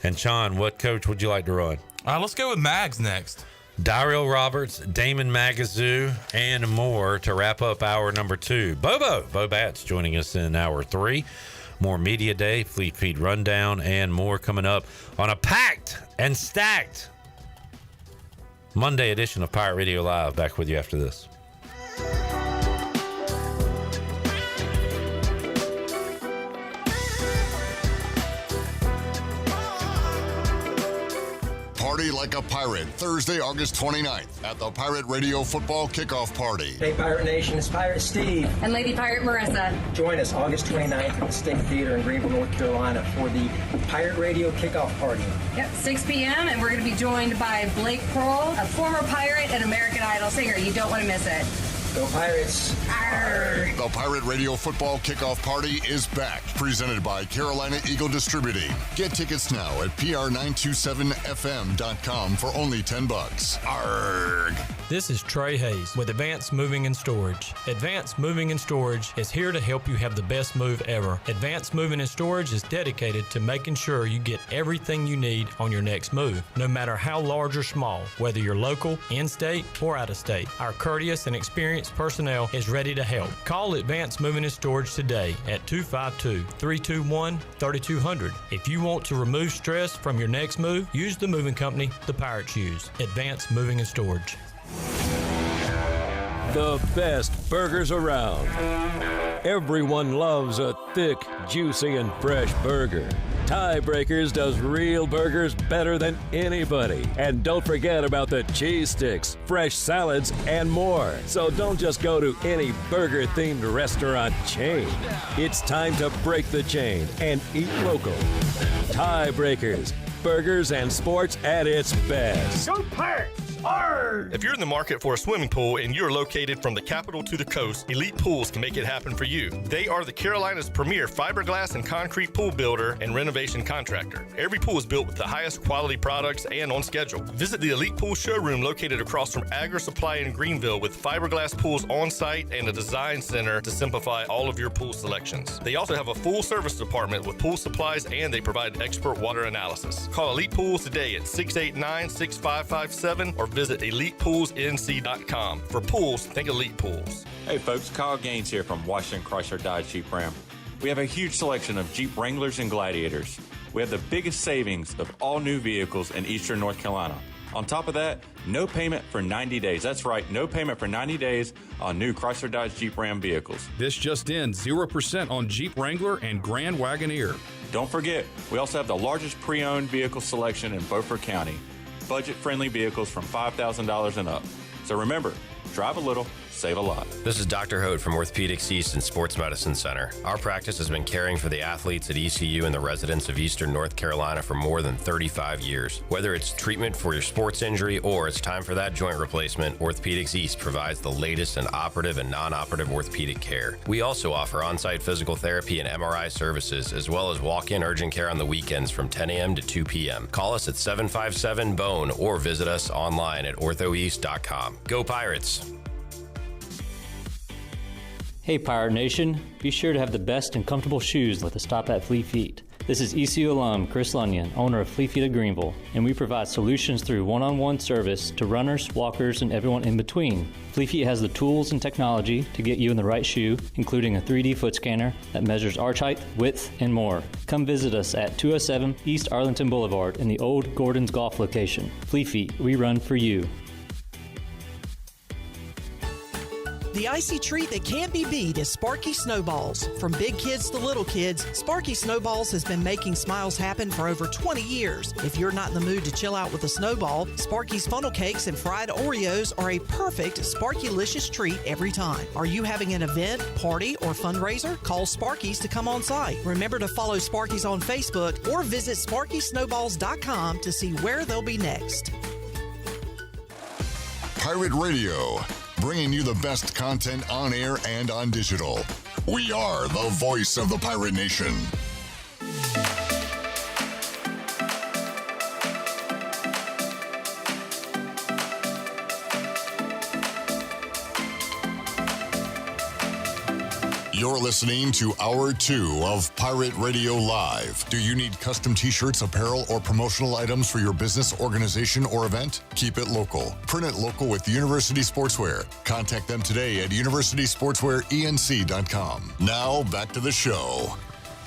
And Sean, what coach would you like to run? Let's go with Mags next. Darrell Roberts, Damon Magazu, and more to wrap up hour number 2. Bo Batts joining us in hour 3. More Media Day, Fleet Feet Rundown, and more coming up on a packed and stacked Monday edition of Pirate Radio Live. Back with you after this. Party like a pirate, Thursday, August 29th at the Pirate Radio Football Kickoff Party. Hey, Pirate Nation, it's Pirate Steve. And Lady Pirate Marissa. Join us August 29th at the State Theater in Greenville, North Carolina for the Pirate Radio Kickoff Party. Yep, 6 p.m. and we're going to be joined by Blake Pearl, a former Pirate and American Idol singer. You don't want to miss it. Go Pirates. Arr. The Pirate Radio Football Kickoff Party is back, presented by Carolina Eagle Distributing. Get tickets now at pr927fm.com for only $10. Arrgh. This is Trey Hayes with Advanced Moving and Storage. Advanced Moving and Storage is here to help you have the best move ever. Advanced Moving and Storage is dedicated to making sure you get everything you need on your next move, no matter how large or small, whether you're local, in-state, or out-of-state. Our courteous and experienced personnel is ready to help. Call Advanced Moving and Storage today at 252-321-3200. If you want to remove stress from your next move, use the moving company the Pirates use. Advanced Moving and Storage. The best burgers around. Everyone loves a thick, juicy, and fresh burger. Tiebreakers does real burgers better than anybody. And don't forget about the cheese sticks, fresh salads, and more. So don't just go to any burger-themed restaurant chain. It's time to break the chain and eat local. Tiebreakers, burgers and sports at its best. Go Pirates! If you're in the market for a swimming pool and you're located from the capital to the coast, Elite Pools can make it happen for you. They are the Carolina's premier fiberglass and concrete pool builder and renovation contractor. Every pool is built with the highest quality products and on schedule. Visit the Elite Pool showroom located across from Agri Supply in Greenville with fiberglass pools on site and a design center to simplify all of your pool selections. They also have a full service department with pool supplies and they provide expert water analysis. Call Elite Pools today at 689-6557 or visit ElitePoolsNC.com. For pools, think Elite Pools. Hey folks, Kyle Gaines here from Washington Chrysler Dodge Jeep Ram. We have a huge selection of Jeep Wranglers and Gladiators. We have the biggest savings of all new vehicles in Eastern North Carolina. On top of that, no payment for 90 days. That's right, no payment for 90 days on new Chrysler Dodge Jeep Ram vehicles. This just in, 0% on Jeep Wrangler and Grand Wagoneer. Don't forget, we also have the largest pre-owned vehicle selection in Beaufort County. Budget-friendly vehicles from $5,000 and up. So remember, drive a little, save a lot. This is Dr. Hote from Orthopedics East and Sports Medicine Center. Our practice has been caring for the athletes at ECU and the residents of Eastern North Carolina for more than 35 years. Whether it's treatment for your sports injury or it's time for that joint replacement, Orthopedics East provides the latest in operative and non-operative orthopedic care. We also offer on-site physical therapy and MRI services, as well as walk-in urgent care on the weekends from 10 a.m. to 2 p.m. Call us at 757-BONE or visit us online at orthoeast.com. Go Pirates! Hey Pirate Nation, be sure to have the best and comfortable shoes with a stop at Fleet Feet. This is ECU alum Chris Lunyon, owner of Fleet Feet of Greenville, and we provide solutions through one-on-one service to runners, walkers, and everyone in between. Fleet Feet has the tools and technology to get you in the right shoe, including a 3D foot scanner that measures arch height, width, and more. Come visit us at 207 East Arlington Boulevard in the old Gordon's Golf location. Fleet Feet, we run for you. The icy treat that can't be beat is Sparky Snowballs. From big kids to little kids, Sparky Snowballs has been making smiles happen for over 20 years. If you're not in the mood to chill out with a snowball, Sparky's funnel cakes and fried Oreos are a perfect Sparky-licious treat every time. Are you having an event, party, or fundraiser? Call Sparky's to come on site. Remember to follow Sparky's on Facebook or visit SparkySnowballs.com to see where they'll be next. Pirate Radio, bringing you the best content on air and on digital. We are the voice of the Pirate Nation. You're listening to Hour 2 of Pirate Radio Live. Do you need custom t-shirts, apparel, or promotional items for your business, organization, or event? Keep it local. Print it local with University Sportswear. Contact them today at universitysportswearenc.com. Now, back to the show.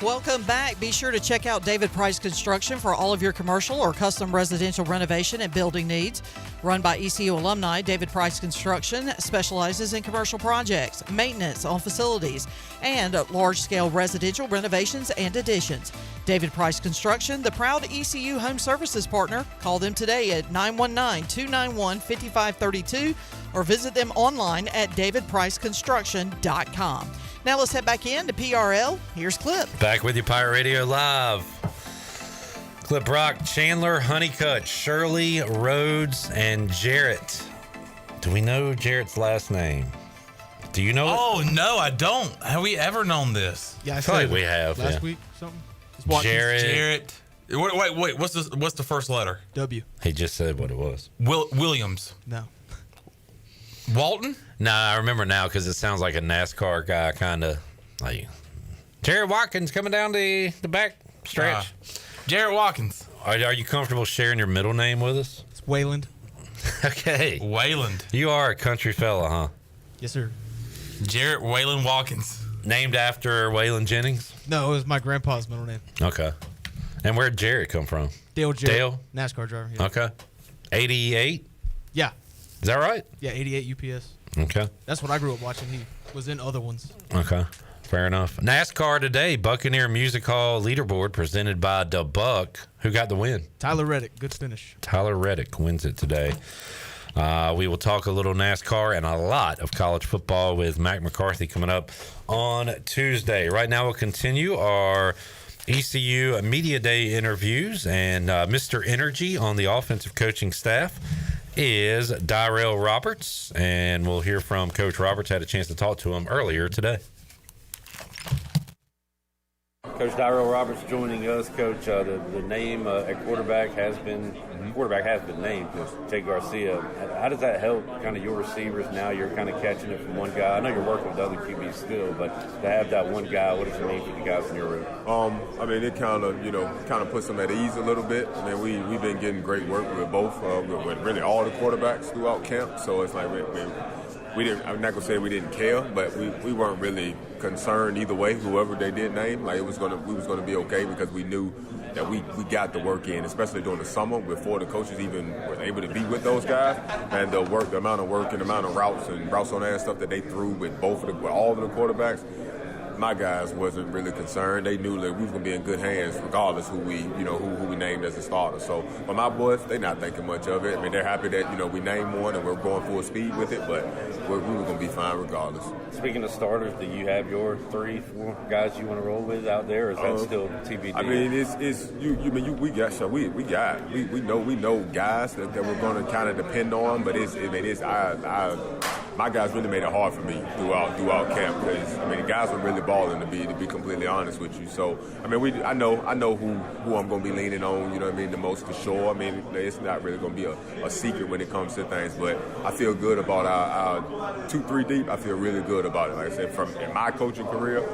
Welcome back. Be sure to check out David Price Construction for all of your commercial or custom residential renovation and building needs. Run by ECU alumni, David Price Construction specializes in commercial projects, maintenance on facilities, and large-scale residential renovations and additions. David Price Construction, the proud ECU home services partner. Call them today at 919-291-5532 or visit them online at davidpriceconstruction.com. Now let's head back in to PRL. Here's Clip. Back with you, Pirate Radio Live. Clip Rock, Chandler, Honeycutt, Shirley, Rhodes, and Jarrett. Do we know Jarrett's last name? Do you know it? Oh, no, I don't. Have we ever known this? Yeah, I feel like we have. Last week, something. Jarrett. Wait. What's the first letter? W. He just said what it was. Williams. No. Walton? Nah, I remember now because it sounds like a NASCAR guy, kind of like Jarrett Watkins coming down the back stretch. Jarrett Watkins. Are you comfortable sharing your middle name with us? It's Wayland. Okay. Wayland. You are a country fella, huh? Yes, sir. Jarrett Wayland Watkins. Named after Waylon Jennings? No, it was my grandpa's middle name. Okay. And where'd Jarrett come from? Dale Jarrett. Dale? NASCAR driver. Yeah. Okay. 88? Yeah. Is that right? Yeah, 88 UPS. Okay. That's what I grew up watching. He was in other ones. Okay. Fair enough. NASCAR today, Buccaneer Music Hall leaderboard presented by Da Buck. Who got the win? Tyler Reddick. Good finish. Tyler Reddick wins it today. We will talk a little NASCAR and a lot of college football with Mac McCarthy coming up on Tuesday. Right now, we'll continue our ECU Media Day interviews, and Mr. Energy on the offensive coaching staff is Darrell Roberts, and we'll hear from Coach Roberts. Had a chance to talk to him earlier today. Coach Darrell Roberts joining us. Coach, the name at quarterback has been named, Jake Garcia. How does that help kind of your receivers now? You're kind of catching it from one guy. I know you're working with other QBs still, but to have that one guy, what does it mean for the guys in your room? I mean, it kind of puts them at ease a little bit. I mean, we've been getting great work with both, with really all the quarterbacks throughout camp. So it's like we didn't. I'm not gonna say we didn't care, but we weren't really concerned either way. Whoever they did name, like we was gonna be okay because we knew that we got the work in, especially during the summer before the coaches even were able to be with those guys, and the amount of work and the amount of routes on that and stuff that they threw with all of the quarterbacks. My guys wasn't really concerned. They knew that we was gonna be in good hands regardless who we named as a starter. So, but my boys, they're not thinking much of it. I mean, they're happy that we named one and we're going full speed with it. But we were gonna be fine regardless. Speaking of starters, do you have your 3-4 guys you want to roll with out there, or is that still TBD? I mean, we know guys that we're gonna kind of depend on, but my guys really made it hard for me throughout camp because the guys were really balling to be completely honest with you. So I know who I'm going to be leaning on. The most for sure. It's not really going to be a secret when it comes to things, but I feel good about our 2-3 deep. I feel really good about it. Like I said, in my coaching career,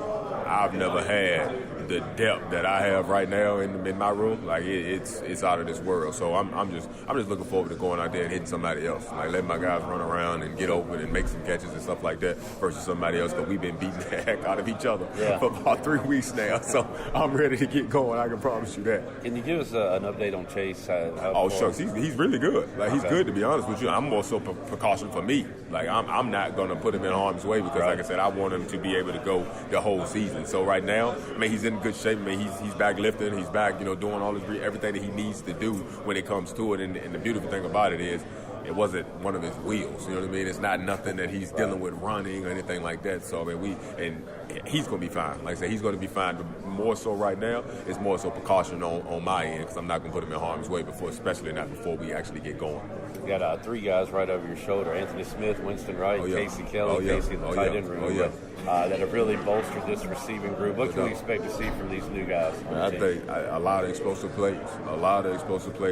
I've never had the depth that I have right now in my room. Like it's out of this world. So I'm just looking forward to going out there and hitting somebody else, like letting my guys run around and get open and make some catches and stuff like that versus somebody else. But we've been beating the heck out of each other for about 3 weeks now. So I'm ready to get going. I can promise you that. Can you give us an update on Chase? Shucks, he's really good. Like he's good, to be honest with you. I'm more so precaution for me. Like I'm not going to put him in harm's way because, like I said, I want him to be able to go the whole season. So right now, he's in good shape. He's back lifting. He's back, doing all everything that he needs to do when it comes to it. And the beautiful thing about it is, it wasn't one of his wheels. You know what I mean? It's not nothing that he's dealing with running or anything like that. So he's going to be fine. Like I said, he's going to be fine. But more so right now, it's more so precaution on my end because I'm not going to put him in harm's way especially not before we actually get going. You got 3 guys right over your shoulder: Anthony Smith, Winston Wright, Casey Kelly, Casey in the tight end room. That have really bolstered this receiving group. What can we expect to see from these new guys? I think a lot of explosive plays.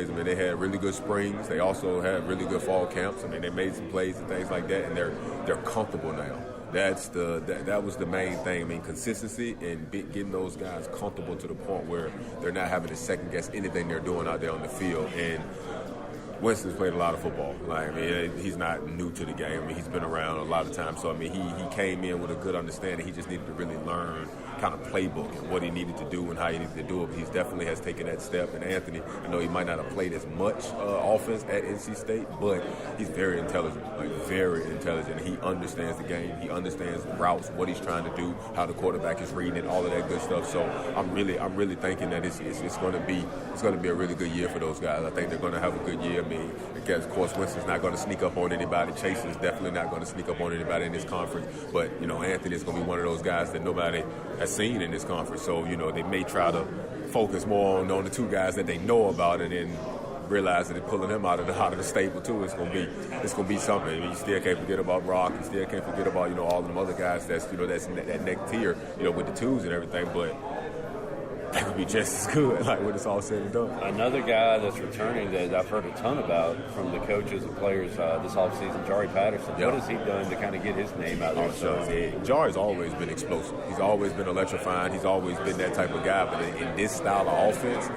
They had really good springs. They also had really good fall camps. They made some plays and things like that, and they're comfortable now. That was the main thing. Consistency and getting those guys comfortable to the point where they're not having to second guess anything they're doing out there on the field. And Winston's played a lot of football. He's not new to the game. He's been around a lot of times. So, he came in with a good understanding. He just needed to really learn kind of playbook and what he needed to do and how he needed to do it. But he definitely has taken that step. And Anthony, I know he might not have played as much offense at NC State, but he's very intelligent, very intelligent. He understands the game. He understands the routes, what he's trying to do, how the quarterback is reading it, all of that good stuff. So I'm really thinking that it's going to be a really good year for those guys. I think they're going to have a good year. Because, of course, Winston's not going to sneak up on anybody. Chase is definitely not going to sneak up on anybody in this conference. But, Anthony is going to be one of those guys that nobody has seen in this conference. So, they may try to focus more on the 2 guys that they know about and then realize that they're pulling him out of the stable, too. It's going to be something. You still can't forget about Brock. You still can't forget about, all of them other guys that's in that next tier, with the 2s and everything. But that would be just as good, when it's all said and done. Another guy that's returning that I've heard a ton about from the coaches and players this offseason, Jari Patterson. What has he done to kind of get his name out there? Jari's always been explosive. He's always been electrifying. He's always been that type of guy. But in this style of offense,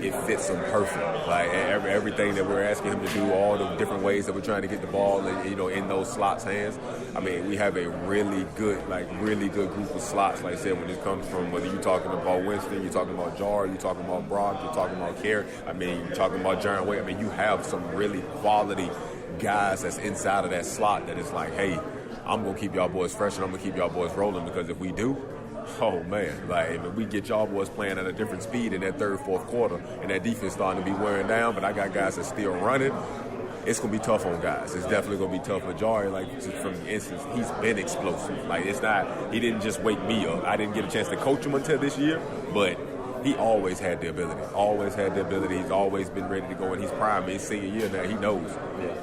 it fits him perfect. Everything that we're asking him to do, all the different ways that we're trying to get the ball, in those slots hands. We have a really good group of slots. Like I said, when it comes from whether you're talking about Winston, you're talking about Jar, you're talking about Brock, you're talking about Kerr. You're talking about Jaron Wade. You have some really quality guys that's inside of that slot that is like, hey, I'm gonna keep y'all boys fresh and I'm gonna keep y'all boys rolling because if we do, Oh man, like we get y'all boys playing at a different speed in that third, fourth quarter, and that defense starting to be wearing down. But I got guys that still running. It's gonna be tough on guys. It's definitely gonna be tough. Majority, like just from the instance, he's been explosive. Like it's not. He didn't just wake me up. I didn't get a chance to coach him until this year, but he always had the ability. Always had the ability. He's always been ready to go, and he's prime. His senior year now, he knows.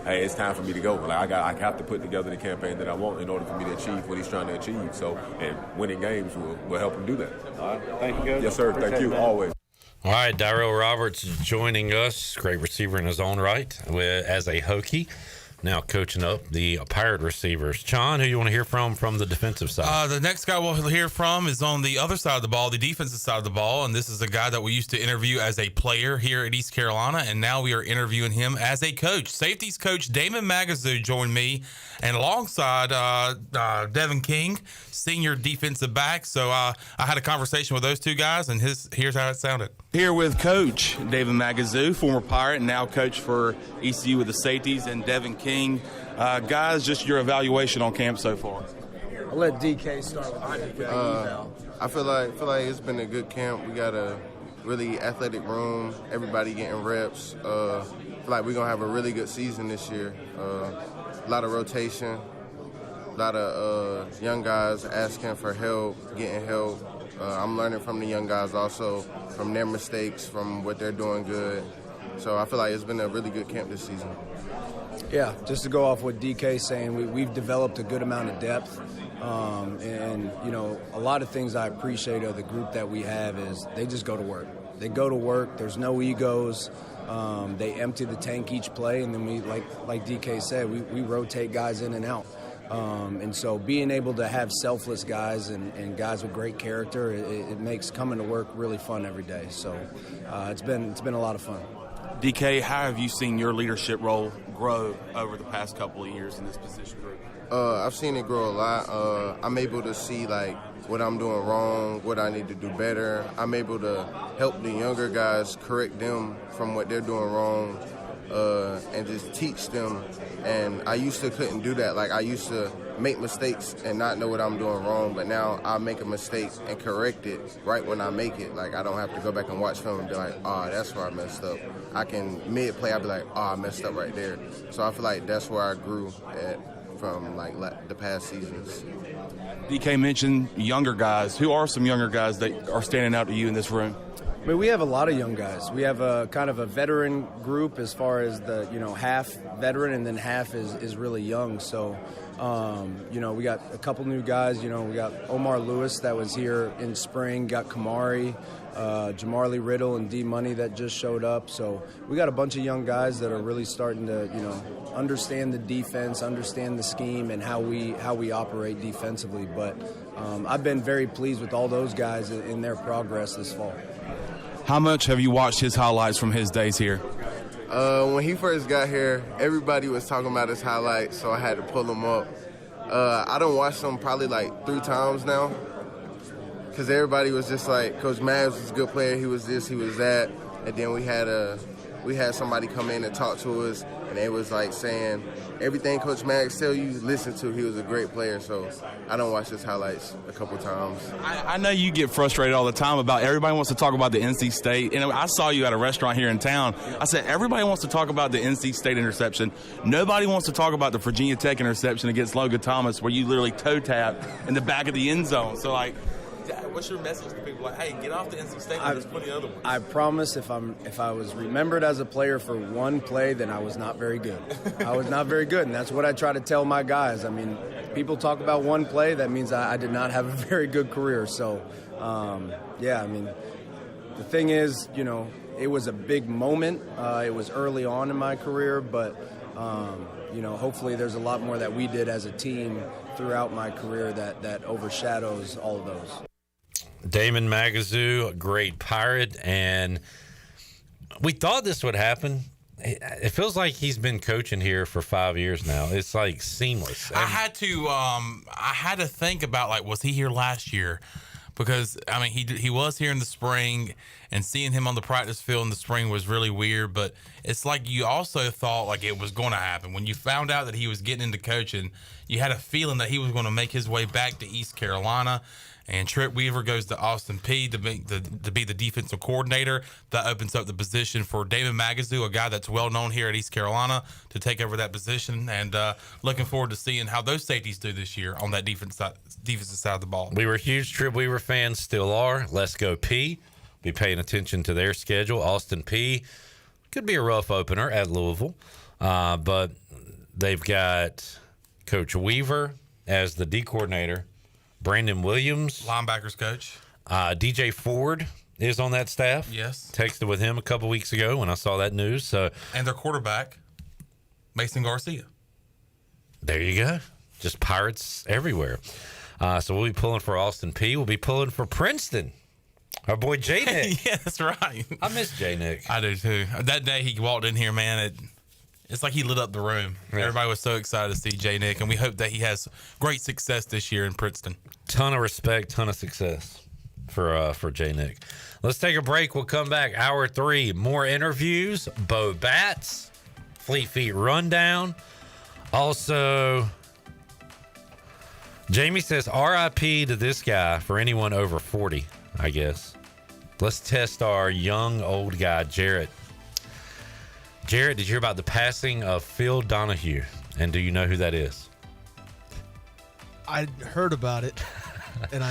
Hey, it's time for me to go. Like I have to put together the campaign that I want in order for me to achieve what he's trying to achieve. So, and winning games will help him do that. All right, thank you, guys. Yes, sir. Thank you. Always. All right, Darrell Roberts is joining us. Great receiver in his own right as a Hokie. Now coaching up the Pirate receivers. John, who you want to hear from the defensive side? The next guy we'll hear from is on the other side of the ball, the defensive side of the ball, and this is a guy that we used to interview as a player here at East Carolina, and now we are interviewing him as a coach. Safeties coach Damon Magazu joined me, and alongside Devin King, senior defensive back. So I had a conversation with those two guys, and here's how it sounded. Here with Coach Devin Magazu, former Pirate, and now coach for ECU with the safeties, and Devin King. Guys, just your evaluation on camp so far. I'll let DK start with eval. I feel like it's been a good camp. We got a really athletic room. Everybody getting reps. I feel like we're gonna have a really good season this year. A lot of rotation. A lot of young guys asking for help, getting help. I'm learning from the young guys also, from their mistakes, from what they're doing good. So I feel like it's been a really good camp this season. Yeah, just to go off what DK's saying, we've developed a good amount of depth. And, you know, a lot of things I appreciate of the group that we have is they just go to work. They go to work. There's no egos. They empty the tank each play, and then we, like DK said, we rotate guys in and out. And so being able to have selfless guys and guys with great character, it makes coming to work really fun every day. So it's been a lot of fun. DK, how have you seen your leadership role grow over the past couple of years in this position group? I've seen it grow a lot. I'm able to see like what I'm doing wrong, what I need to do better. I'm able to help the younger guys correct them from what they're doing wrong, and just teach them. And I used to couldn't do that. Like I used to make mistakes and not know what I'm doing wrong, but now I make a mistake and correct it right when I make it. Like I don't have to go back and watch film and be like, that's where I messed up. I can mid-play, I'll be like, I messed up right there. So I feel like that's where I grew from like the past seasons. DK mentioned younger guys. Who are some younger guys that are standing out to you in this room? I mean, we have a lot of young guys. We have a kind of a veteran group as far as the, half veteran and then half is really young. So, we got a couple new guys. We got Omar Lewis that was here in spring, got Kamari, Jamarly Riddle and D Money that just showed up. So we got a bunch of young guys that are really starting to, understand the defense, understand the scheme and how we operate defensively. But I've been very pleased with all those guys in their progress this fall. How much have you watched his highlights from his days here? When he first got here, everybody was talking about his highlights, so I had to pull them up. I done watched them probably like 3 times now, because everybody was just like, Coach Mavs was a good player, he was this, he was that, and then we had somebody come in and talk to us, and they was like saying, everything Coach Mags tell you, listen to. He was a great player, so I don't watch his highlights a couple times. I know you get frustrated all the time about everybody wants to talk about the NC State. And I saw you at a restaurant here in town. I said, everybody wants to talk about the NC State interception. Nobody wants to talk about the Virginia Tech interception against Logan Thomas where you literally toe tap in the back of the end zone. So, what's your message to people? Like, hey, get off the NC State. There's plenty of other ones. I promise if I was remembered as a player for one play, then I was not very good. I was not very good, and that's what I try to tell my guys. I mean, people talk about one play, that means I did not have a very good career. So, the thing is, it was a big moment. It was early on in my career, but, hopefully there's a lot more that we did as a team throughout my career that overshadows all of those. Damon Magazu, a great Pirate, and we thought this would happen. It feels like he's been coaching here for 5 years now. It's like seamless. I had to think about was he here last year? Because I mean he was here in the spring, and seeing him on the practice field in the spring was really weird. But it's like you also thought like it was going to happen when you found out that he was getting into coaching. You had a feeling that he was going to make his way back to East Carolina. and Trent Weaver goes to Austin Peay to be the defensive coordinator. That opens up the position for Damon Magazu, a guy that's well known here at East Carolina, to take over that position. And looking forward to seeing how those safeties do this year on that defensive side of the ball. We were huge Trent Weaver fans, still are. Let's go P. Be paying attention to their schedule. Austin Peay could be a rough opener at Louisville, but they've got Coach Weaver as the D coordinator, Brandon Williams, linebackers coach, DJ Ford is on that staff. Yes, texted with him a couple weeks ago when I saw that news. So, and their quarterback, Mason Garcia. There you go. Just Pirates everywhere. So we'll be pulling for Austin Peay. We'll be pulling for Princeton. Our boy J Nick. Yeah, that's right. I miss J Nick. I do too. That day he walked in here, man, it's like he lit up the room. Yeah. Everybody was so excited to see J Nick, and we hope that he has great success this year in Princeton. Ton of respect, ton of success for J Nick. Let's take a break. We'll come back. Hour 3, more interviews, Bo Bats, Fleet Feet Rundown. Also, Jamie says RIP to this guy for anyone over 40, I guess. Let's test our young old guy, Jarrett. Jarrett, did you hear about the passing of Phil Donahue? And do you know who that is? I heard about it, and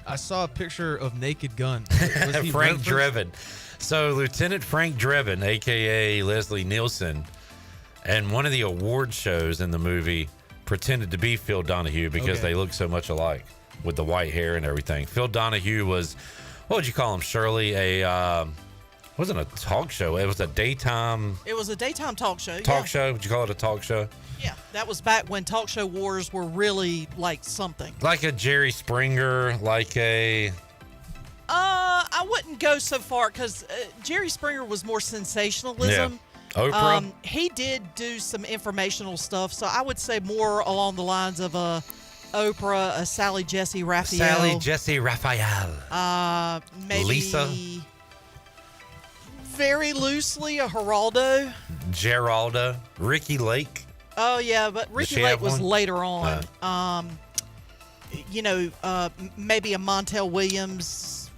I saw a picture of Naked Gun. Was he Frank referenced? Drebin. So Lieutenant Frank Drebin, a.k.a. Leslie Nielsen, and one of the award shows in the movie pretended to be Phil Donahue because they look so much alike with the white hair and everything. Phil Donahue was, what would you call him, Shirley? Wasn't a talk show. It was a daytime. It was a daytime talk show. Talk show? Would you call it a talk show? Yeah, that was back when talk show wars were really like something. Like a Jerry Springer, like a... I wouldn't go so far because Jerry Springer was more sensationalism. Yeah. Oprah? He did do some informational stuff, so I would say more along the lines of a Oprah, a Sally Jesse Raphael. Sally Jesse Raphael. Maybe Lisa. Very loosely a Geraldo. Geraldo. Ricky Lake. Oh yeah, but Ricky Lake was later on. Maybe a Montel Williams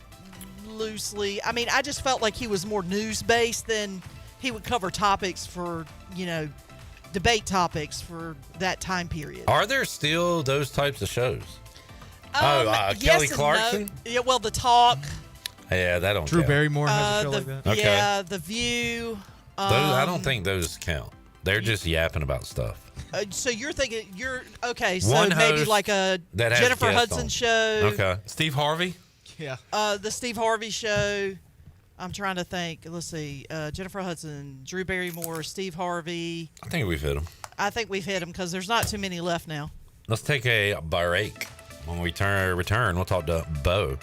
loosely. I mean, I just felt like he was more news based than he would cover topics for, debate topics for that time period. Are there still those types of shows? Yes Kelly and Clarkson? No. Yeah, well, The Talk. Yeah, that don't Drew count. Barrymore has a show like that. Okay. Yeah, The View. Those, I don't think those count. They're just yapping about stuff. So you're thinking okay. So One maybe host like a that has Jennifer guests Hudson on. show. Okay. Steve Harvey. Yeah. The Steve Harvey show. I'm trying to think. Let's see. Jennifer Hudson, Drew Barrymore, Steve Harvey. I think we've hit them. I think we've hit them because there's not too many left now. Let's take a break. When we return, we'll talk to Bo.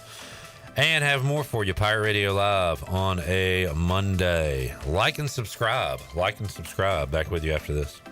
And have more for you. Pirate Radio Live on a Monday. Like and subscribe. Like and subscribe. Back with you after this.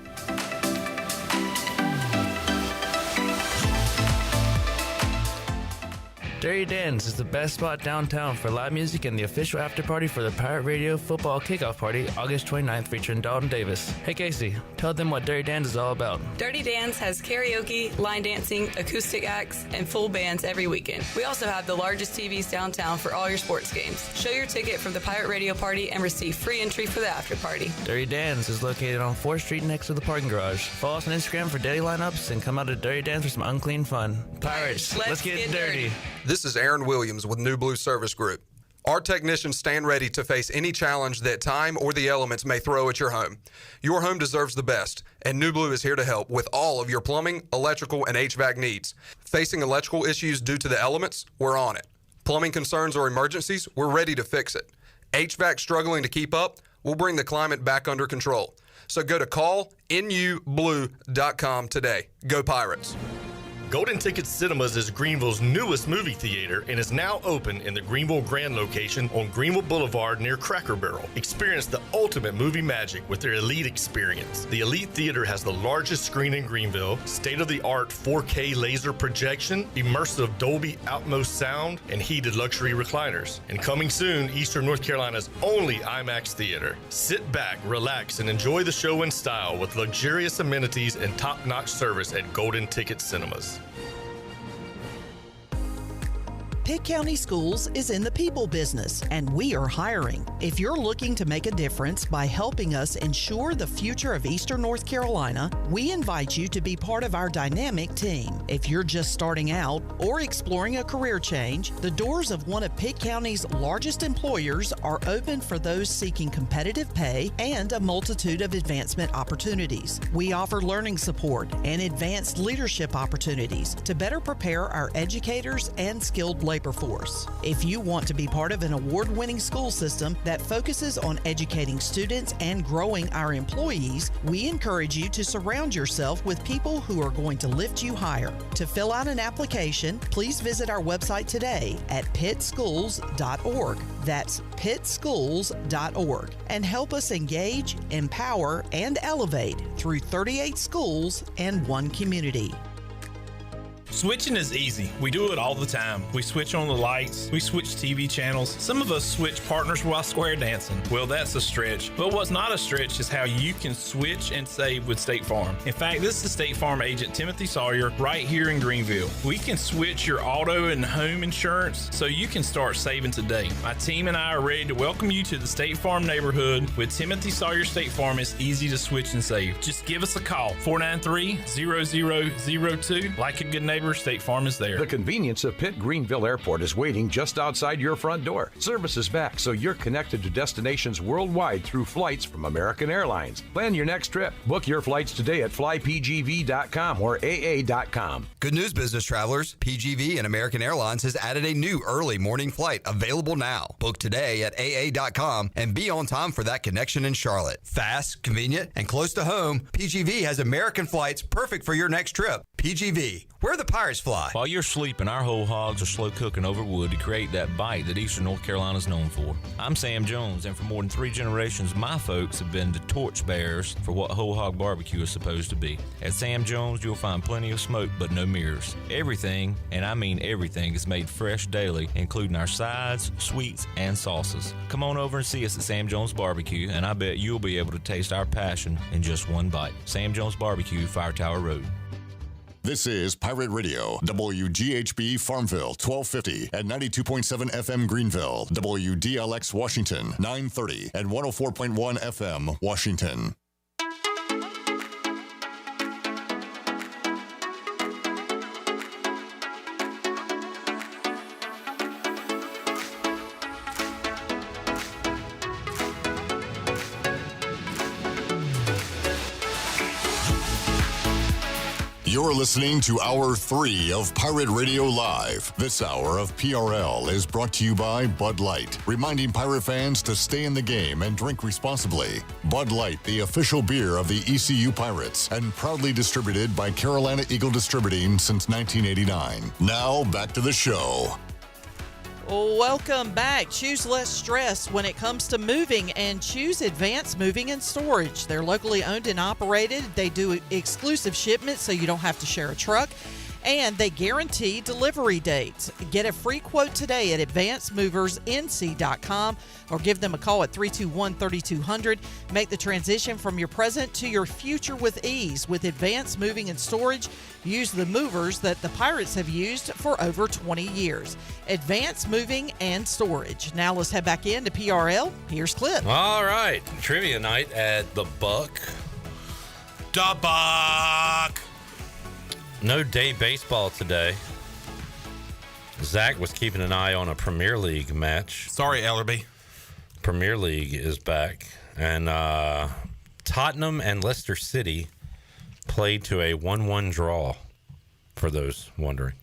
Dirty Dan's is the best spot downtown for live music and the official after party for the Pirate Radio football kickoff party August 29th featuring Dalton Davis. Hey Casey, tell them what Dirty Dan's is all about. Dirty Dan's has karaoke, line dancing, acoustic acts, and full bands every weekend. We also have the largest TVs downtown for all your sports games. Show your ticket for the Pirate Radio party and receive free entry for the after party. Dirty Dan's is located on 4th Street next to the parking garage. Follow us on Instagram for daily lineups and come out to Dirty Dan's for some unclean fun. Pirates, let's get dirty. This is Aaron Williams with New Blue Service Group. Our technicians stand ready to face any challenge that time or the elements may throw at your home. Your home deserves the best, and New Blue is here to help with all of your plumbing, electrical, and HVAC needs. Facing electrical issues due to the elements? We're on it. Plumbing concerns or emergencies? We're ready to fix it. HVAC struggling to keep up? We'll bring the climate back under control. So go to callnublue.com today. Go Pirates. Golden Ticket Cinemas is Greenville's newest movie theater and is now open in the Greenville Grand location on Greenville Boulevard near Cracker Barrel. Experience the ultimate movie magic with their Elite experience. The Elite Theater has the largest screen in Greenville, state-of-the-art 4K laser projection, immersive Dolby Atmos sound, and heated luxury recliners. And coming soon, Eastern North Carolina's only IMAX theater. Sit back, relax, and enjoy the show in style with luxurious amenities and top-notch service at Golden Ticket Cinemas. Pitt County Schools is in the people business, and we are hiring. If you're looking to make a difference by helping us ensure the future of Eastern North Carolina, we invite you to be part of our dynamic team. If you're just starting out or exploring a career change, the doors of one of Pitt County's largest employers are open for those seeking competitive pay and a multitude of advancement opportunities. We offer learning support and advanced leadership opportunities to better prepare our educators and skilled labor force. If you want to be part of an award-winning school system that focuses on educating students and growing our employees, we encourage you to surround yourself with people who are going to lift you higher. To fill out an application, please visit our website today at pittschools.org. That's pittschools.org. And help us engage, empower, and elevate through 38 schools and one community. Switching is easy. We do it all the time. We switch on the lights, we switch TV channels. Some of us switch partners while square dancing. Well, that's a stretch. But what's not a stretch is how you can switch and save with State Farm. In fact, this is State Farm agent Timothy Sawyer right here in Greenville. We can switch your auto and home insurance so you can start saving today. My team and I are ready to welcome you to the State Farm neighborhood. With Timothy Sawyer State Farm, it's easy to switch and save. Just give us a call, 493-0002. Like a good neighbor, State Farm is there. The convenience of Pitt Greenville Airport is waiting just outside your front door. Service is back, so you're connected to destinations worldwide through flights from American Airlines. Plan your next trip. Book your flights today at flypgv.com or aa.com. Good news, business travelers. PGV and American Airlines has added a new early morning flight available now. Book today at aa.com and be on time for that connection in Charlotte. Fast, convenient, and close to home, PGV has American flights perfect for your next trip. PGV, where the Pirates fly. While you're sleeping, our whole hogs are slow cooking over wood to create that bite that Eastern North Carolina is known for. I'm Sam Jones, and for more than 3 generations, my folks have been the torchbearers for what whole hog barbecue is supposed to be. At Sam Jones, you'll find plenty of smoke, but no mirrors. Everything, and I mean everything, is made fresh daily, including our sides, sweets, and sauces. Come on over and see us at Sam Jones Barbecue, and I bet you'll be able to taste our passion in just one bite. Sam Jones Barbecue, Fire Tower Road. This is Pirate Radio, WGHB Farmville, 1250 and 92.7 FM Greenville, WDLX Washington, 930 and 104.1 FM Washington. You're listening to Hour 3 of Pirate Radio Live. This hour of PRL is brought to you by Bud Light, reminding Pirate fans to stay in the game and drink responsibly. Bud Light, the official beer of the ECU Pirates, and proudly distributed by Carolina Eagle Distributing since 1989. Now, back to the show. Welcome back. Choose less stress when it comes to moving and choose Advanced Moving and Storage. They're locally owned and operated. They do exclusive shipments so you don't have to share a truck. And they guarantee delivery dates. Get a free quote today at advancedmoversnc.com or give them a call at 321-3200. Make the transition from your present to your future with ease. With Advanced Moving and Storage, use the movers that the Pirates have used for over 20 years. Advanced Moving and Storage. Now let's head back into PRL. Here's Clip. All right. Trivia night at the Buck. Da Buck! No day baseball today. Zach was keeping an eye on a Premier League match. Sorry, Ellerbe. Premier League is back. And Tottenham and Leicester City played to a 1-1 draw, for those wondering.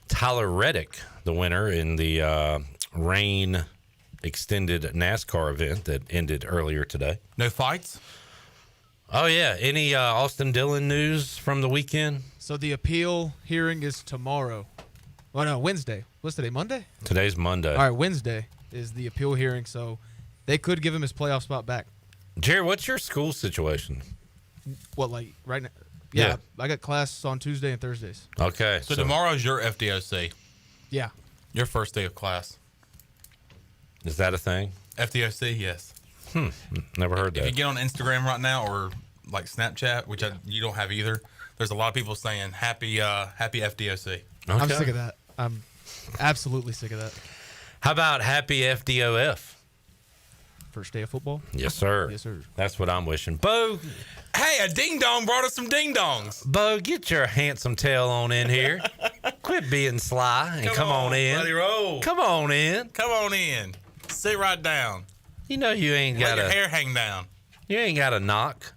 Tyler Reddick, the winner in the rain extended NASCAR event that ended earlier today. No fights? Oh, yeah. Any Austin Dillon news from the weekend? So the appeal hearing is tomorrow. Oh, no, Wednesday. What's today, Monday? Today's Monday. All right, Wednesday is the appeal hearing, so they could give him his playoff spot back. Jerry, what's your school situation? What, like right now? Yeah, I got class on Tuesday and Thursdays. Okay. So tomorrow's your FDOC. Yeah. Your first day of class. Is that a thing? FDOC, yes. Never heard that. If you get on Instagram right now or like Snapchat, which you don't have either, there's a lot of people saying happy FDOC. I'm sick of that. I'm Absolutely sick of that. How about happy FDOF? First day of football? Yes, sir. Yes, sir. That's what I'm wishing. Bo. Hey, a ding dong brought us some ding dongs. Bo, get your handsome tail on in here. Quit being sly and come on in. Buddy, roll. Come on in. Come on in. Sit right down. You know you ain't got Let your hair hang down. You ain't got to knock.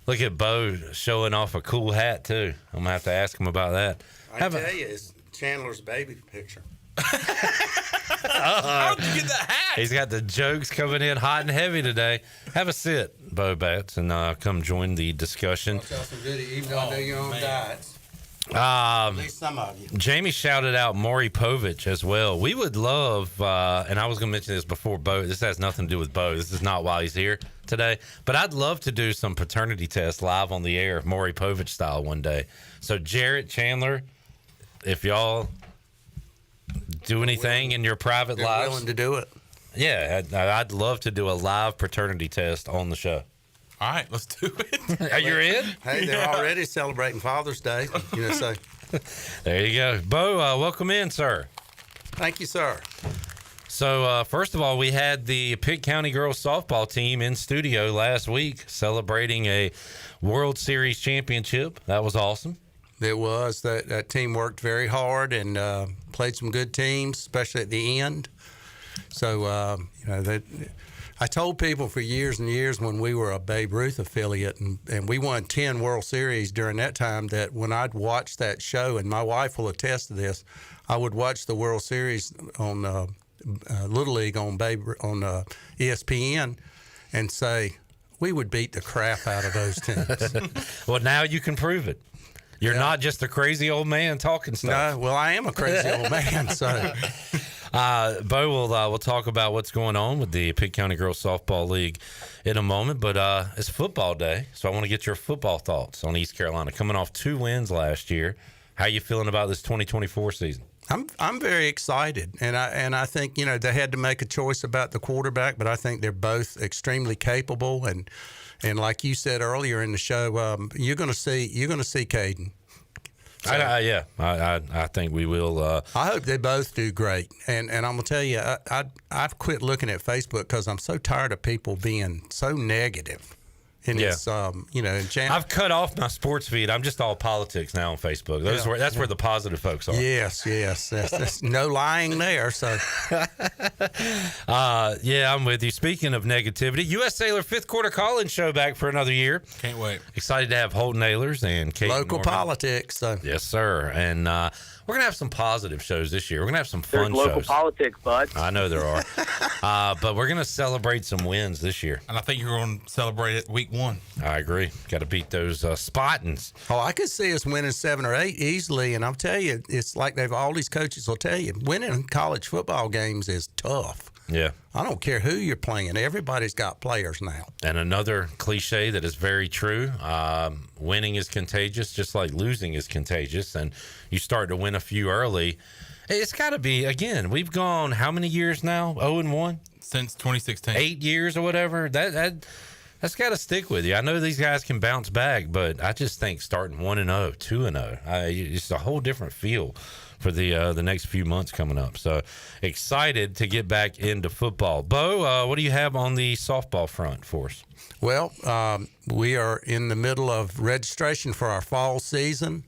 Look at Bo showing off a cool hat too. I'm gonna have to ask him about that. I tell you, it's Chandler's baby picture. How did you get that hat? He's got the jokes coming in hot and heavy today. Have a sit, Bo Bats, and come join the discussion. I'll tell some good, even though I know you're on diets. At least some of you. Jamie shouted out Maury Povich as well. We would love, and I was going to mention this before Bo. This has nothing to do with Bo. This is not why he's here today. But I'd love to do some paternity tests live on the air, Maury Povich style, one day. So Jarrett, Chandler, if y'all do anything in your private They're lives, willing to do it. Yeah, I'd love to do a live paternity test on the show. All right, let's do it. Are you in? Hey, they're already celebrating Father's Day. So there you go. Bo, welcome in, sir. Thank you, sir. So, first of all, we had the Pitt County girls softball team in studio last week celebrating a World Series championship. That was awesome. It was. That team worked very hard and played some good teams, especially at the end. So, I told people for years and years when we were a Babe Ruth affiliate and we won 10 World Series during that time, that when I'd watch that show, and my wife will attest to this, I would watch the World Series on Little League on ESPN and say, we would beat the crap out of those teams. Well, now you can prove it. You're not just a crazy old man talking stuff. No, well, I am a crazy old man, so... Bo, we'll talk about what's going on with the Pitt County Girls Softball League in a moment, but it's football day, so I want to get your football thoughts on East Carolina. Coming off 2 wins last year, how you feeling about this 2024 season? I'm very excited, and I think they had to make a choice about the quarterback, but I think they're both extremely capable, and like you said earlier in the show, you're going to see Caden. So, I think we will. I hope they both do great. And I'm going to tell you, I've quit looking at Facebook because I'm so tired of people being so negative. And it's, I've cut off my sports feed. I'm just all politics now on Facebook. That's where the positive folks are. Yes. That's no lying there. So, I'm with you. Speaking of negativity, U.S. Sailor 5th quarter call-in show back for another year. Can't wait. Excited to have Holton Ahlers and Kate local Norman. Politics. So. Yes, sir. And we're going to have some positive shows this year. We're going to have some fun There's local shows. politics, bud. I know there are. But we're going to celebrate some wins this year. And I think you're going to celebrate it week 1. I agree. Got to beat those Spartans. Oh, I could see us winning 7 or 8 easily. And I'll tell you, it's like all these coaches will tell you, winning college football games is tough. Yeah. I don't care who you're playing. Everybody's got players now. And another cliche that is very true, winning is contagious, just like losing is contagious. And you start to win a few early. It's got to be, again, we've gone how many years now? 0-1? Since 2016. 8 years or whatever. That's got to stick with you. I know these guys can bounce back, but I just think starting 1-0, 2-0, it's a whole different feel for the next few months coming up. So excited to get back into football. Bo, what do you have on the softball front for us? Well, we are in the middle of registration for our fall season.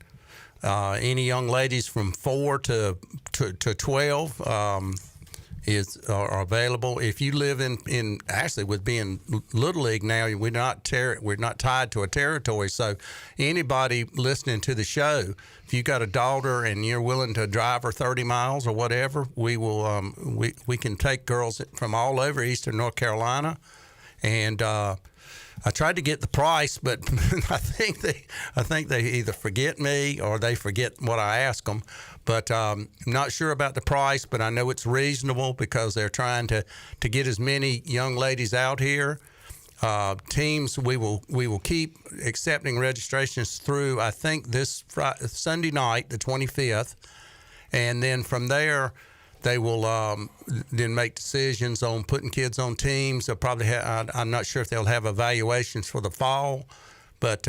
Any young ladies from 4 to 12 are available. If you live in actually with being Little League now, we're not tied to a territory. So anybody listening to the show, if you got a daughter and you're willing to drive her 30 miles or whatever, we will we can take girls from all over Eastern North Carolina. And I tried to get the price, but I think they either forget me or they forget what I ask them. But I'm not sure about the price, but I know it's reasonable because they're trying to get as many young ladies out here. Teams, we will keep accepting registrations through, I think, this Sunday night, the 25th, and then from there they will then make decisions on putting kids on teams. They'll probably I'm not sure if they'll have evaluations for the fall, but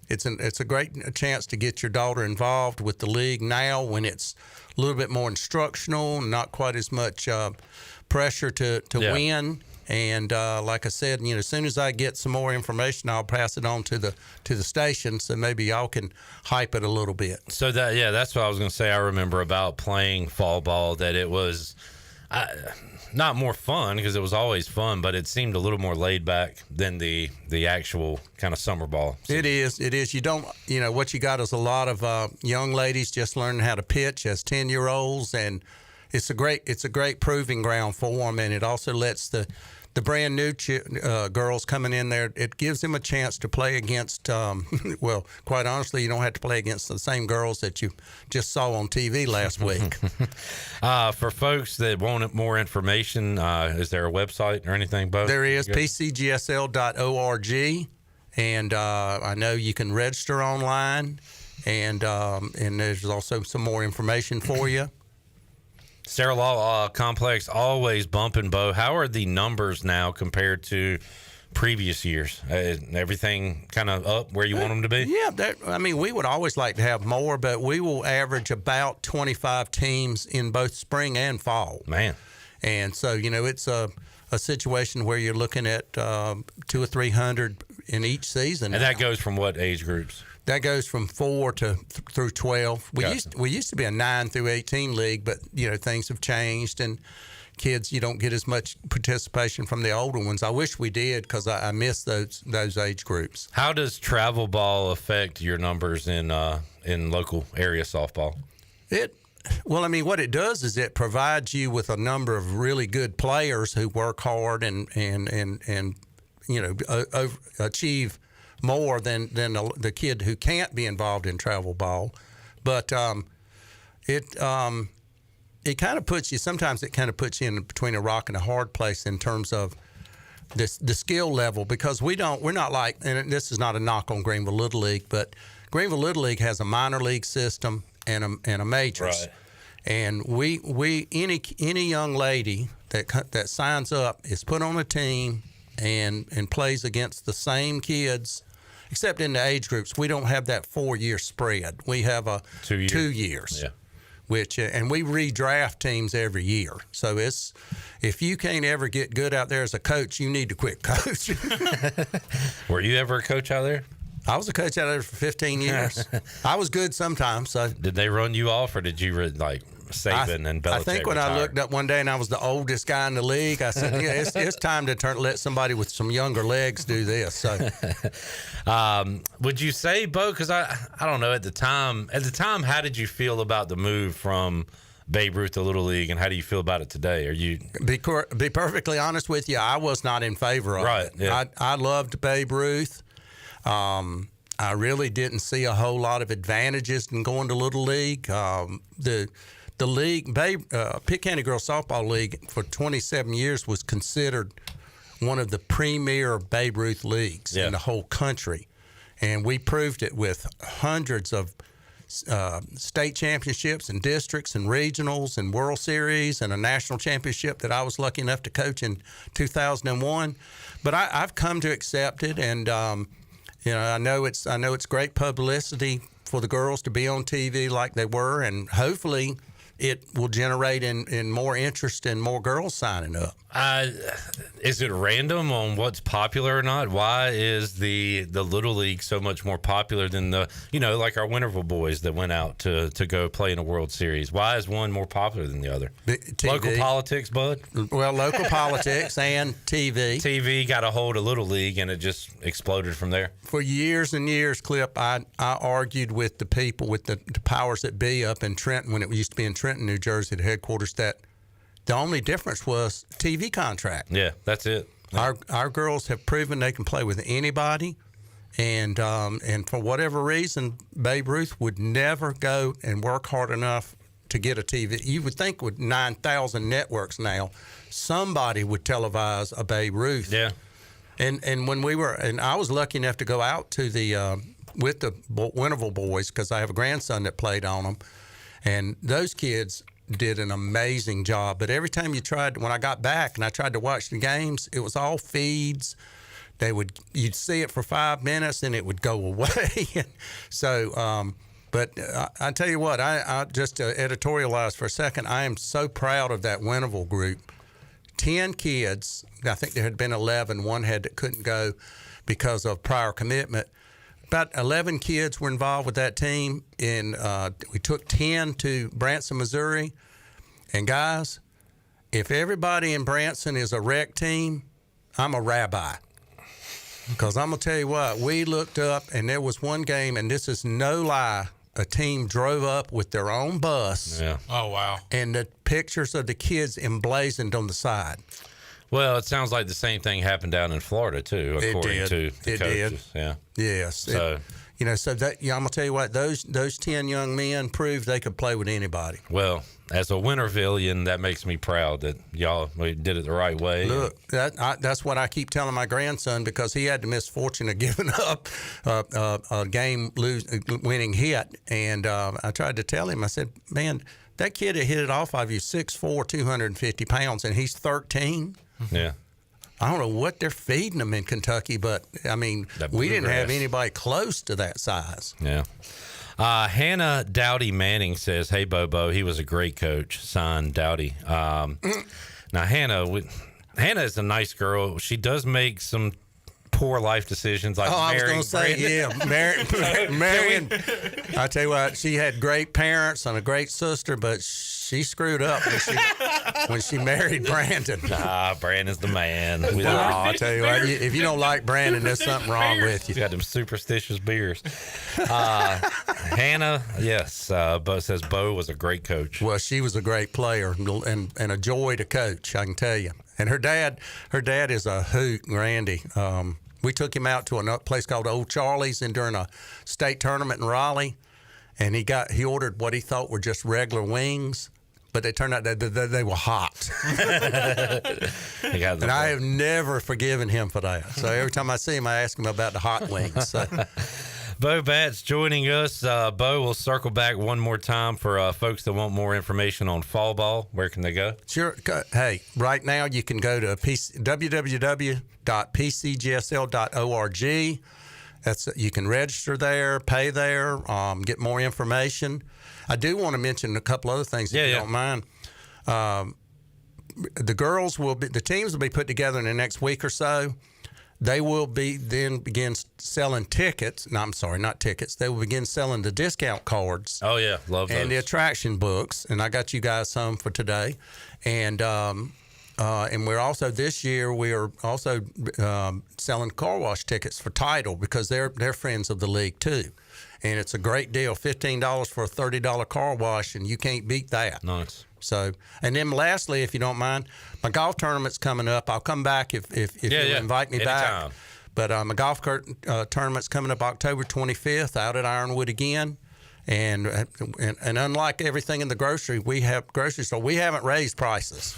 it's a great chance to get your daughter involved with the league now when it's a little bit more instructional, not quite as much pressure to win. And like I said, as soon as I get some more information, I'll pass it on to the station, so maybe y'all can hype it a little bit. So that's what I was going to say. I remember about playing fall ball that it was not more fun, because it was always fun, but it seemed a little more laid back than the actual kind of summer ball. It is. You don't, what you got is a lot of young ladies just learning how to pitch as 10-year-olds, and it's a great proving ground for them, and it also lets the brand new girls coming in there, it gives them a chance to play against, well, quite honestly, you don't have to play against the same girls that you just saw on TV last week. For folks that want more information, is there a website or anything, Bo? There is, pcgsl.org, and I know you can register online, and there's also some more information for you. Sarah Law Complex always bumping, Bo. How are the numbers now compared to previous years? Everything kind of up where you want them to be? Yeah, we would always like to have more, but we will average about 25 teams in both spring and fall. Man. And so, it's a situation where you're looking at 200 or 300 in each season. And that goes from what age groups? That goes from 4 through 12. We used to be a 9 through 18 league, but things have changed, and kids, you don't get as much participation from the older ones. I wish we did, because I miss those age groups. How does travel ball affect your numbers in local area softball? What it does is it provides you with a number of really good players who work hard and achieve more than the kid who can't be involved in travel ball. But it kind of puts you, sometimes it kind of puts you in between a rock and a hard place in terms of the skill level, because we're not like, and this is not a knock on Greenville Little League, but Greenville Little League has a minor league system and a majors. Right. And any young lady that signs up is put on a team and plays against the same kids, except in the age groups. We don't have that 4-year spread. We have a 2 years. Yeah. Which and we redraft teams every year. So if you can't ever get good out there as a coach, you need to quit coach. Were you ever a coach out there? I was a coach out there for 15 years. I was good sometimes. So did they run you off, or did you Saban and Belichick? I think when I looked up one day and I was the oldest guy in the league, I said, "Yeah, it's time to let somebody with some younger legs do this." So, would you say, Bo? Because I don't know at the time. How did you feel about the move from Babe Ruth to Little League, and how do you feel about it today? Are you be perfectly honest with you? I was not in favor of it. Yeah. I loved Babe Ruth. I really didn't see a whole lot of advantages in going to Little League. The league, Pitt County Girls Softball League, for 27 years was considered one of the premier Babe Ruth leagues in the whole country. And we proved it with hundreds of state championships and districts and regionals and World Series and a national championship that I was lucky enough to coach in 2001. But I've come to accept it, and I know it's great publicity for the girls to be on TV like they were, and hopefully it will generate in more interest and more girls signing up. Is it random on what's popular or not? Why is the Little League so much more popular than like our Winterville boys that went out to go play in a World Series? Why is one more popular than the other? Local politics, Bud? Well, local politics and TV. TV got a hold of Little League, and it just exploded from there. For years and years, Clip, I argued with the people, with the powers that be up in Trenton, when it used to be in Trenton, New Jersey, the headquarters, that the only difference was TV contract. Yeah, that's it. Yeah. Our girls have proven they can play with anybody, and for whatever reason, Babe Ruth would never go and work hard enough to get a TV. You would think with 9,000 networks now, somebody would televise a Babe Ruth. Yeah. And when I was lucky enough to go out to with the Winterville boys, because I have a grandson that played on them, and those kids did an amazing job. But every time when I got back and I tried to watch the games, it was all feeds, you'd see it for 5 minutes and it would go away. So, but I tell you what, I just editorialize for a second. I am so proud of that Winterville group. 10 kids. I think there had been 11. One couldn't go because of prior commitment. About 11 kids were involved with that team, and we took 10 to Branson, Missouri. And guys, if everybody in Branson is a rec team, I'm a rabbi. Because I'm going to tell you what, we looked up, and there was one game, and this is no lie, a team drove up with their own bus. Yeah. Oh, wow. And the pictures of the kids emblazoned on the side. Well, it sounds like the same thing happened down in Florida, too, according to the coaches. Yeah. Yes. So, so that, I'm going to tell you what, those 10 young men proved they could play with anybody. Well, as a Wintervillian, that makes me proud that y'all did it the right way. Look, that's what I keep telling my grandson, because he had the misfortune of giving up a winning hit. And I tried to tell him, I said, man, that kid that hit it off of you, 6'4", 250 pounds, and he's 13. Yeah. I don't know what they're feeding them in Kentucky, but, I mean, we didn't have anybody close to that size. Yeah. Hannah Dowdy Manning says, hey, Bobo, he was a great coach. Signed, Dowdy. Now, Hannah is a nice girl. She does make some poor life decisions, like I was marrying going to say, Brandon. marrying. I tell you what, she had great parents and a great sister, but she screwed up when she married Brandon. Brandon's the man. I tell you what, if you don't like Brandon, there's something wrong with you. He's got them superstitious beers. Hannah, yes, Bo says Bo was a great coach. Well, she was a great player and a joy to coach, I can tell you. And her dad is a hoot, Randy. We took him out to a place called Old Charlie's during a state tournament in Raleigh, and he ordered what he thought were just regular wings, but they turned out they were hot. And I have never forgiven him for that. So every time I see him, I ask him about the hot wings. So. Bo Batts joining us. Bo, we'll circle back one more time for folks that want more information on fall ball. Where can they go? Sure. Hey, right now you can go to www.pcgsl.org. You can register there, pay there, get more information. I do want to mention a couple other things if you don't mind. The teams will be put together in the next week or so. They will begin selling tickets. No, I'm sorry, not tickets. They will begin selling the discount cards. Oh yeah, love those. And the attraction books. And I got you guys some for today. And we're also this year we are also selling car wash tickets for Tidal, because they're friends of the league too. And it's a great deal, $15 for a $30 car wash, and you can't beat that. Nice. So, and then lastly, if you don't mind, my golf tournament's coming up. I'll come back if you invite me anytime. back. But my golf tournament's coming up October 25th out at Ironwood again. And unlike everything in the grocery store, we haven't raised prices.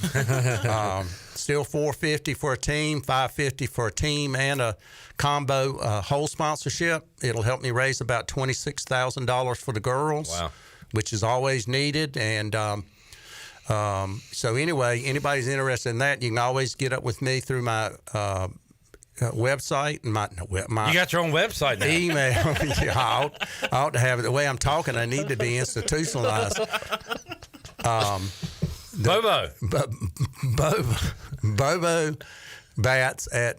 Still $450 for a team, $550 for a team, and a combo whole sponsorship. It'll help me raise about $26,000 for the girls, which is always needed. And so anyway, anybody's interested in that, you can always get up with me through my website. My you got your own website now. Email. I ought to have it. The way I'm talking, I need to be institutionalized. Bobo Bats at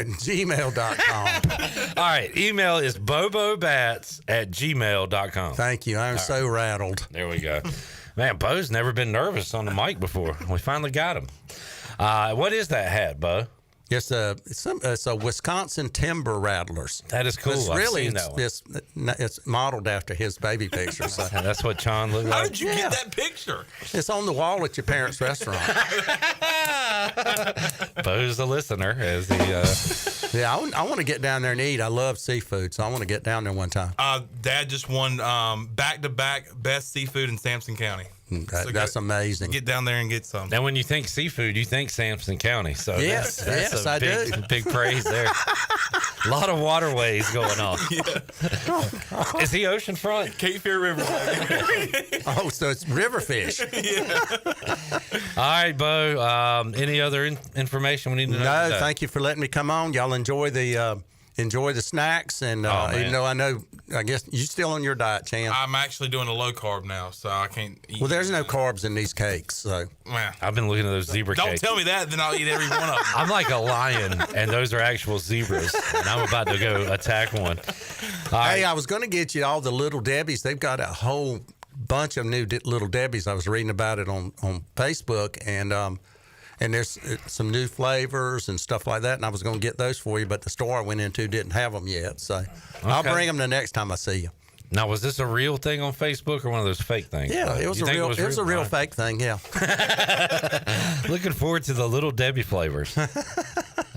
gmail.com. All right. Email is bobobats@gmail.com. Thank you. I'm so rattled. There we go. Man, Bo's never been nervous on the mic before. We finally got him. What is that hat, Bo? It's a Wisconsin Timber Rattlers. That is cool. I've seen that one. It's modeled after his baby picture. So. That's what John looked like. How did you get that picture? It's on the wall at your parents' restaurant. Bo's the listener. As he, Yeah, I want to get down there and eat. I love seafood, so I want to get down there one time. Dad just won back-to-back best seafood in Sampson County. That's amazing. Get down there and get some. And when you think seafood, you think Sampson County. So yes, that's I big, do. Big praise there. A lot of waterways going on. Is he oceanfront? Cape Fear River. Oh, so it's river fish. All right, Bo. Any other information we need to know? No, today? thank you for letting me come on. Y'all enjoy the snacks, and even though I guess you still on your diet, Chan. I'm actually doing a low carb now, so I can't eat. Well, there's no carbs in these cakes, so. Man. I've been looking at those zebra Don't cakes. tell me that, then I'll eat every one of them. I'm like a lion, and those are actual zebras, and I'm about to go attack one. Hey, I was going to get you all the Little Debbies. They've got a whole bunch of new Little Debbies. I was reading about it on Facebook, and there's some new flavors and stuff like that, and I was going to get those for you, but the store I went into didn't have them yet, so I'll bring them the next time I see you. Now, was this a real thing on Facebook or one of those fake things? Yeah, it was a real fake thing, yeah. Looking forward to the Little Debbie flavors. I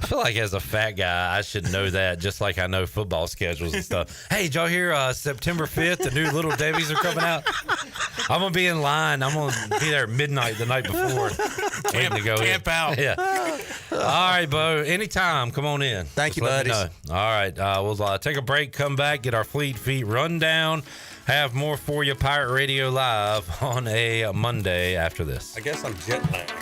feel like as a fat guy, I should know that, just like I know football schedules and stuff. Hey, did y'all hear September 5th, the new Little Debbies are coming out? I'm going to be in line. I'm going to be there at midnight the night before. Camp out. Yeah. All right, Bo. Anytime. Come on in. Thank you, let me buddies. know. All right. We'll take a break, come back, get our Fleet Feet rundown. Have more for you, Pirate Radio Live, on a Monday after this. I guess I'm jet lagged.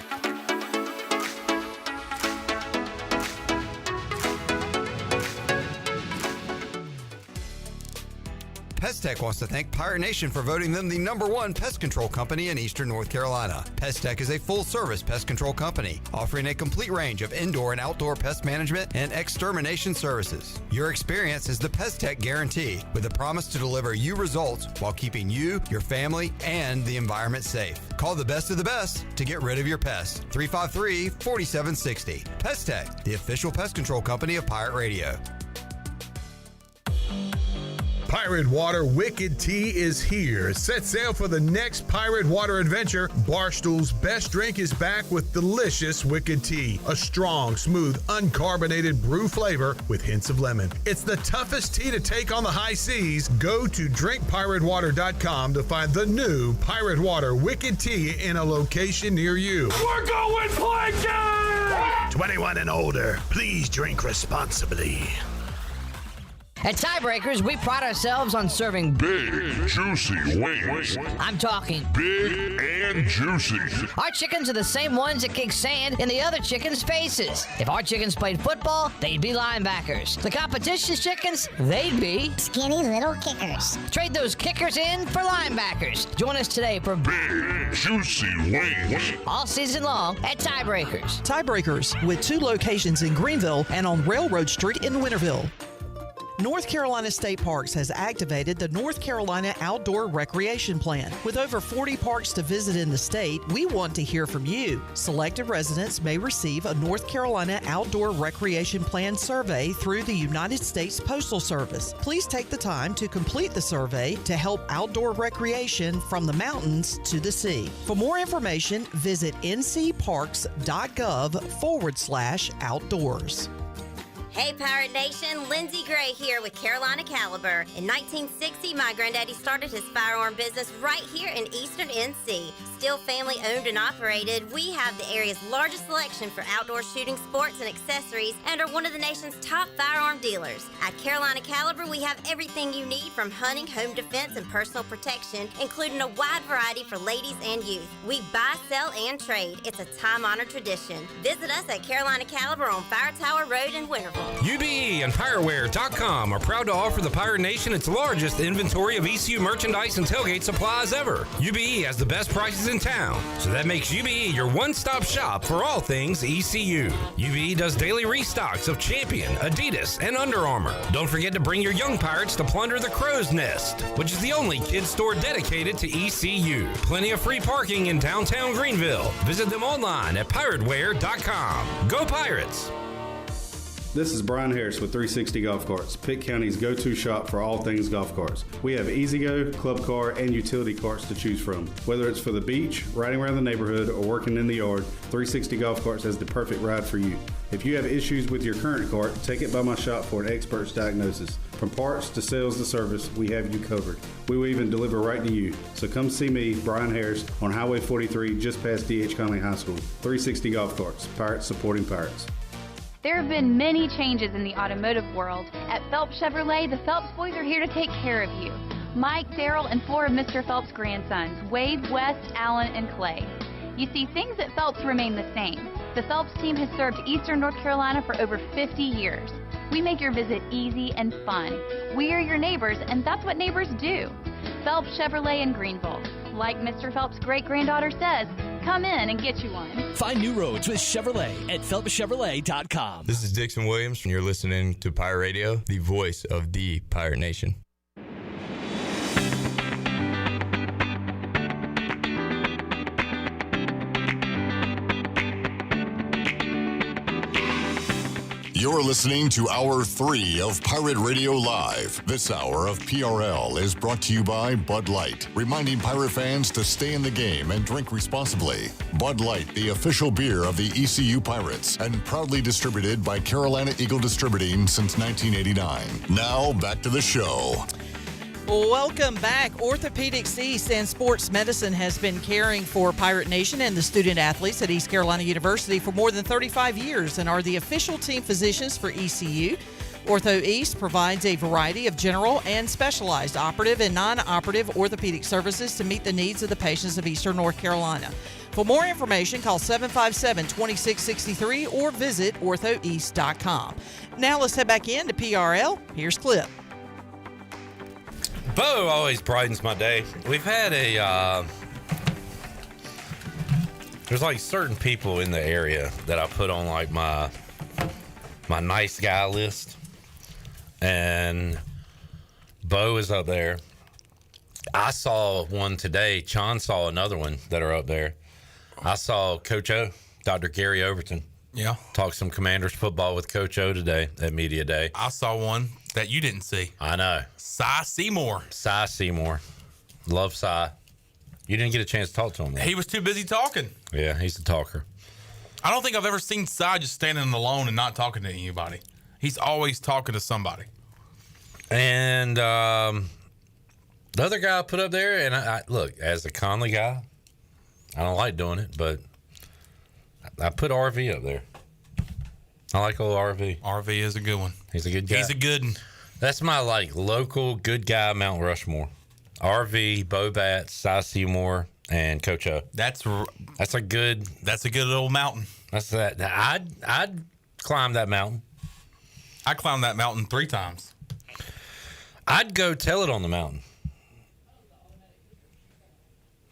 Pest Tech wants to thank Pirate Nation for voting them the #1 pest control company in Eastern North Carolina. Pest Tech is a full-service pest control company offering a complete range of indoor and outdoor pest management and extermination services. Your experience is the Pest Tech guarantee, with a promise to deliver you results while keeping you, your family, and the environment safe. Call the best of the best to get rid of your pests. 353-4760. Pest Tech, the official pest control company of Pirate Radio. Pirate Water Wicked Tea is here. Set sail for the next Pirate Water adventure. Barstool's best drink is back with delicious Wicked Tea. A strong, smooth, uncarbonated brew flavor with hints of lemon. It's the toughest tea to take on the high seas. Go to drinkpiratewater.com to find the new Pirate Water Wicked Tea in a location near you. We're going plankton! 21 and older. Please drink responsibly. At Tiebreakers, we pride ourselves on serving big, juicy wings. I'm talking big and juicy. Our chickens are the same ones that kick sand in the other chickens' faces. If our chickens played football, they'd be linebackers. The competition's chickens, they'd be skinny little kickers. Trade those kickers in for linebackers. Join us today for big, juicy wings. All season long at Tiebreakers. Tiebreakers, with 2 locations in Greenville and on Railroad Street in Winterville. North Carolina State Parks has activated the North Carolina Outdoor Recreation Plan. With over 40 parks to visit in the state, we want to hear from you. Selected residents may receive a North Carolina Outdoor Recreation Plan survey through the United States Postal Service. Please take the time to complete the survey to help outdoor recreation from the mountains to the sea. For more information, visit ncparks.gov/outdoors. Hey Pirate Nation, Lindsay Gray here with Carolina Caliber. In 1960, my granddaddy started his firearm business right here in Eastern NC. Still family owned and operated, we have the area's largest selection for outdoor shooting sports and accessories and are one of the nation's top firearm dealers. At Carolina Caliber, we have everything you need from hunting, home defense, and personal protection, including a wide variety for ladies and youth. We buy, sell, and trade. It's a time-honored tradition. Visit us at Carolina Caliber on Fire Tower Road in Winterville. UBE and PireWare.com are proud to offer the Pirate Nation its largest inventory of ECU merchandise and tailgate supplies ever. UBE has the best prices in town, so that makes UBE your one-stop shop for all things ECU. UBE does daily restocks of Champion, Adidas, and Under Armour. Don't forget to bring your young pirates to plunder the Crow's Nest, which is the only kids store dedicated to ECU. Plenty of free parking in downtown Greenville. Visit them online at PirateWare.com. Go Pirates! This is Brian Harris with 360 Golf Carts, Pitt County's go-to shop for all things golf carts. We have EasyGo, Club Car, and utility carts to choose from. Whether it's for the beach, riding around the neighborhood, or working in the yard, 360 Golf Carts has the perfect ride for you. If you have issues with your current cart, take it by my shop for an expert's diagnosis. From parts to sales to service, we have you covered. We will even deliver right to you. So come see me, Brian Harris, on Highway 43, just past D.H. Conley High School. 360 Golf Carts, Pirates supporting Pirates. There have been many changes in the automotive world. At Phelps Chevrolet, the Phelps boys are here to take care of you. Mike, Daryl, and 4 of Mr. Phelps' grandsons, Wade, West, Allen, and Clay. You see, things at Phelps remain the same. The Phelps team has served Eastern North Carolina for over 50 years. We make your visit easy and fun. We are your neighbors, and that's what neighbors do. Phelps Chevrolet in Greenville. Like Mr. Phelps' great-granddaughter says, come in and get you one. Find new roads with Chevrolet at PhelpsChevrolet.com. This is Dixon Williams, and you're listening to Pirate Radio, the voice of the Pirate Nation. You're listening to Hour 3 of Pirate Radio Live. This hour of PRL is brought to you by Bud Light, reminding Pirate fans to stay in the game and drink responsibly. Bud Light, the official beer of the ECU Pirates, and proudly distributed by Carolina Eagle Distributing since 1989. Now, back to the show. Welcome back. Orthopedics East and Sports Medicine has been caring for Pirate Nation and the student athletes at East Carolina University for more than 35 years and are the official team physicians for ECU. Ortho East provides a variety of general and specialized operative and non-operative orthopedic services to meet the needs of the patients of Eastern North Carolina. For more information, call 757-2663 or visit orthoeast.com. Now let's head back into PRL. Here's Clip. Bo always brightens my day. We've had there's like certain people in the area that I put on like my nice guy list, and Bo is up there. I saw one today. Chon saw another one that are up there. I saw Coach O, Dr. Gary Overton. Yeah. Talked some Commanders football with Coach O today at Media Day. I saw one that you didn't see. I know. Cy Seymour. Cy Seymour. Love Cy. You didn't get a chance to talk to him, though. He was too busy talking. Yeah, he's a talker. I don't think I've ever seen Cy just standing alone and not talking to anybody. He's always talking to somebody. And the other guy I put up there, and I look, as a Conley guy, I don't like doing it, but I put RV up there. I like old RV. RV is a good one. He's a good guy. He's a good one. That's my local good guy Mount Rushmore. RV, Bo Batts, Cy Seymour, and Coach O. That's a good little mountain. That's that. I'd climb that mountain. I climbed that mountain 3 times. I'd go tell it on the mountain.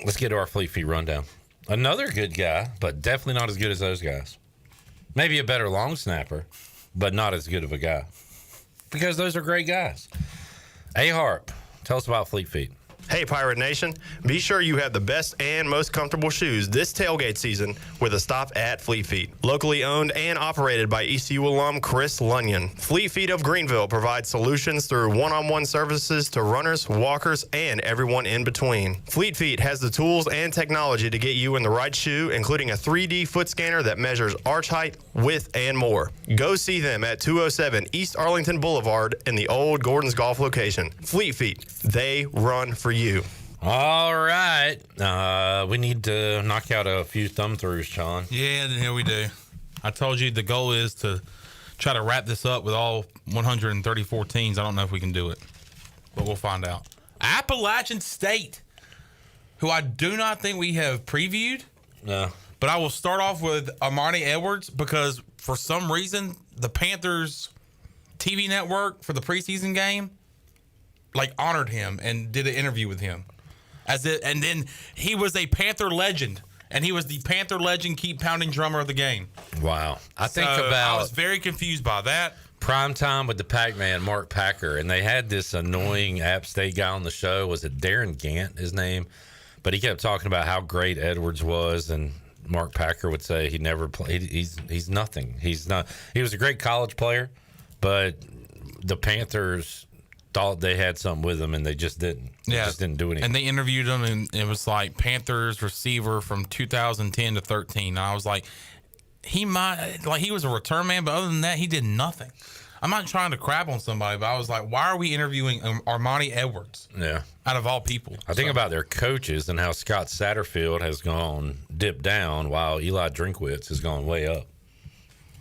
Let's get to our Fleet Feet rundown. Another good guy, but definitely not as good as those guys. Maybe a better long snapper, but not as good of a guy. Because those are great guys. A-Harp, tell us about Fleet Feet. Hey, Pirate Nation. Be sure you have the best and most comfortable shoes this tailgate season with a stop at Fleet Feet. Locally owned and operated by ECU alum Chris Lunyon. Fleet Feet of Greenville provides solutions through one-on-one services to runners, walkers, and everyone in between. Fleet Feet has the tools and technology to get you in the right shoe, including a 3D foot scanner that measures arch height, width, and more. Go see them at 207 East Arlington Boulevard in the old Gordon's Golf location. Fleet Feet, they run for you. All right. We need to knock out a few thumb-throughs, Sean. Yeah, here we do. I told you the goal is to try to wrap this up with all 134 teams. I don't know if we can do it, but we'll find out. Appalachian State, who I do not think we have previewed. No. But I will start off with Armani Edwards because for some reason the Panthers TV network for the preseason game honored him and did an interview with him. And then he was a Panther legend, and he was the Panther legend keep pounding drummer of the game. Wow. I was very confused by that. Prime time with the Pac-Man, Mark Packer, and they had this annoying App State guy on the show. Was it Darren Gant, his name? But he kept talking about how great Edwards was, and Mark Packer would say, he never played. He's nothing. He's not. He was a great college player, but the Panthers thought they had something with him, and they just didn't. They just didn't do anything. And they interviewed him, and it was like Panthers receiver from 2010 to 13. And I was like, he was a return man, but other than that, he did nothing. I'm not trying to crap on somebody, but I was like, why are we interviewing Armani Edwards? Yeah. Out of all people. I think about their coaches and how Scott Satterfield has dipped down while Eli Drinkwitz has gone way up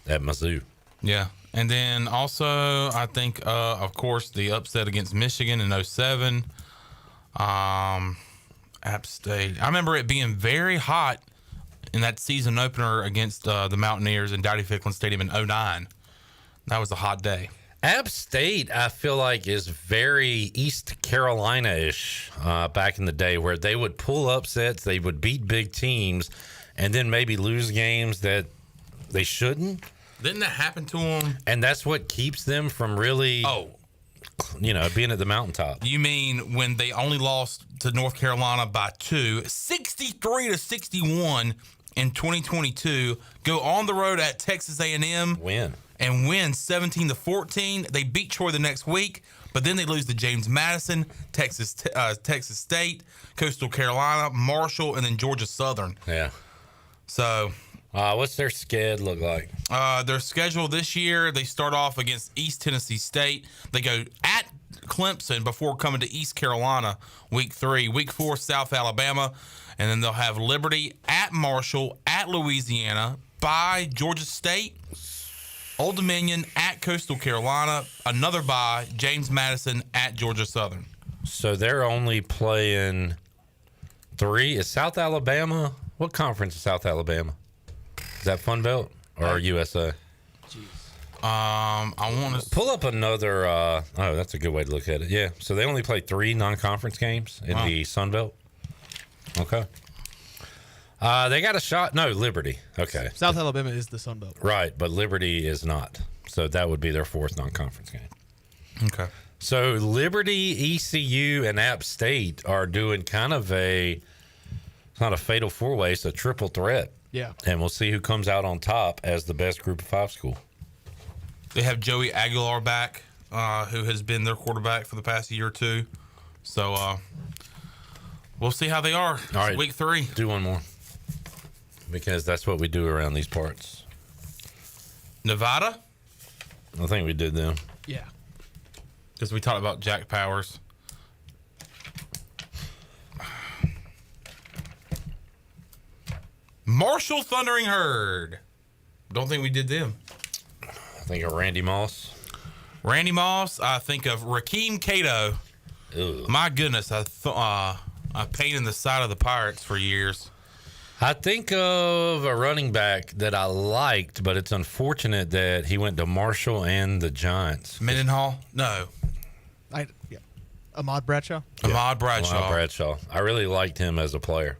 at Mizzou. Yeah. And then also, I think, of course, the upset against Michigan in 2007. App State. I remember it being very hot in that season opener against the Mountaineers in Dowdy-Ficklin Stadium in 2009. That was a hot day. App State, I feel like, is very East Carolina-ish back in the day, where they would pull upsets, they would beat big teams, and then maybe lose games that they shouldn't. Didn't that happen to them? And that's what keeps them from really, being at the mountaintop. You mean when they only lost to North Carolina by 2, 63-61 in 2022, go on the road at Texas A&M, win 17-14. They beat Troy the next week, but then they lose to James Madison, Texas State, Coastal Carolina, Marshall, and then Georgia Southern. Yeah. So, what's their sched look like? Their schedule this year, they start off against East Tennessee State. They go at Clemson before coming to East Carolina week 3. Week 4, South Alabama. And then they'll have Liberty at Marshall, at Louisiana, by Georgia State, Old Dominion at Coastal Carolina, another bye, James Madison at Georgia Southern. So they're only playing 3. Is South Alabama? What conference is South Alabama? Is that Fun Belt or USA? I want to pull up another. That's a good way to look at it. Yeah. So they only play 3 non-conference games in the Sun Belt. Okay. They got a shot. No, Liberty. Okay. South Alabama is the Sun Belt. Right, but Liberty is not. So that would be their 4th non-conference game. Okay. So Liberty, ECU, and App State are doing kind of it's not a fatal 4-way, it's a triple threat. Yeah. And we'll see who comes out on top as the best Group of 5 school. They have Joey Aguilar back, who has been their quarterback for the past year or two. So we'll see how they are. All right. Week 3. Do one more. Because that's what we do around these parts. Nevada? I think we did them. Yeah. Because we talked about Jack Powers. Marshall Thundering Herd. Don't think we did them. I think of Randy Moss. Randy Moss. I think of Rakeem Cato. Ew. My goodness. I painted the side of the Pirates for years. I think of a running back that I liked, but it's unfortunate that he went to Marshall and the Giants. Mendenhall? No. Ahmad Bradshaw? Yeah. Ahmad Bradshaw. Ahmad Bradshaw. I really liked him as a player.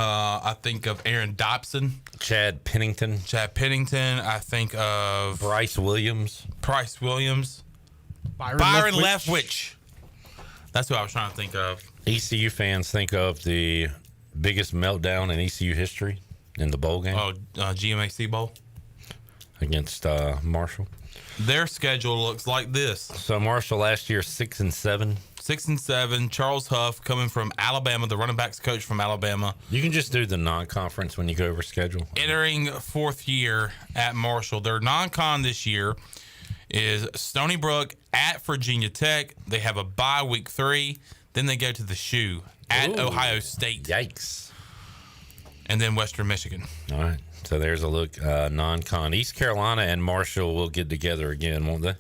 I think of Aaron Dobson. Chad Pennington. I think of Bryce Williams. Byron Leftwich. That's who I was trying to think of. ECU fans think of the biggest meltdown in ECU history in the bowl game. GMAC Bowl. Against Marshall. Their schedule looks like this. So Marshall last year 6-7. 6-7. Charles Huff coming from Alabama, the running backs coach from Alabama. You can just do the non-conference when you go over schedule. Entering 4th year at Marshall. Their non-con this year is Stony Brook at Virginia Tech. They have a bye week 3. Then they go to the Shoe at Ohio State. Yikes. And then Western Michigan. All right. So there's a look, non-con. East Carolina and Marshall will get together again, won't they?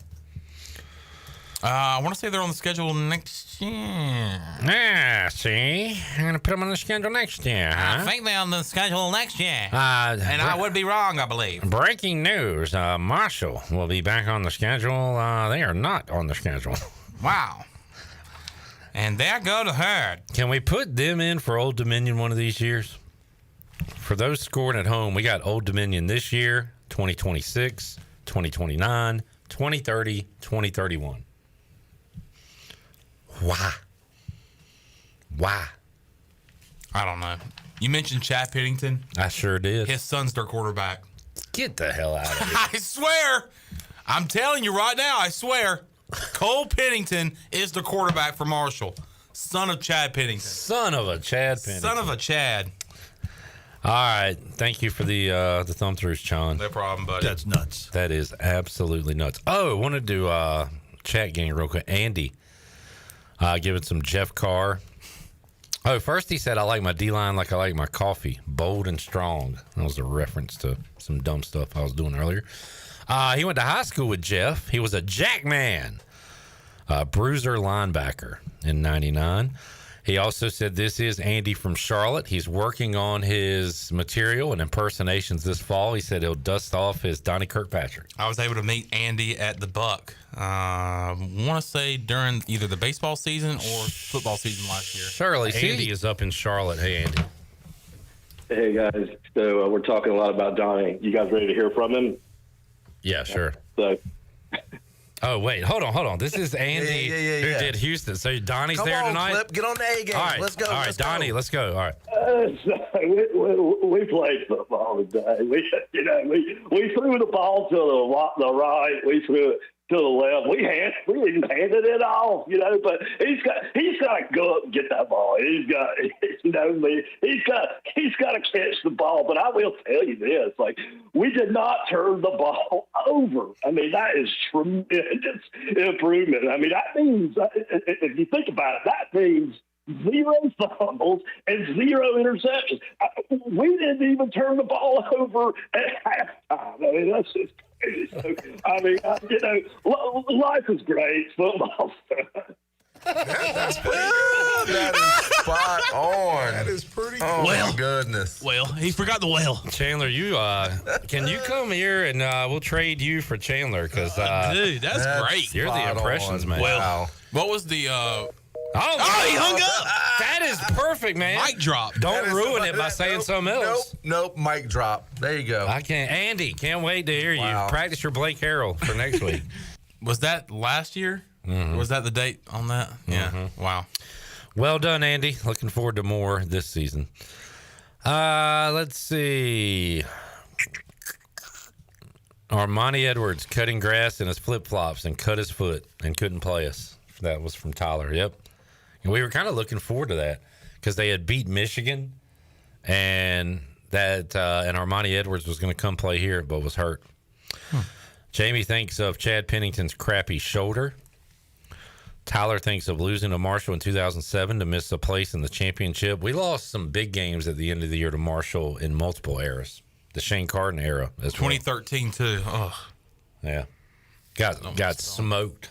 I want to say they're on the schedule next year. Yeah, see? I'm going to put them on the schedule next year, huh? I think they're on the schedule next year. And I would be wrong, I believe. Breaking news. Marshall will be back on the schedule. They are not on the schedule. Wow. And there go the Herd. Can we put them in for Old Dominion one of these years? For those scoring at home, we got Old Dominion this year, 2026, 2029, 2030, 2031. Why? I don't know. You mentioned Chad Pennington. I sure did. His son's their quarterback. Get the hell out of here. I swear. I'm telling you right now, I swear. Cole Pennington is the quarterback for Marshall. Son of Chad Pennington. Son of a Chad Pennington. Son of a Chad. All right. Thank you for the thumb throughs, Sean. No problem, buddy. That's nuts. That is absolutely nuts. Oh, I want to do chat game real quick. Andy giving some Jeff Carr. Oh, first he said, I like my D-line like I like my coffee, bold and strong. That was a reference to some dumb stuff I was doing earlier. He went to high school with Jeff. He was a jack man, bruiser linebacker in 99. He also said, this is Andy from Charlotte. He's working on his material and impersonations this fall. He said he'll dust off his Donnie Kirkpatrick. I was able to meet Andy at the Buck. Want to say during either the baseball season or football season last year. Shirley, Andy is up in Charlotte. Hey, Andy. Hey, guys. So we're talking a lot about Donnie. You guys ready to hear from him? Yeah, sure. So, oh, wait. Hold on. This is Andy who did Houston. So Donnie's Come there on, tonight? Flip. Get on the A game. All right. Let's go. All right, let's Donnie, go. let's go. All right. we played football today. We threw the ball to the right. We threw it to the left. We even handed it off, but he's got to go up and get that ball. He's got to catch the ball. But I will tell you this, we did not turn the ball over. I mean, that is tremendous improvement. I mean, that means, if you think about it, that means 0 fumbles and 0 interceptions. We didn't even turn the ball over at halftime. I mean, that's just crazy. So, I mean, life is great. Football's fun. That's pretty good. That is spot on. That is pretty good. Oh, my goodness. Well, he forgot the well. Chandler, you can you come here and we'll trade you for Chandler? Because dude, that's great. You're the impressions man. Wow. What was the he hung up. That is perfect, man. Mic drop. Don't ruin it by saying something else. Nope. Mic drop. There you go. I can't. Andy, can't wait to hear you. Practice your Blake Harrell for next week. Was that last year? Mm-hmm. Was that the date on that? Yeah. Mm-hmm. Wow. Well done, Andy. Looking forward to more this season. Let's see. Armani Edwards cutting grass in his flip-flops and cut his foot and couldn't play us. That was from Tyler. Yep. And we were kind of looking forward to that because they had beat Michigan and that and Armani Edwards was going to come play here but was hurt. Jamie thinks of Chad Pennington's crappy shoulder. Tyler thinks of losing to Marshall in 2007 to miss a place in the championship. We lost some big games at the end of the year to Marshall in multiple eras. The Shane Carden era as 2013 too. Oh. Yeah. Got smoked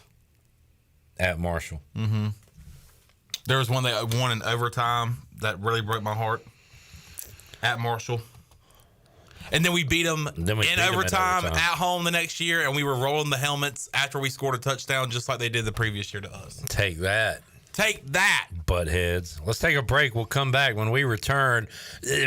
at Marshall. Mm-hmm. There was one that won in overtime that really broke my heart at Marshall. And then we beat them in overtime at home the next year, and we were rolling the helmets after we scored a touchdown just like they did the previous year to us. Take that. Take that. Buttheads. Let's take a break. We'll come back. When we return, have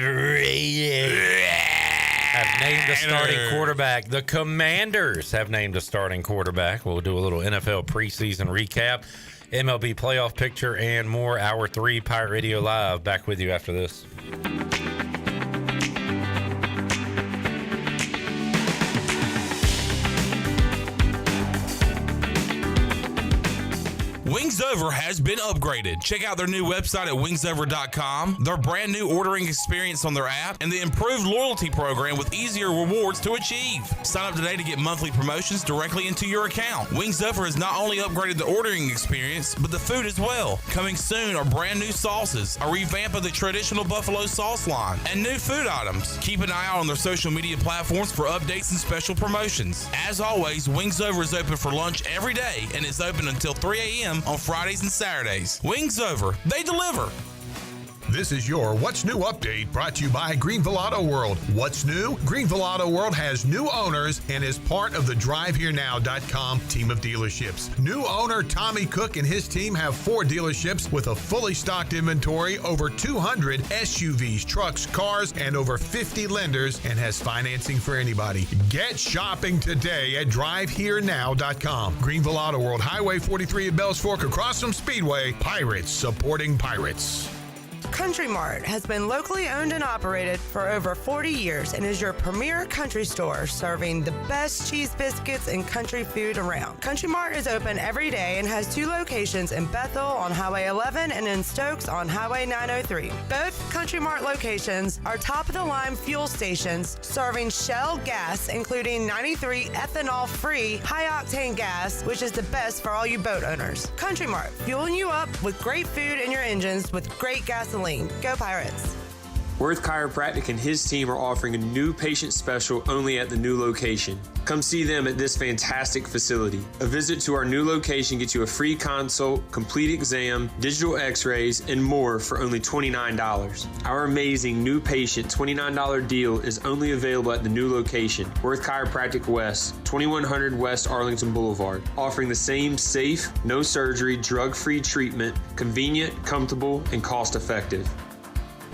named a starting quarterback. The Commanders have named a starting quarterback. We'll do a little NFL preseason recap, MLB playoff picture, and more. Hour 3 Pirate Radio Live. Back with you after this. Wings Over has been upgraded. Check out their new website at wingsover.com, their brand new ordering experience on their app, and the improved loyalty program with easier rewards to achieve. Sign up today to get monthly promotions directly into your account. Wings Over has not only upgraded the ordering experience, but the food as well. Coming soon are brand new sauces, a revamp of the traditional buffalo sauce line, and new food items. Keep an eye out on their social media platforms for updates and special promotions. As always, Wings Over is open for lunch every day, and it's open until 3 a.m. on Fridays and Saturdays. Wings Over, they deliver. This is your What's New update brought to you by Greenville Auto World. What's new? Greenville Auto World has new owners and is part of the DriveHereNow.com team of dealerships. New owner Tommy Cook and his team have 4 dealerships with a fully stocked inventory, over 200 SUVs, trucks, cars, and over 50 lenders, and has financing for anybody. Get shopping today at DriveHereNow.com. Greenville Auto World, Highway 43 at Bells Fork across from Speedway. Pirates supporting Pirates. Country Mart has been locally owned and operated for over 40 years and is your premier country store serving the best cheese biscuits and country food around. Country Mart is open every day and has 2 locations in Bethel on Highway 11 and in Stokes on Highway 903. Both Country Mart locations are top-of-the-line fuel stations serving Shell gas, including 93 ethanol-free high-octane gas, which is the best for all you boat owners. Country Mart, fueling you up with great food in your engines with great gasoline. Go Pirates! Worth Chiropractic and his team are offering a new patient special only at the new location. Come see them at this fantastic facility. A visit to our new location gets you a free consult, complete exam, digital x-rays, and more for only $29. Our amazing new patient $29 deal is only available at the new location, Worth Chiropractic West, 2100 West Arlington Boulevard, offering the same safe, no surgery, drug-free treatment, convenient, comfortable, and cost-effective.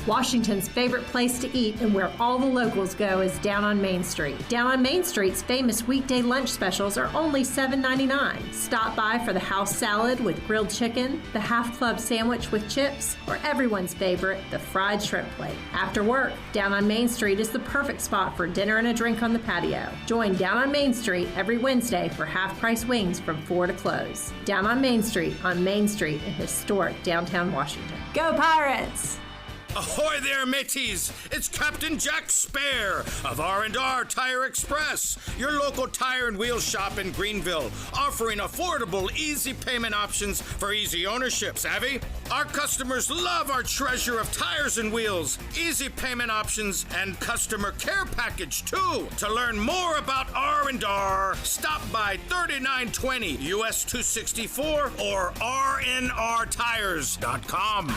Washington's favorite place to eat and where all the locals go is down on Main Street. Down on Main Street's famous weekday lunch specials are only $7.99. Stop by for the house salad with grilled chicken, the half club sandwich with chips, or everyone's favorite, the fried shrimp plate. After work, Down on Main Street is the perfect spot for dinner and a drink on the patio. Join Down on Main Street every Wednesday for half-price wings from 4 to close. Down on Main Street in historic downtown Washington. Go Pirates! Ahoy there, mateys! It's Captain Jack Spare of R&R Tire Express, your local tire and wheel shop in Greenville, offering affordable, easy payment options for easy ownership. Savvy? Our customers love our treasure of tires and wheels, easy payment options, and customer care package too. To learn more about R&R, stop by 3920 US 264 or rnrtires.com.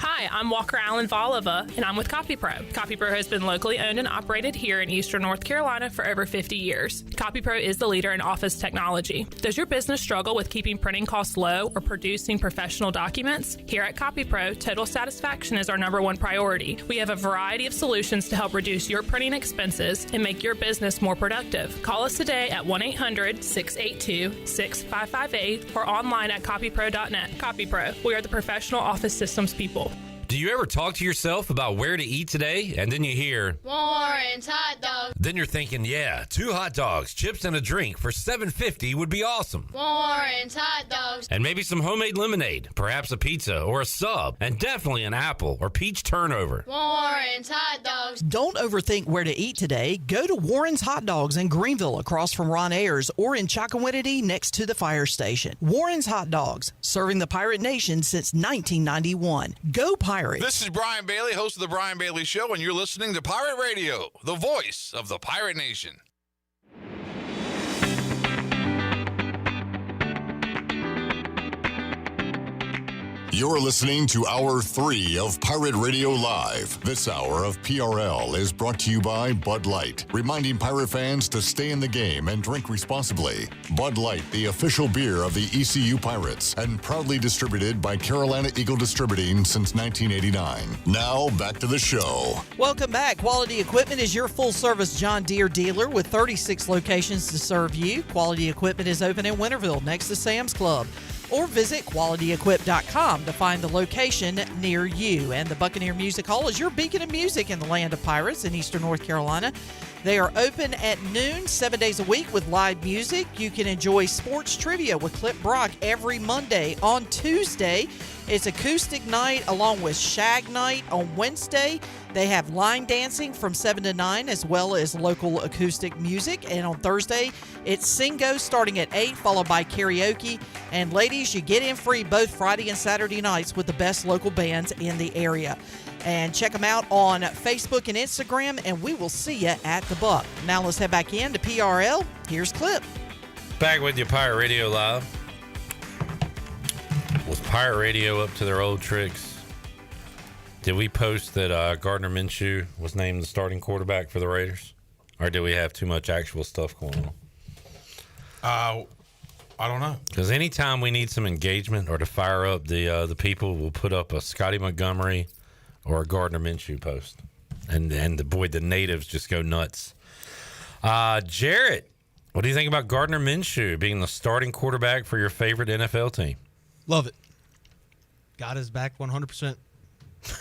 Hi, I'm Walker Allen Volova, and I'm with CopyPro. CopyPro has been locally owned and operated here in Eastern North Carolina for over 50 years. CopyPro is the leader in office technology. Does your business struggle with keeping printing costs low or producing professional documents? Here at CopyPro, total satisfaction is our #1 priority. We have a variety of solutions to help reduce your printing expenses and make your business more productive. Call us today at 1-800-682-6558 or online at copypro.net. CopyPro, we are the professional office systems people. Do you ever talk to yourself about where to eat today, and then you hear Warren's Hot Dogs? Then you're thinking, yeah, 2 hot dogs, chips, and a drink for $7.50 would be awesome. Warren's Hot Dogs. And maybe some homemade lemonade, perhaps a pizza or a sub, and definitely an apple or peach turnover. Warren's Hot Dogs. Don't overthink where to eat today. Go to Warren's Hot Dogs in Greenville across from Ron Ayers or in Chocowinity next to the fire station. Warren's Hot Dogs, serving the Pirate Nation since 1991. Go Pirates! This is Brian Bailey, host of The Brian Bailey Show, and you're listening to Pirate Radio, the voice of the Pirate Nation. You're listening to Hour 3 of Pirate Radio Live. This hour of PRL is brought to you by Bud Light, reminding pirate fans to stay in the game and drink responsibly. Bud Light, the official beer of the ECU Pirates, and proudly distributed by Carolina Eagle Distributing since 1989. Now, back to the show. Welcome back. Quality Equipment is your full-service John Deere dealer with 36 locations to serve you. Quality Equipment is open in Winterville next to Sam's Club. Or visit qualityequip.com to find the location near you. And the Buccaneer Music Hall is your beacon of music in the land of pirates in Eastern North Carolina. They are open at noon, 7 days a week with live music. You can enjoy sports trivia with Clip Brock every Monday. On Tuesday, it's acoustic night along with shag night. On Wednesday, they have line dancing from 7 to 9 as well as local acoustic music. And on Thursday, it's Singo starting at 8 followed by karaoke. And ladies, you get in free both Friday and Saturday nights with the best local bands in the area. And check them out on Facebook and Instagram, and we will see you at the Buck. Now let's head back in to PRL. Here's Clip. Back with you, Pirate Radio Live. Was Pirate Radio up to their old tricks? Did we post that Gardner Minshew was named the starting quarterback for the Raiders? Or did we have too much actual stuff going on? I don't know. Because anytime we need some engagement or to fire up the people, we'll put up a Scotty Montgomery or a Gardner Minshew post. And the natives just go nuts. Jarrett, what do you think about Gardner Minshew being the starting quarterback for your favorite NFL team? Love it. got his back 100%.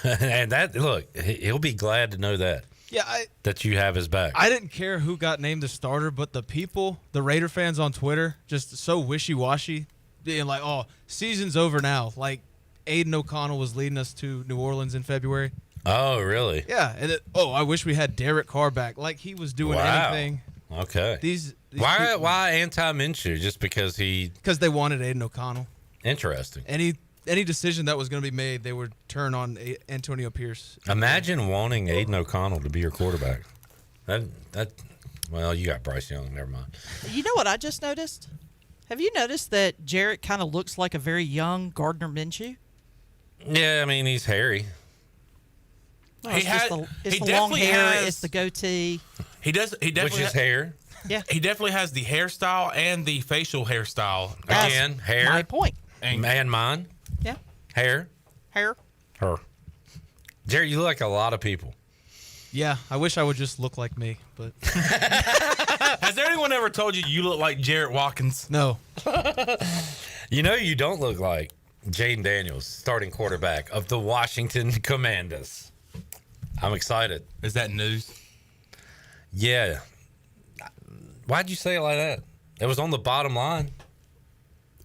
And that, look, he'll be glad to know that. Yeah, that you have his back. I didn't care who got named the starter, but the people, the Raider fans on Twitter, just so wishy-washy, being like, "Oh, season's over now." Like Aiden O'Connell was leading us to New Orleans in February. Oh, really? Yeah, and I wish we had Derek Carr back. Like he was doing anything. Okay. These why anti-Minshew? Just because they wanted Aiden O'Connell. Interesting. Any decision that was going to be made, they would turn on Antonio Pierce. Imagine wanting Aiden O'Connell to be your quarterback. Well, you got Bryce Young. Never mind. You know what I just noticed? Have you noticed that Jarrett kind of looks like a very young Gardner Minshew? Yeah, I mean he's hairy. Well, it's the long hair. It's the goatee. He definitely Which is hair. Yeah. He definitely has the hairstyle and the facial hairstyle. Again, hair. My point. And mine. Yeah. Hair. Her. Jerry, you look like a lot of people. Yeah, I wish I would just look like me, but Has anyone ever told you look like Jarrett Watkins? No. You know you don't look like Jaden Daniels, starting quarterback of the Washington Commanders. I'm excited. Is that news? Yeah. Why'd you say it like that? It was on the bottom line.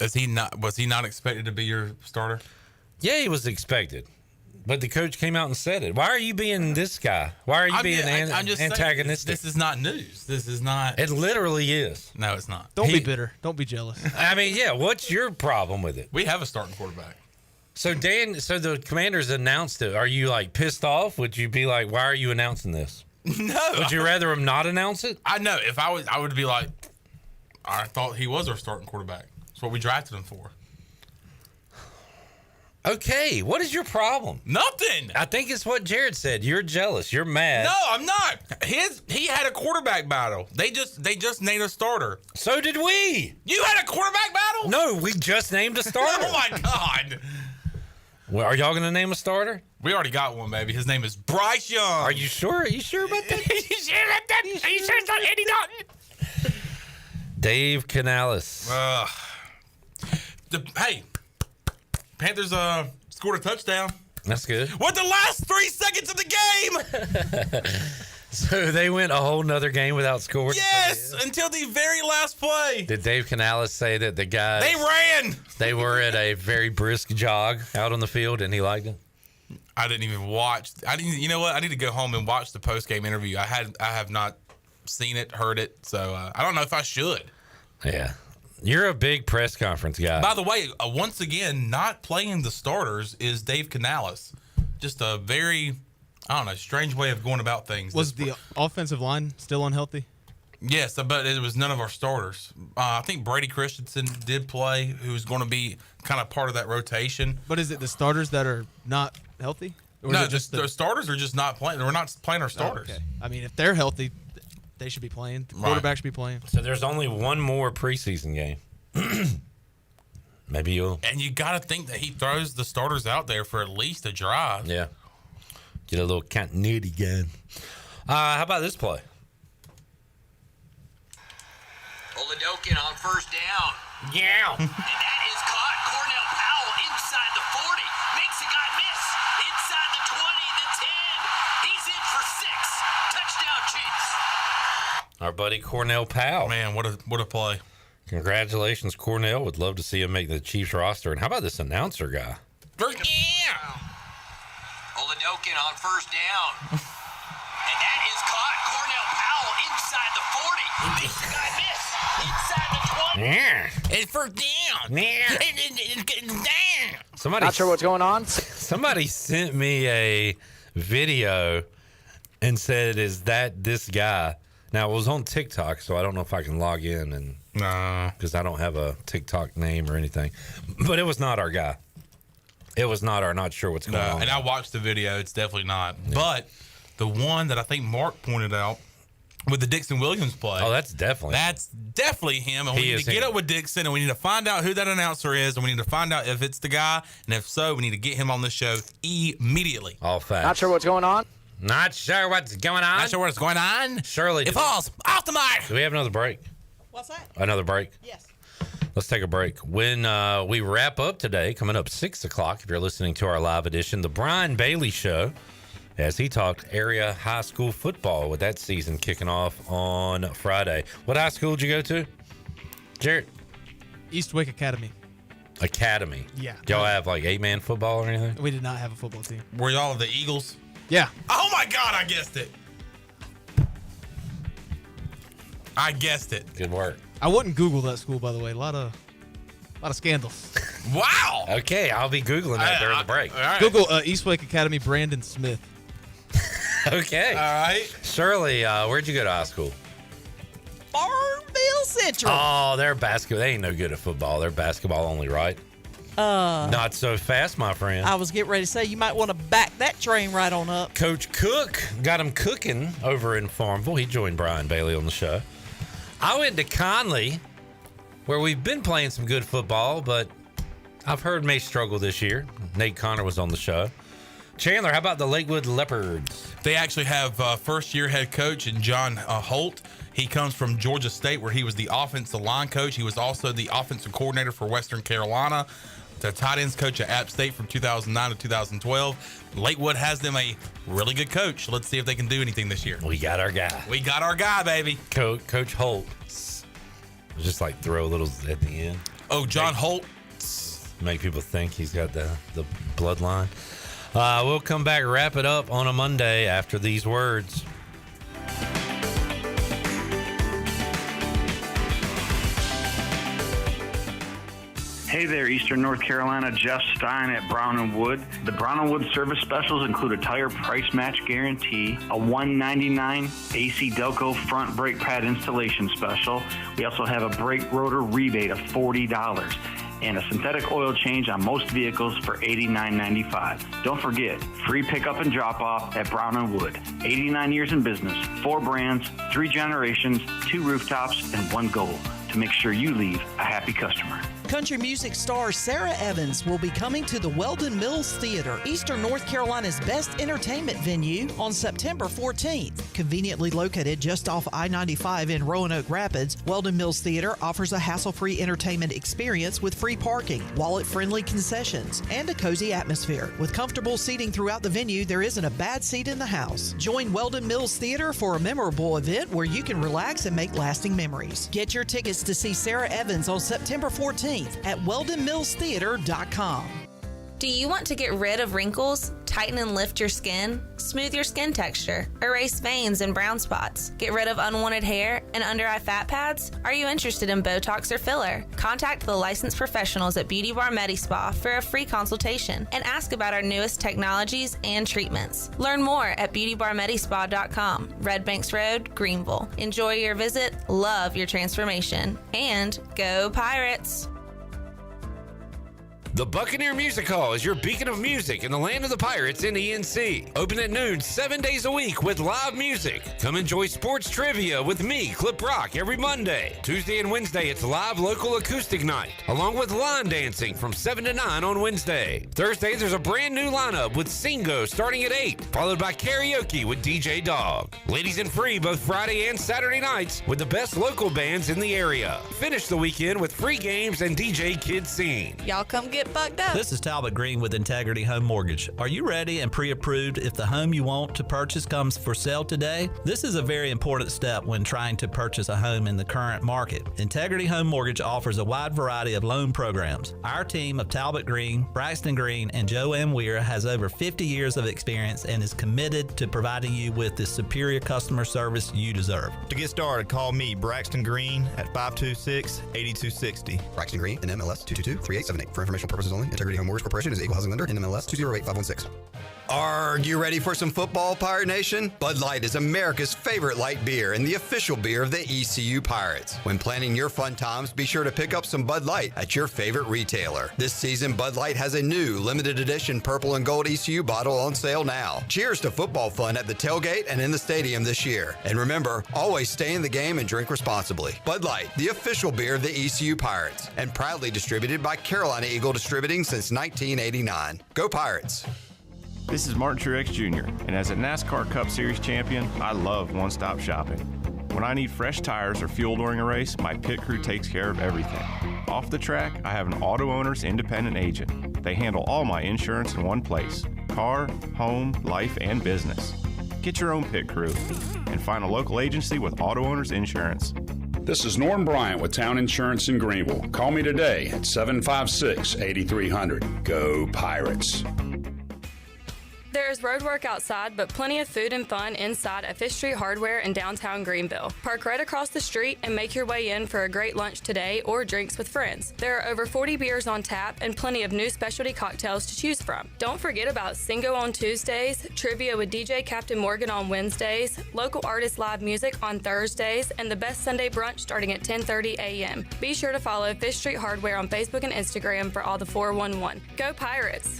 Was he not expected to be your starter? Yeah, he was expected. But the coach came out and said it. Why are you being this guy? Why are you I'm just antagonistic? Saying, this is not news. This is not. It literally is. No, it's not. Don't be bitter. Don't be jealous. I mean, yeah, what's your problem with it? We have a starting quarterback. So the Commanders announced it. Are you like pissed off? Would you be like, why are you announcing this? No. Would you rather him not announce it? I know. If I would be like, I thought he was our starting quarterback. That's what we drafted him for. Okay, what is your problem? Nothing. I think it's what Jared said. You're jealous. You're mad. No, I'm not. He had a quarterback battle. They just named a starter. So did we. You had a quarterback battle? No, we just named a starter. Oh my God. Well, are y'all gonna name a starter? We already got one, baby. His name is Bryce Young. Are you sure? Are you sure about that? Are you sure about that? Are you sure it's not Eddie Dalton? Dave Canales. Hey, Panthers scored a touchdown. That's good. With the last 3 seconds of the game. So they went a whole nother game without scoring? Yes, until the very last play. Did Dave Canales say that the guys... They ran. They were at a very brisk jog out on the field and he liked it? I didn't even watch. You know what? I need to go home and watch the post-game interview. I have not seen it, heard it, so I don't know if I should. Yeah. You're a big press conference guy. By the way, once again, not playing the starters is Dave Canales. Just a very, strange way of going about things. Was the offensive line still unhealthy? Yes, but it was none of our starters. I think Brady Christensen did play, who's going to be kind of part of that rotation. But is it the starters that are not healthy? Or No, just the starters are just not playing. We're not playing our starters. Oh, okay. I mean, if they're healthy, they should be playing. The quarterback should be playing. So there's only one more preseason game. Maybe you'll... And you got to think that he throws the starters out there for at least a drive. Yeah. Get a little continuity going. How about this play? Oladokin on first down. Yeah. And that is caught. Cornell Powell inside the 40. Makes a guy miss. Inside the 20, the 10. He's in for 6. Touchdown, Chiefs. Our buddy Cornell Powell. Man, what a play. Congratulations, Cornell. Would love to see him make the Chiefs roster. And how about this announcer guy? Yeah. Oladokin on first down. And that is caught. Cornell Powell inside the 40. Makes the guy miss. Inside the 20. Yeah. And first down. Yeah. Somebody, Not sure what's going on. Somebody sent me a video and said, "Is that this guy?" Now, it was on TikTok, so I don't know if I can log in and because I don't have a TikTok name or anything. But it was not our guy. It was not our not sure what's going on. And I watched the video. It's definitely not. Yeah. But the one that I think Mark pointed out with the Dixon Williams play. Oh, that's definitely him. And we need to get up with Dixon, and we need to find out who that announcer is, and we need to find out if it's the guy. And if so, we need to get him on the show immediately. All facts. Not sure what's going on. Not sure what's going on. Not sure what's going on. Shirley. It falls off the mic. Do we have another break? What's that? Another break? Yes. Let's take a break. When we wrap up today, coming up 6 o'clock, if you're listening to our live edition, the Brian Bailey Show, as he talked area high school football with that season kicking off on Friday. What high school did you go to, Jarrett? Eastwick Academy. Academy. Yeah. Do y'all have like 8-man football or anything? We did not have a football team. Were y'all the Eagles? Yeah. Oh my God, I guessed it. Good work. I wouldn't Google that school, by the way. A lot of scandals. Wow. Okay, I'll be Googling that during the break. All right. Google Eastwick Academy Brandon Smith. Okay. All right. Shirley, where'd you go to high school? Farmville Central. Oh, they're basketball. They ain't no good at football. They're basketball only, right? Not so fast, my friend. I was getting ready to say you might want to back that train right on up. Coach Cook got him cooking over in Farmville. He joined Brian Bailey on the show. I went to Conley, where we've been playing some good football, but I've heard may struggle this year. Nate Connor was on the show. Chandler, how about the Lakewood Leopards? They actually have first-year head coach in John Holt. He comes from Georgia State, where he was the offensive line coach. He was also the offensive coordinator for Western Carolina, the tight ends coach at App State from 2009 to 2012. Lakewood has them a really good coach. Let's see if they can do anything this year. We got our guy. We got our guy, baby. Coach Holt. Just like throw a little at the end. Oh, John Holt. Make people think he's got the bloodline. We'll come back, wrap it up on a Monday after these words. Hey there, Eastern North Carolina. Jeff Stein at Brown & Wood. The Brown & Wood service specials include a tire price match guarantee, a $199 AC Delco front brake pad installation special. We also have a brake rotor rebate of $40 and a synthetic oil change on most vehicles for $89.95. Don't forget, free pickup and drop-off at Brown & Wood. 89 years in business, 4 brands, 3 generations, 2 rooftops, and 1 goal: to make sure you leave a happy customer. Country music star Sarah Evans will be coming to the Weldon Mills Theater, Eastern North Carolina's best entertainment venue, on September 14th. Conveniently located just off I-95 in Roanoke Rapids, Weldon Mills Theater offers a hassle-free entertainment experience with free parking, wallet-friendly concessions, and a cozy atmosphere. With comfortable seating throughout the venue, there isn't a bad seat in the house. Join Weldon Mills Theater for a memorable event where you can relax and make lasting memories. Get your tickets to see Sarah Evans on September 14th at weldonmillstheater.com. Do you want to get rid of wrinkles, tighten and lift your skin, smooth your skin texture, erase veins and brown spots, get rid of unwanted hair and under-eye fat pads? Are you interested in Botox or filler? Contact the licensed professionals at Beauty Bar Medi-Spa for a free consultation and ask about our newest technologies and treatments. Learn more at beautybarmedispa.com, Red Banks Road, Greenville. Enjoy your visit, love your transformation, and go Pirates! The Buccaneer Music Hall is your beacon of music in the land of the Pirates in ENC. Open at noon 7 days a week with live music. Come enjoy sports trivia with me, Clip Rock, every Monday. Tuesday and Wednesday, it's live local acoustic night, along with line dancing from 7 to 9 on Wednesday. Thursday, there's a brand new lineup with Singo starting at 8, followed by karaoke with DJ Dog. Ladies and free both Friday and Saturday nights with the best local bands in the area. Finish the weekend with free games and DJ Kid Scene. Y'all come get bugged up. This is Talbot Green with Integrity Home Mortgage. Are you ready and pre-approved if the home you want to purchase comes for sale today? This is a very important step when trying to purchase a home in the current market. Integrity Home Mortgage offers a wide variety of loan programs. Our team of Talbot Green, Braxton Green, and Joanne Weir has over 50 years of experience and is committed to providing you with the superior customer service you deserve. To get started, call me, Braxton Green, at 526-8260. Braxton Green, NMLS 222-3878. For informational purposes only, Integrity Home Mortgage Corporation is an equal housing lender, NMLS 208-516. Are you ready for some football, Pirate Nation? Bud Light is America's favorite light beer and the official beer of the ECU Pirates. When planning your fun times, be sure to pick up some Bud Light at your favorite retailer. This season, Bud Light has a new limited edition purple and gold ECU bottle on sale now. Cheers to football fun at the tailgate and in the stadium this year. And remember, always stay in the game and drink responsibly. Bud Light, the official beer of the ECU Pirates, and proudly distributed by Carolina Eagle Distributing since 1989. Go Pirates! This is Martin Truex Jr., and as a NASCAR Cup Series champion, I love one-stop shopping. When I need fresh tires or fuel during a race, my pit crew takes care of everything. Off the track, I have an Auto Owners Independent Agent. They handle all my insurance in one place: car, home, life, and business. Get your own pit crew and find a local agency with Auto Owners Insurance. This is Norm Bryant with Town Insurance in Greenville. Call me today at 756-8300. Go Pirates. There is road work outside, but plenty of food and fun inside at Fish Street Hardware in downtown Greenville. Park right across the street and make your way in for a great lunch today or drinks with friends. There are over 40 beers on tap and plenty of new specialty cocktails to choose from. Don't forget about Singo on Tuesdays, trivia with DJ Captain Morgan on Wednesdays, local artist live music on Thursdays, and the best Sunday brunch starting at 10:30 a.m. Be sure to follow Fish Street Hardware on Facebook and Instagram for all the 411. Go Pirates!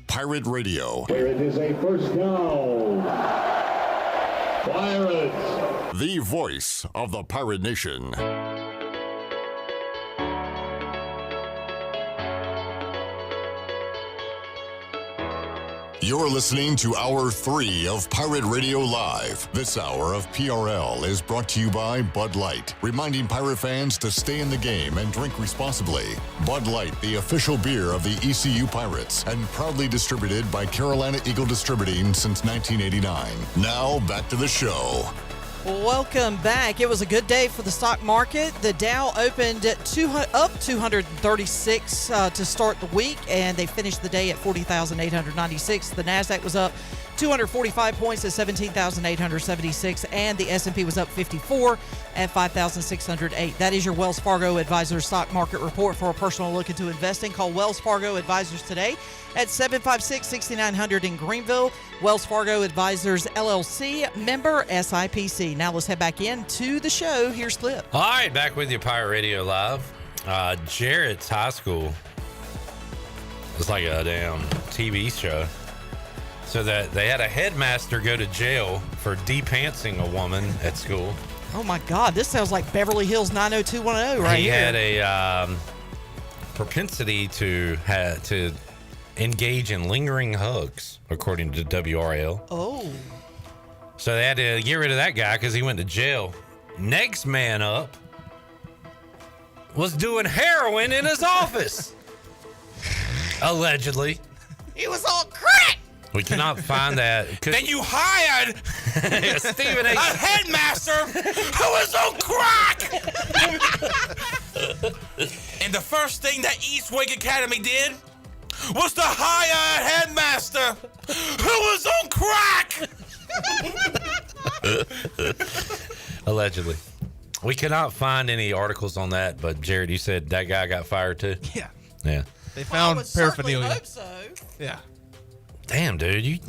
Pirate Radio. Here it is, a first down. Pirates. The voice of the Pirate Nation. You're listening to Hour 3 of Pirate Radio Live. This hour of PRL is brought to you by Bud Light, reminding Pirate fans to stay in the game and drink responsibly. Bud Light, the official beer of the ECU Pirates, and proudly distributed by Carolina Eagle Distributing since 1989. Now, back to the show. Welcome back. It was a good day for the stock market. The Dow opened at up 236 to start the week, and they finished the day at 40,896. The NASDAQ was up 245 points at 17,876, and the S&P was up 54 at 5,608. That is your Wells Fargo Advisors stock market report. For a personal look into investing, call Wells Fargo Advisors today at 756-6900 in Greenville. Wells Fargo Advisors, LLC, member SIPC. Now let's head back into the show. Here's Flip. All right, back with you, Pirate Radio Live. Jarrett's high school was like a damn TV show. So that they had a headmaster go to jail for depantsing a woman at school. Oh my God, this sounds like Beverly Hills 90210 right here. He had a propensity to engage in lingering hugs, according to WRL. Oh. So they had to get rid of that guy because he went to jail. Next man up was doing heroin in his office. Allegedly. He was on crack. We cannot find that. Then you hired Stephen A. a headmaster who was on crack. And the first thing that Eastwick Academy did was to hire a headmaster who was on crack. Allegedly. We cannot find any articles on that, but Jared, you said that guy got fired too? Yeah. Yeah. They found paraphernalia. I hope so. Yeah. Damn, dude,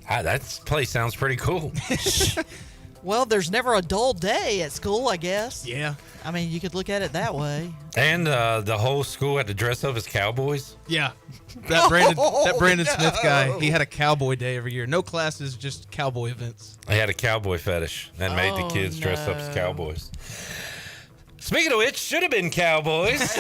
that place sounds pretty cool. Well, there's never a dull day at school, I guess. Yeah. I mean, you could look at it that way. And the whole school had to dress up as cowboys. Yeah. That Brandon Smith guy, he had a cowboy day every year. No classes, just cowboy events. They had a cowboy fetish and made the kids dress up as cowboys. Speaking of which, should have been cowboys.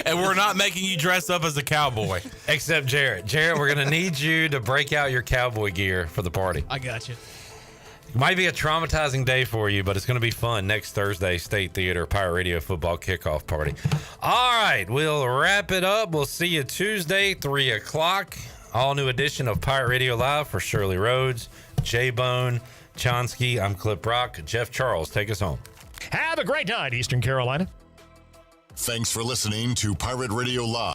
And we're not making you dress up as a cowboy. Except Jarrett. Jarrett, we're going to need you to break out your cowboy gear for the party. I got you. It might be a traumatizing day for you, but it's going to be fun next Thursday, State Theater Pirate Radio football kickoff party. All right, we'll wrap it up. We'll see you Tuesday, 3 o'clock. All new edition of Pirate Radio Live for Shirley Rhodes, J-Bone, Chonsky. I'm Clip Rock. Jeff Charles, take us home. Have a great night, Eastern Carolina. Thanks for listening to Pirate Radio Live.